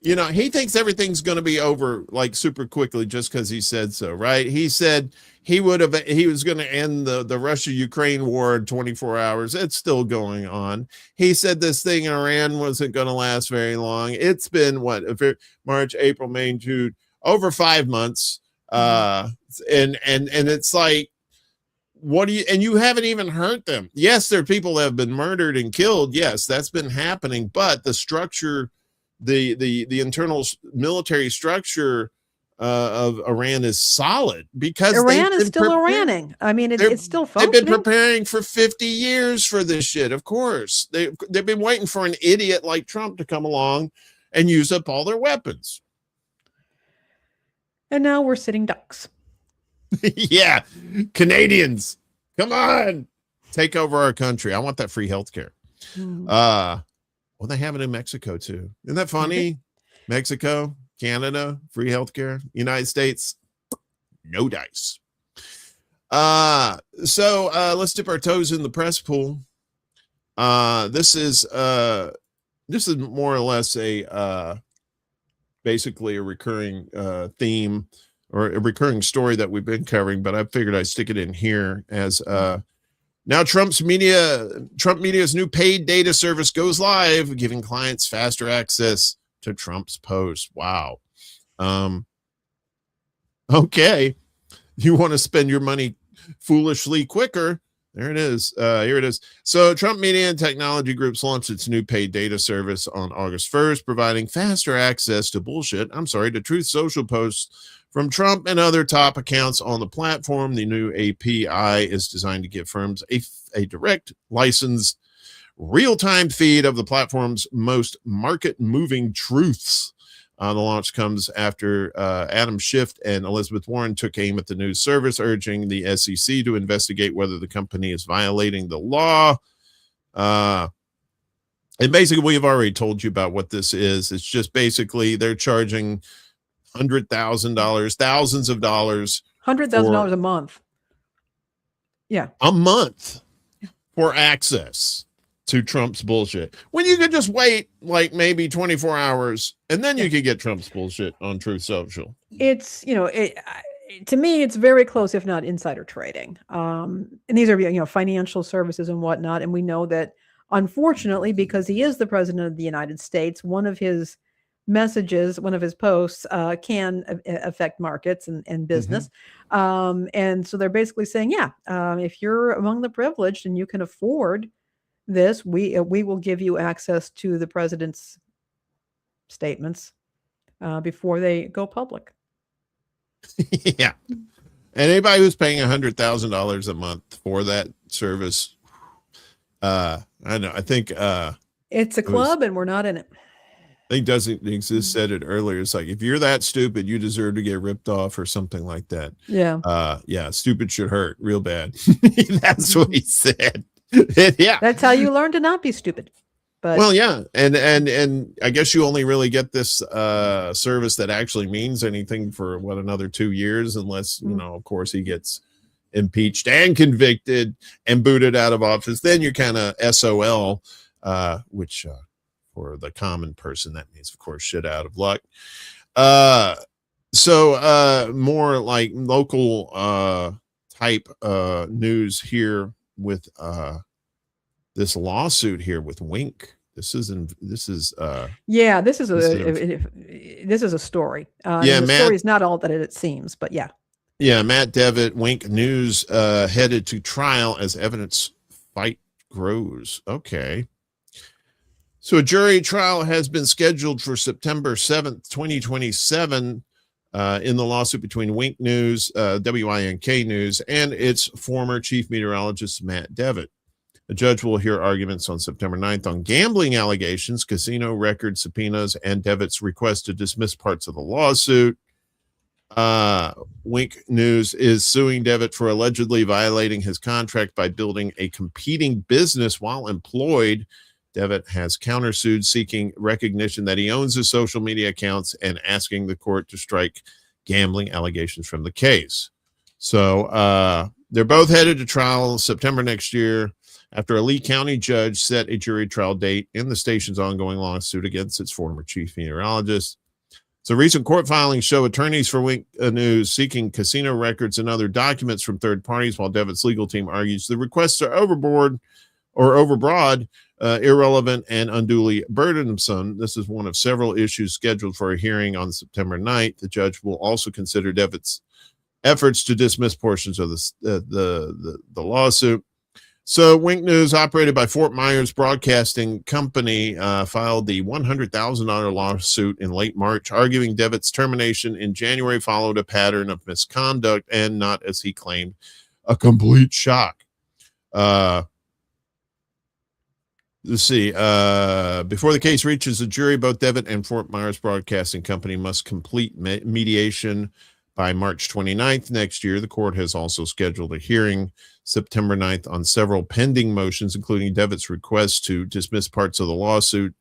he thinks everything's going to be over like super quickly just because he said so, right? He said he was going to end the Russia-Ukraine war in 24 hours. It's still going on. He said this thing in Iran wasn't going to last very long. It's been March, April, May, June, over 5 months. And it's like, you haven't even hurt them. Yes, there are people that have been murdered and killed. Yes, that's been happening, but the structure, the internal military structure of Iran is solid, because Iran is still Iraning. I mean, it's still functioning. They've been preparing for 50 years for this shit. Of course, they've been waiting for an idiot like Trump to come along and use up all their weapons. And now we're sitting ducks. Yeah, Canadians, come on, take over our country. I want that free healthcare. Well, they have it in Mexico too. Isn't that funny? Mexico, Canada, free healthcare. United States, no dice. So let's dip our toes in the press pool. This is more or less basically a recurring theme, or a recurring story that we've been covering, but I figured I'd stick it in here as now Trump Media's new paid data service goes live, giving clients faster access to Trump's posts. Wow. Okay. You want to spend your money foolishly quicker? There it is. Here it is. So Trump Media and Technology Groups launched its new paid data service on August 1st, providing faster access to to Truth Social posts from Trump and other top accounts on the platform. The new API is designed to give firms a direct, licensed, real-time feed of the platform's most market-moving truths. The launch comes after Adam Schiff and Elizabeth Warren took aim at the news service, urging the SEC to investigate whether the company is violating the law. And basically, we've already told you about what this is. It's just basically they're charging $100,000, thousands of dollars, $100,000 a month. Yeah, a month for access to Trump's bullshit, when you could just wait like maybe 24 hours and then you could get Trump's bullshit on Truth Social. It's, to me, it's very close, if not insider trading. And these are, financial services and whatnot. And we know that, unfortunately, because he is the president of the United States, one of his messages, one of his posts can affect markets and business. And so they're basically saying, yeah, if you're among the privileged and you can afford this, we will give you access to the president's statements before they go public. Yeah. And anybody who's paying $100,000 a month for that service, I know, I think it's a club and we're not in it. I think Doesn't Exist said it earlier. It's like, if you're that stupid, you deserve to get ripped off or something like that. Yeah. Yeah, stupid should hurt real bad. That's what he said. Yeah. That's how you learn to not be stupid. But well, yeah. And I guess you only really get this service that actually means anything for another 2 years, unless, of course, he gets impeached and convicted and booted out of office. Then you're kind of SOL, which for the common person, that means, of course, shit out of luck. So more like local type news here with this lawsuit here with Wink. This is a story. The story is not all that it seems, but yeah. Yeah, Matt Devitt, Wink News, headed to trial as evidence fight grows. Okay. So a jury trial has been scheduled for September 7th, 2027, in the lawsuit between Wink News, WINK News, and its former chief meteorologist, Matt Devitt. The judge will hear arguments on September 9th on gambling allegations, casino record subpoenas, and Devitt's request to dismiss parts of the lawsuit. Wink News is suing Devitt for allegedly violating his contract by building a competing business while employed. Devitt has countersued, seeking recognition that he owns his social media accounts and asking the court to strike gambling allegations from the case. So they're both headed to trial September next year, after a Lee County judge set a jury trial date in the station's ongoing lawsuit against its former chief meteorologist. So recent court filings show attorneys for Wink News seeking casino records and other documents from third parties, while Devitt's legal team argues the requests are overbroad, irrelevant, and unduly burdensome. This is one of several issues scheduled for a hearing on September 9th. The judge will also consider Devitt's efforts to dismiss portions of the lawsuit. So Wink News, operated by Fort Myers Broadcasting Company, filed the $100,000 lawsuit in late March, arguing Devitt's termination in January followed a pattern of misconduct and not, as he claimed, a complete shock. Let's see. Before the case reaches a jury, both Devitt and Fort Myers Broadcasting Company must complete mediation by March 29th next year. The court has also scheduled a hearing September 9th on several pending motions, including Devitt's request to dismiss parts of the lawsuit,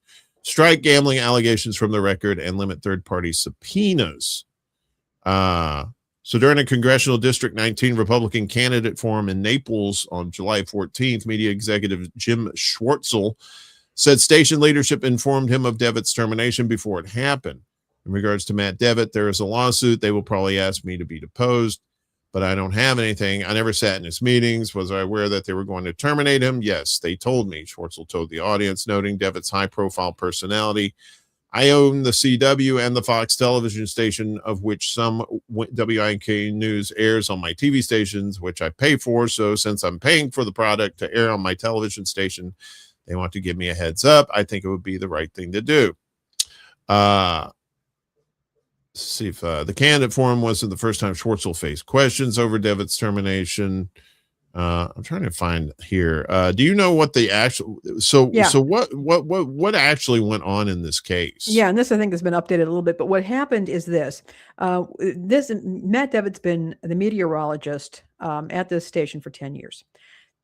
strike gambling allegations from the record, and limit third-party subpoenas. So during a Congressional District 19 Republican candidate forum in Naples on July 14th, media executive Jim Schwartzel said station leadership informed him of Devitt's termination before it happened. In regards to Matt Devitt, there is a lawsuit. They will probably ask me to be deposed, but I don't have anything. I never sat in his meetings. Was I aware that they were going to terminate him? Yes, they told me, Schwartzel told the audience, noting Devitt's high-profile personality. I own the CW and the Fox television station, of which some WINK News airs on my TV stations, which I pay for. So since I'm paying for the product to air on my television station, they want to give me a heads up. I think it would be the right thing to do. See if the candidate forum wasn't the first time Schwartzel faced questions over Devitt's termination. I'm trying to find here. Do you know what the actual so what actually went on in this case? Yeah, and this I think has been updated a little bit. But what happened is this: Matt Devitt's been the meteorologist at this station for 10 years.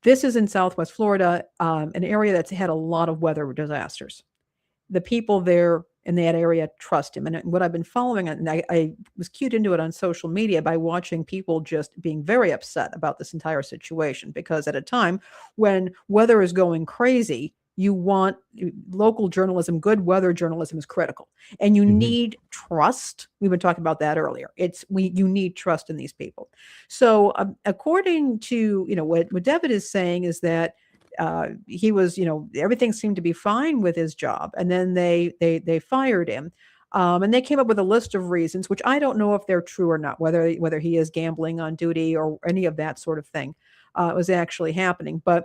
This is in Southwest Florida, an area that's had a lot of weather disasters. The people there in that area trust him. And what I've been following, and I was cued into it on social media by watching people just being very upset about this entire situation, because at a time when weather is going crazy, you want local journalism, good weather journalism is critical. And you need trust. We've been talking about that earlier. You need trust in these people. So according to, what David is saying is that he was, everything seemed to be fine with his job. And then they fired him. And they came up with a list of reasons, which I don't know if they're true or not, whether he is gambling on duty or any of that sort of thing was actually happening. But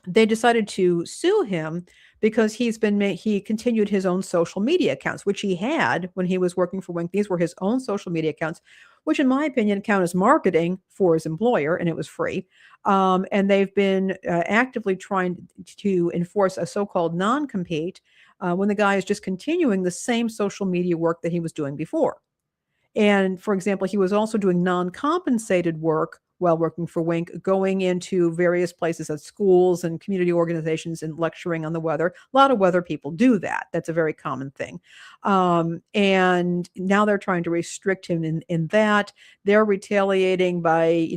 they decided to sue him because he continued his own social media accounts, which he had when he was working for Wink. These were his own social media accounts, which in my opinion count as marketing for his employer, and it was free. And they've been actively trying to enforce a so-called non-compete when the guy is just continuing the same social media work that he was doing before. And for example, he was also doing non-compensated work while working for Wink, going into various places at schools and community organizations and lecturing on the weather. A lot of weather people do that. That's a very common thing. And now they're trying to restrict him in that. They're retaliating by,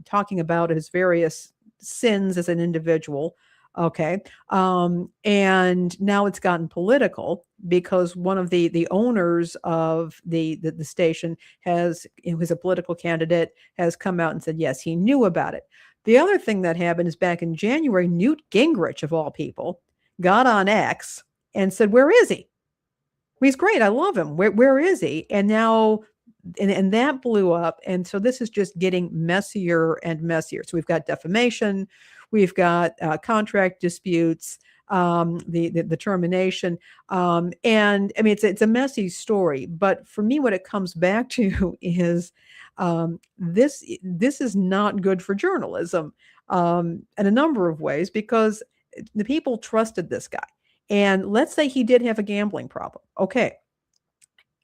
talking about his various sins as an individual. Okay. And now it's gotten political because one of the owners of the station who's a political candidate, has come out and said, yes, he knew about it. The other thing that happened is back in January, Newt Gingrich, of all people, got on X and said, where is he? He's great. I love him. Where is he? And now, and that blew up. And so this is just getting messier and messier. So we've got defamation. We've got contract disputes, the termination, and I mean it's a messy story. But for me, what it comes back to is this is not good for journalism in a number of ways, because the people trusted this guy. And let's say he did have a gambling problem. Okay,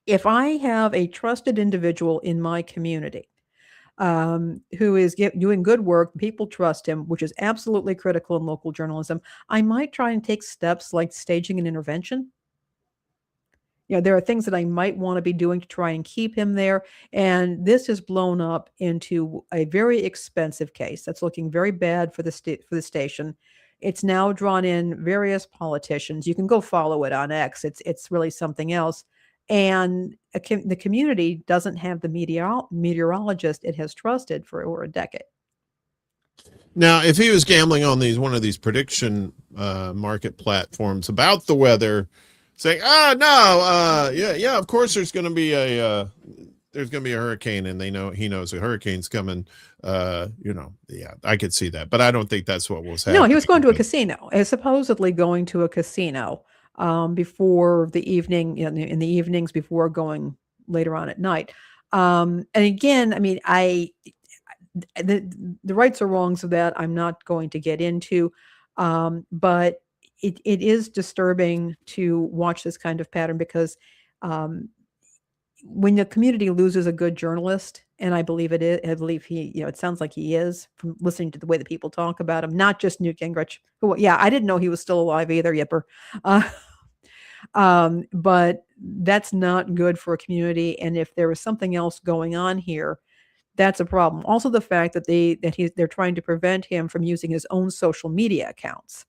if I have a trusted individual in my community who is doing good work, people trust him, which is absolutely critical in local journalism, I might try and take steps like staging an intervention. There are things that I might want to be doing to try and keep him there. And this has blown up into a very expensive case that's looking very bad for the station. It's now drawn in various politicians. You can go follow it on X. It's really something else. And the community doesn't have the meteorologist it has trusted for over a decade. Now, if he was gambling on one of these prediction market platforms about the weather, saying, yeah, of course there's going to be a hurricane, and he knows a hurricane's coming. I could see that, but I don't think that's what was happening. No, he was going to a casino, supposedly going to a casino. Before the evening, in the evenings before going later on at night. And again, I mean, the rights or wrongs of that, I'm not going to get into, but it is disturbing to watch this kind of pattern, because when the community loses a good journalist, and I believe he, it sounds like he is, from listening to the way that people talk about him, not just Newt Gingrich, who, I didn't know he was still alive either, Yipper. But that's not good for a community. And if there was something else going on here, that's a problem. Also, the fact that they're trying to prevent him from using his own social media accounts,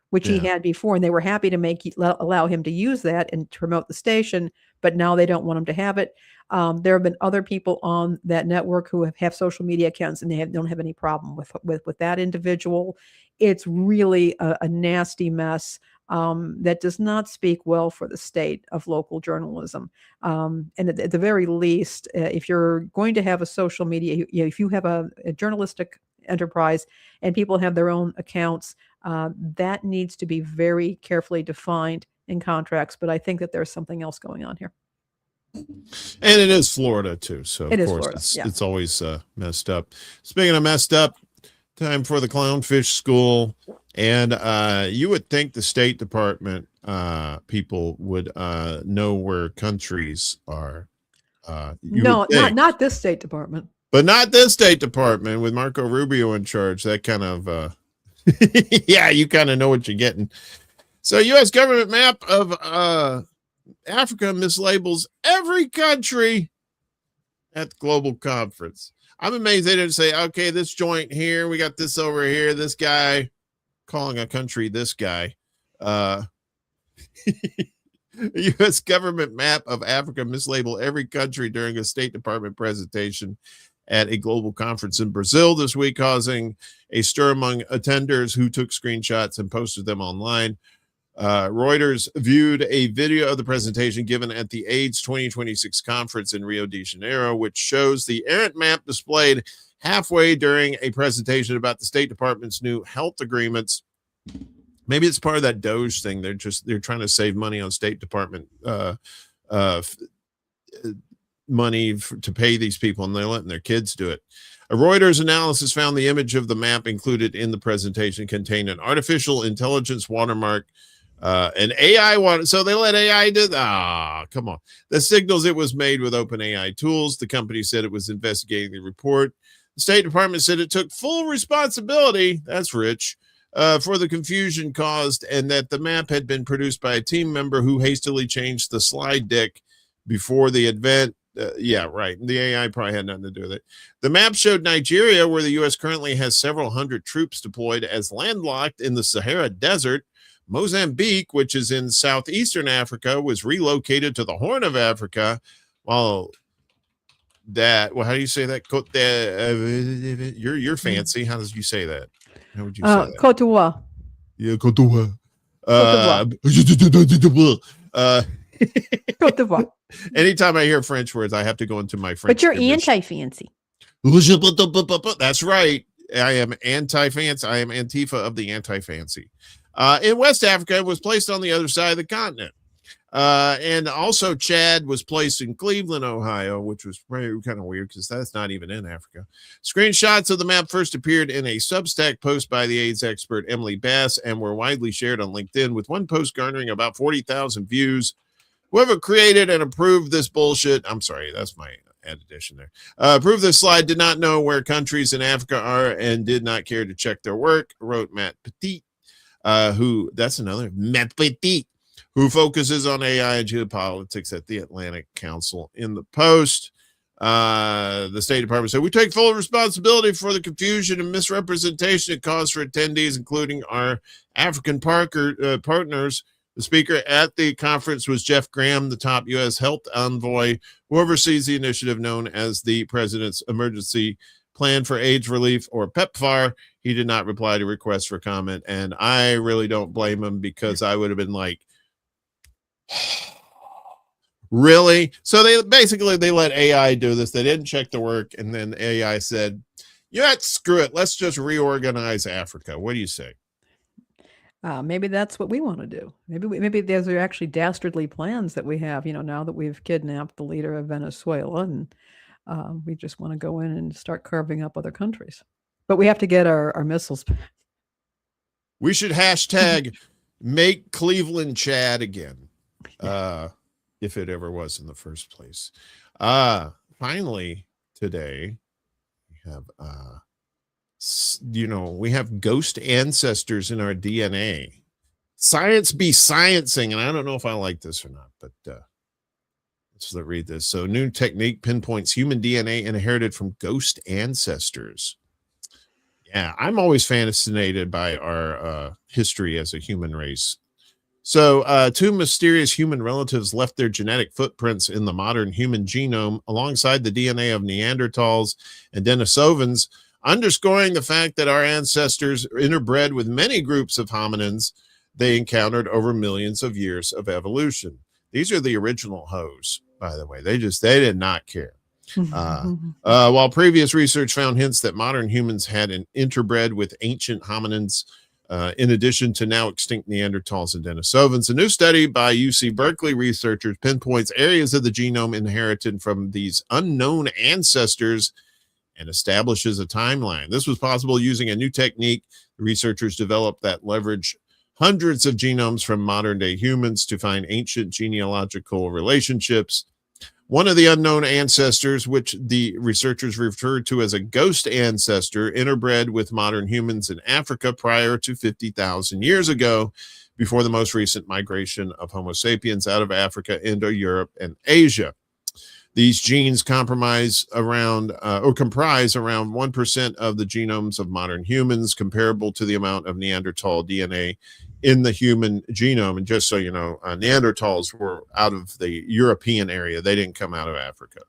which he had before, and they were happy to allow him to use that and to promote the station, but now they don't want him to have it. There have been other people on that network who have social media accounts, and they don't have any problem with that individual. It's really a nasty mess that does not speak well for the state of local journalism. And at the very least, if you're going to have a social media, if you have a journalistic enterprise and people have their own accounts, that needs to be very carefully defined in contracts. But I think that there's something else going on here. And it is Florida too, so of course it's always messed up. Speaking of messed up, time for the clownfish school. And you would think the State Department people would know where countries are. No, not this State Department. But not this State Department with Marco Rubio in charge. That kind of, you kind of know what you're getting. So U.S. government map of Africa mislabels every country at the global conference. I'm amazed they didn't say, okay, this joint here, we got this over here, this guy calling a country this guy. The U.S. government map of Africa mislabeled every country during a State Department presentation at a global conference in Brazil this week, causing a stir among attenders who took screenshots and posted them online. Reuters viewed a video of the presentation given at the AIDS 2026 conference in Rio de Janeiro, which shows the errant map displayed halfway during a presentation about the State Department's new health agreements. Maybe it's part of that Doge thing. They're trying to save money on State Department money to pay these people, and they're letting their kids do it. A Reuters analysis found the image of the map included in the presentation contained an artificial intelligence watermark, an AI water. So they let AI do that. Come on. The signals it was made with open AI tools. The company said it was investigating the report. The State Department said it took full responsibility. That's rich. For the confusion caused, and that the map had been produced by a team member who hastily changed the slide deck before the event. Yeah, right. The AI probably had nothing to do with it. The map showed Nigeria, where the U.S. currently has several hundred troops deployed, as landlocked in the Sahara Desert. Mozambique, which is in southeastern Africa, was relocated to the Horn of Africa, while that, well, how do you say that? You're fancy. How did you say that? How would you say that? Côte d'Ivoire. Yeah, Côte d'Ivoire. Côte d'Ivoire. Anytime I hear French words, I have to go into my French. But you're anti-fancy. That's right. I am anti-fancy. I am Antifa of the anti-fancy. In West Africa, it was placed on the other side of the continent. And also Chad was placed in Cleveland, Ohio, which was kind of weird because that's not even in Africa. Screenshots of the map first appeared in a Substack post by the AIDS expert Emily Bass and were widely shared on LinkedIn, with one post garnering about 40,000 views. Whoever created and approved this bullshit, I'm sorry, that's my addition there. Approved this slide did not know where countries in Africa are and did not care to check their work, wrote Matt Petit, Matt Petit, who focuses on AI and geopolitics at the Atlantic Council. In the post, the State Department said, "We take full responsibility for the confusion and misrepresentation it caused for attendees, including our African partners." The speaker at the conference was Jeff Graham, the top U.S. health envoy, who oversees the initiative known as the President's Emergency Plan for AIDS Relief, or PEPFAR. He did not reply to requests for comment, and I really don't blame him, because I would have been like, really? So they let AI do this. They didn't check the work, and then AI said, "Yeah, screw it. Let's just reorganize Africa." What do you say? Maybe that's what we want to do. Maybe those are actually dastardly plans that we have. Now that we've kidnapped the leader of Venezuela, and we just want to go in and start carving up other countries. But we have to get our missiles back. We should hashtag make Cleveland Chad again. If it ever was in the first place. Finally, today we have we have ghost ancestors in our DNA. Science be sciencing, and I don't know if I like this or not, but let's read this. So, new technique pinpoints human DNA inherited from ghost ancestors. Yeah, I'm always fascinated by our history as a human race. So, two mysterious human relatives left their genetic footprints in the modern human genome alongside the DNA of Neanderthals and Denisovans, underscoring the fact that our ancestors interbred with many groups of hominins they encountered over millions of years of evolution. These are the original hoes, by the way. They did not care. While previous research found hints that modern humans had interbred with ancient hominins, in addition to now extinct Neanderthals and Denisovans, a new study by UC Berkeley researchers pinpoints areas of the genome inherited from these unknown ancestors and establishes a timeline. This was possible using a new technique the researchers developed that leveraged hundreds of genomes from modern-day humans to find ancient genealogical relationships. One of the unknown ancestors, which the researchers referred to as a ghost ancestor, interbred with modern humans in Africa prior to 50,000 years ago, before the most recent migration of Homo sapiens out of Africa into Europe and Asia. These genes comprise around 1% of the genomes of modern humans, comparable to the amount of Neanderthal DNA in the human genome. And just so you know, Neanderthals were out of the European area. They didn't come out of Africa.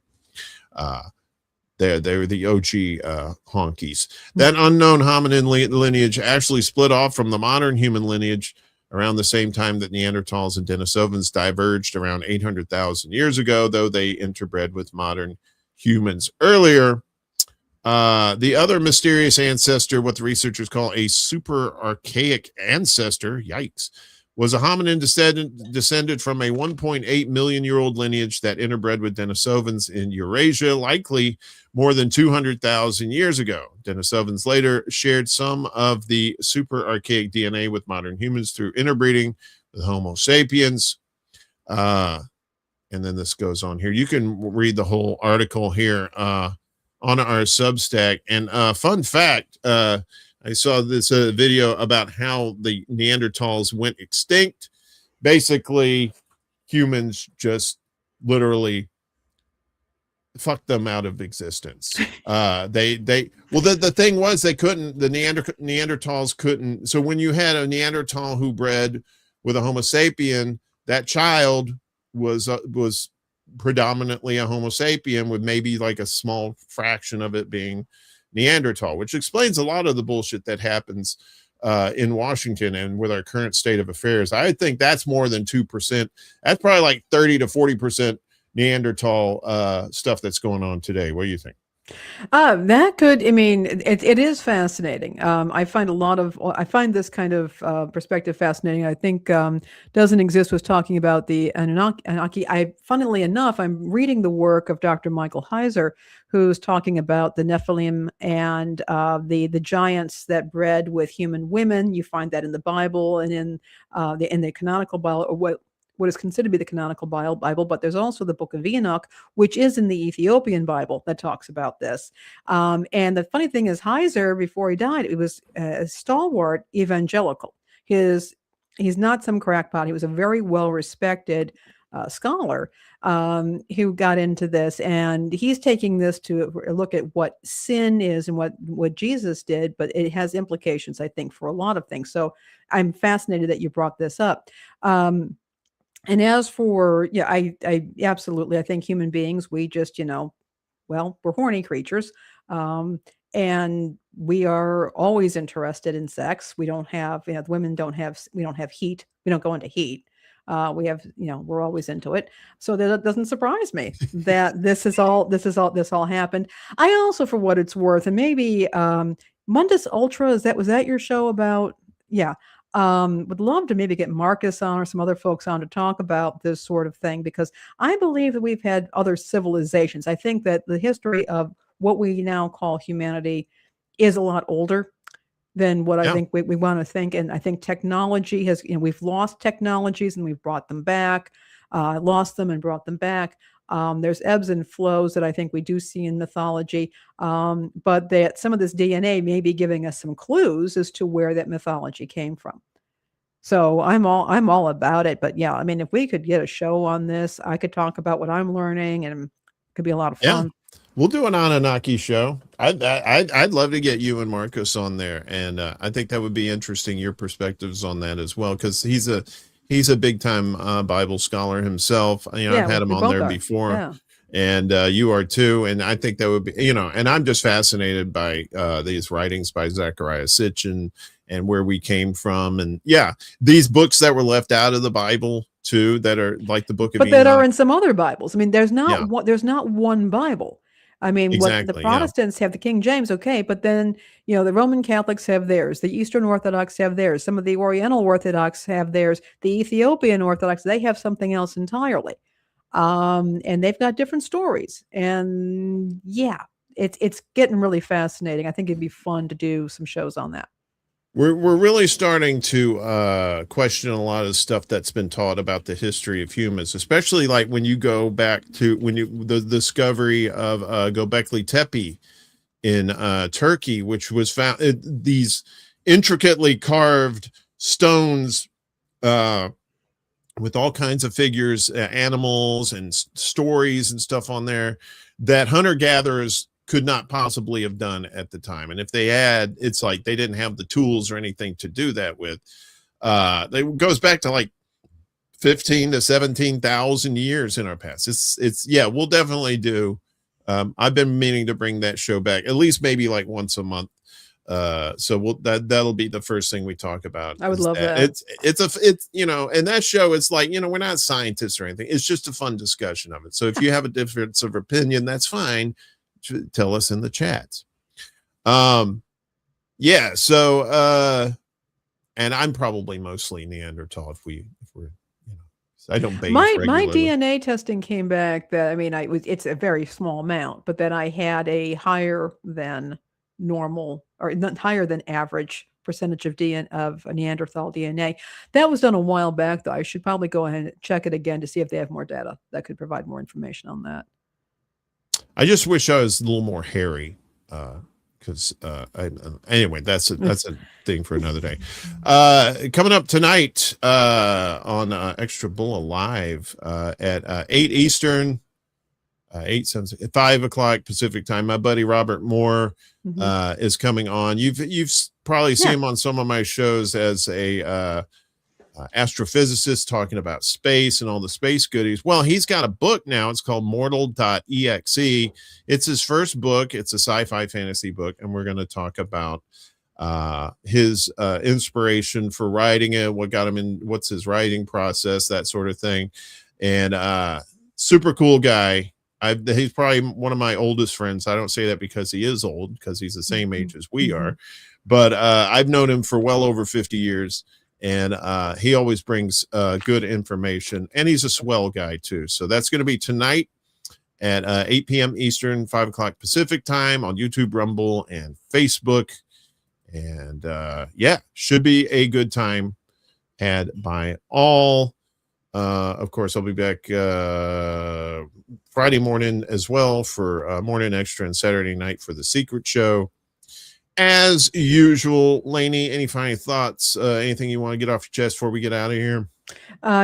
They were the OG honkies. That unknown hominin lineage actually split off from the modern human lineage around the same time that Neanderthals and Denisovans diverged around 800,000 years ago, though they interbred with modern humans earlier. The other mysterious ancestor, what the researchers call a super archaic ancestor, yikes, was a hominin descended from a 1.8 million year old lineage that interbred with Denisovans in Eurasia, likely more than 200,000 years ago. Denisovans later shared some of the super archaic DNA with modern humans through interbreeding with Homo sapiens. And then this goes on here. You can read the whole article here on our Substack. And fun fact, I saw this video about how the Neanderthals went extinct. Basically, humans just literally fucked them out of existence. The thing was, they couldn't, the Neanderthals couldn't. So when you had a Neanderthal who bred with a Homo sapien, that child was predominantly a Homo sapien, with maybe like a small fraction of it being Neanderthal, which explains a lot of the bullshit that happens in Washington and with our current state of affairs. I think that's more than 2%. That's probably like 30 to 40% Neanderthal stuff that's going on today. What do you think? That could, I mean, it is fascinating. I find this kind of perspective fascinating. I think Doesn't Exist was talking about the Anunnaki. Funnily enough, I'm reading the work of Dr. Michael Heiser, who's talking about the Nephilim and the giants that bred with human women. You find that in the Bible and in the canonical Bible, or what is considered to be the canonical Bible, but there's also the Book of Enoch, which is in the Ethiopian Bible, that talks about this. And the funny thing is, Heiser, before he died, it was a stalwart evangelical. He's not some crackpot. He was a very well-respected scholar who got into this, and he's taking this to look at what sin is and what Jesus did, but it has implications, I think, for a lot of things. So I'm fascinated that you brought this up. And as for, yeah, I absolutely, I think human beings, we just, we're horny creatures. And we are always interested in sex. Women don't have heat. We don't go into heat. We're always into it. So that doesn't surprise me that this all happened. I also, for what it's worth, and maybe Mundus Ultra, was that your show about? Yeah. Would love to maybe get Marcus on or some other folks on to talk about this sort of thing, because I believe that we've had other civilizations. I think that the history of what we now call humanity is a lot older than what I think we want to think. And I think technology has, we've lost technologies and we've brought them back, lost them and brought them back. There's ebbs and flows that I think we do see in mythology, but that some of this DNA may be giving us some clues as to where that mythology came from. So I'm all about it. But yeah, I mean, if we could get a show on this, I could talk about what I'm learning, and it could be a lot of fun. Yeah. We'll do an Anunnaki show. I'd love to get you and Marcus on there, and I think that would be interesting, your perspectives on that as well, because he's a big time Bible scholar himself. I've had him on there before, and you are too. And I think that would be, and I'm just fascinated by these writings by Zecharia Sitchin and where we came from, and these books that were left out of the Bible too, that are like the Book of Enoch, that are in some other Bibles. I mean, there's not one Bible. I mean, exactly, what the Protestants have, the King James, okay, but then, the Roman Catholics have theirs, the Eastern Orthodox have theirs, some of the Oriental Orthodox have theirs, the Ethiopian Orthodox, they have something else entirely. And they've got different stories. And it's getting really fascinating. I think it'd be fun to do some shows on that. We're really starting to question a lot of stuff that's been taught about the history of humans, especially like when you go back to the discovery of Göbekli Tepe in Turkey, which was found, these intricately carved stones with all kinds of figures, animals and stories and stuff on there that hunter-gatherers could not possibly have done at the time. And if they had, it's like they didn't have the tools or anything to do that with. It goes back to like 15 to 17,000 years in our past. It's yeah, we'll definitely do. I've been meaning to bring that show back at least maybe like once a month. So that'll be the first thing we talk about. I would love that. It's you know, and that show, it's like, you know, we're not scientists or anything. It's just a fun discussion of it. So if you have a difference of opinion, that's fine. Tell us in the chats. Yeah. So and I'm probably mostly Neanderthal if we're, you know, I don't bathe my regularly. DNA testing came back that, I mean, it's a very small amount, but then I had a higher than normal, or not higher than average percentage of Neanderthal DNA. That was done a while back, though. I should probably go ahead and check it again to see if they have more data that could provide more information on that. I just wish I was a little more hairy, because anyway, that's a thing for another day. Coming up tonight on Extra Bull Alive at 8 Eastern, 5 o'clock Pacific time. My buddy Robert Moore is coming on. You've probably seen him on some of my shows as a astrophysicist talking about space and all the space goodies. Well, he's got a book now. It's called Mortal.exe. It's his first book. It's a sci-fi fantasy book, and we're going to talk about his inspiration for writing it, what got him in, what's his writing process, that sort of thing. And super cool guy. He's probably one of my oldest friends. I don't say that because he is old, because he's the same age as we are, but I've known him for well over 50 years. And he always brings good information, and he's a swell guy too. So that's going to be tonight at 8 p.m. Eastern, 5 o'clock Pacific time on YouTube, Rumble, and Facebook. And yeah, should be a good time had by all. Of course, I'll be back Friday morning as well for Morning Extra, and Saturday night for the Secret Show. As usual, Lainie, any final thoughts? Anything you want to get off your chest before we get out of here?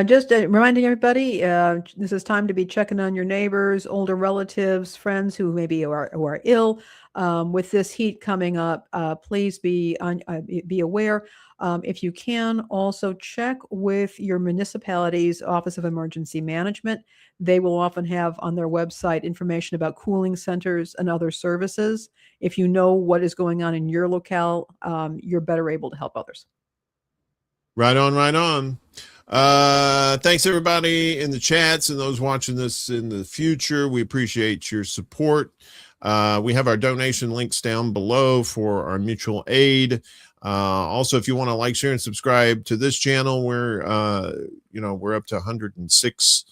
Just reminding everybody, this is time to be checking on your neighbors, older relatives, friends who maybe are ill. With this heat coming up, please be aware. If you can, also check with your municipality's Office of Emergency Management. They will often have on their website information about cooling centers and other services. If you know what is going on in your locale, you're better able to help others. Right on, right on. Thanks everybody in the chats and those watching this in the future. We appreciate your support. We have our donation links down below for our mutual aid. Also, if you want to like, share, and subscribe to this channel, we're up to 106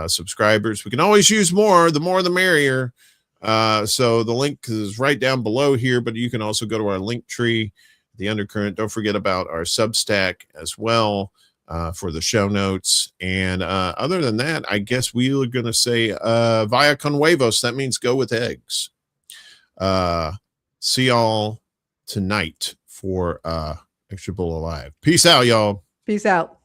subscribers. We can always use more. The more the merrier. So the link is right down below here, but you can also go to our link tree, The Undercurrent. Don't forget about our Substack as well for the show notes. And other than that, I guess we are going to say via con huevos. That means go with eggs. See y'all tonight for Extra Bull Alive. Peace out, y'all. Peace out.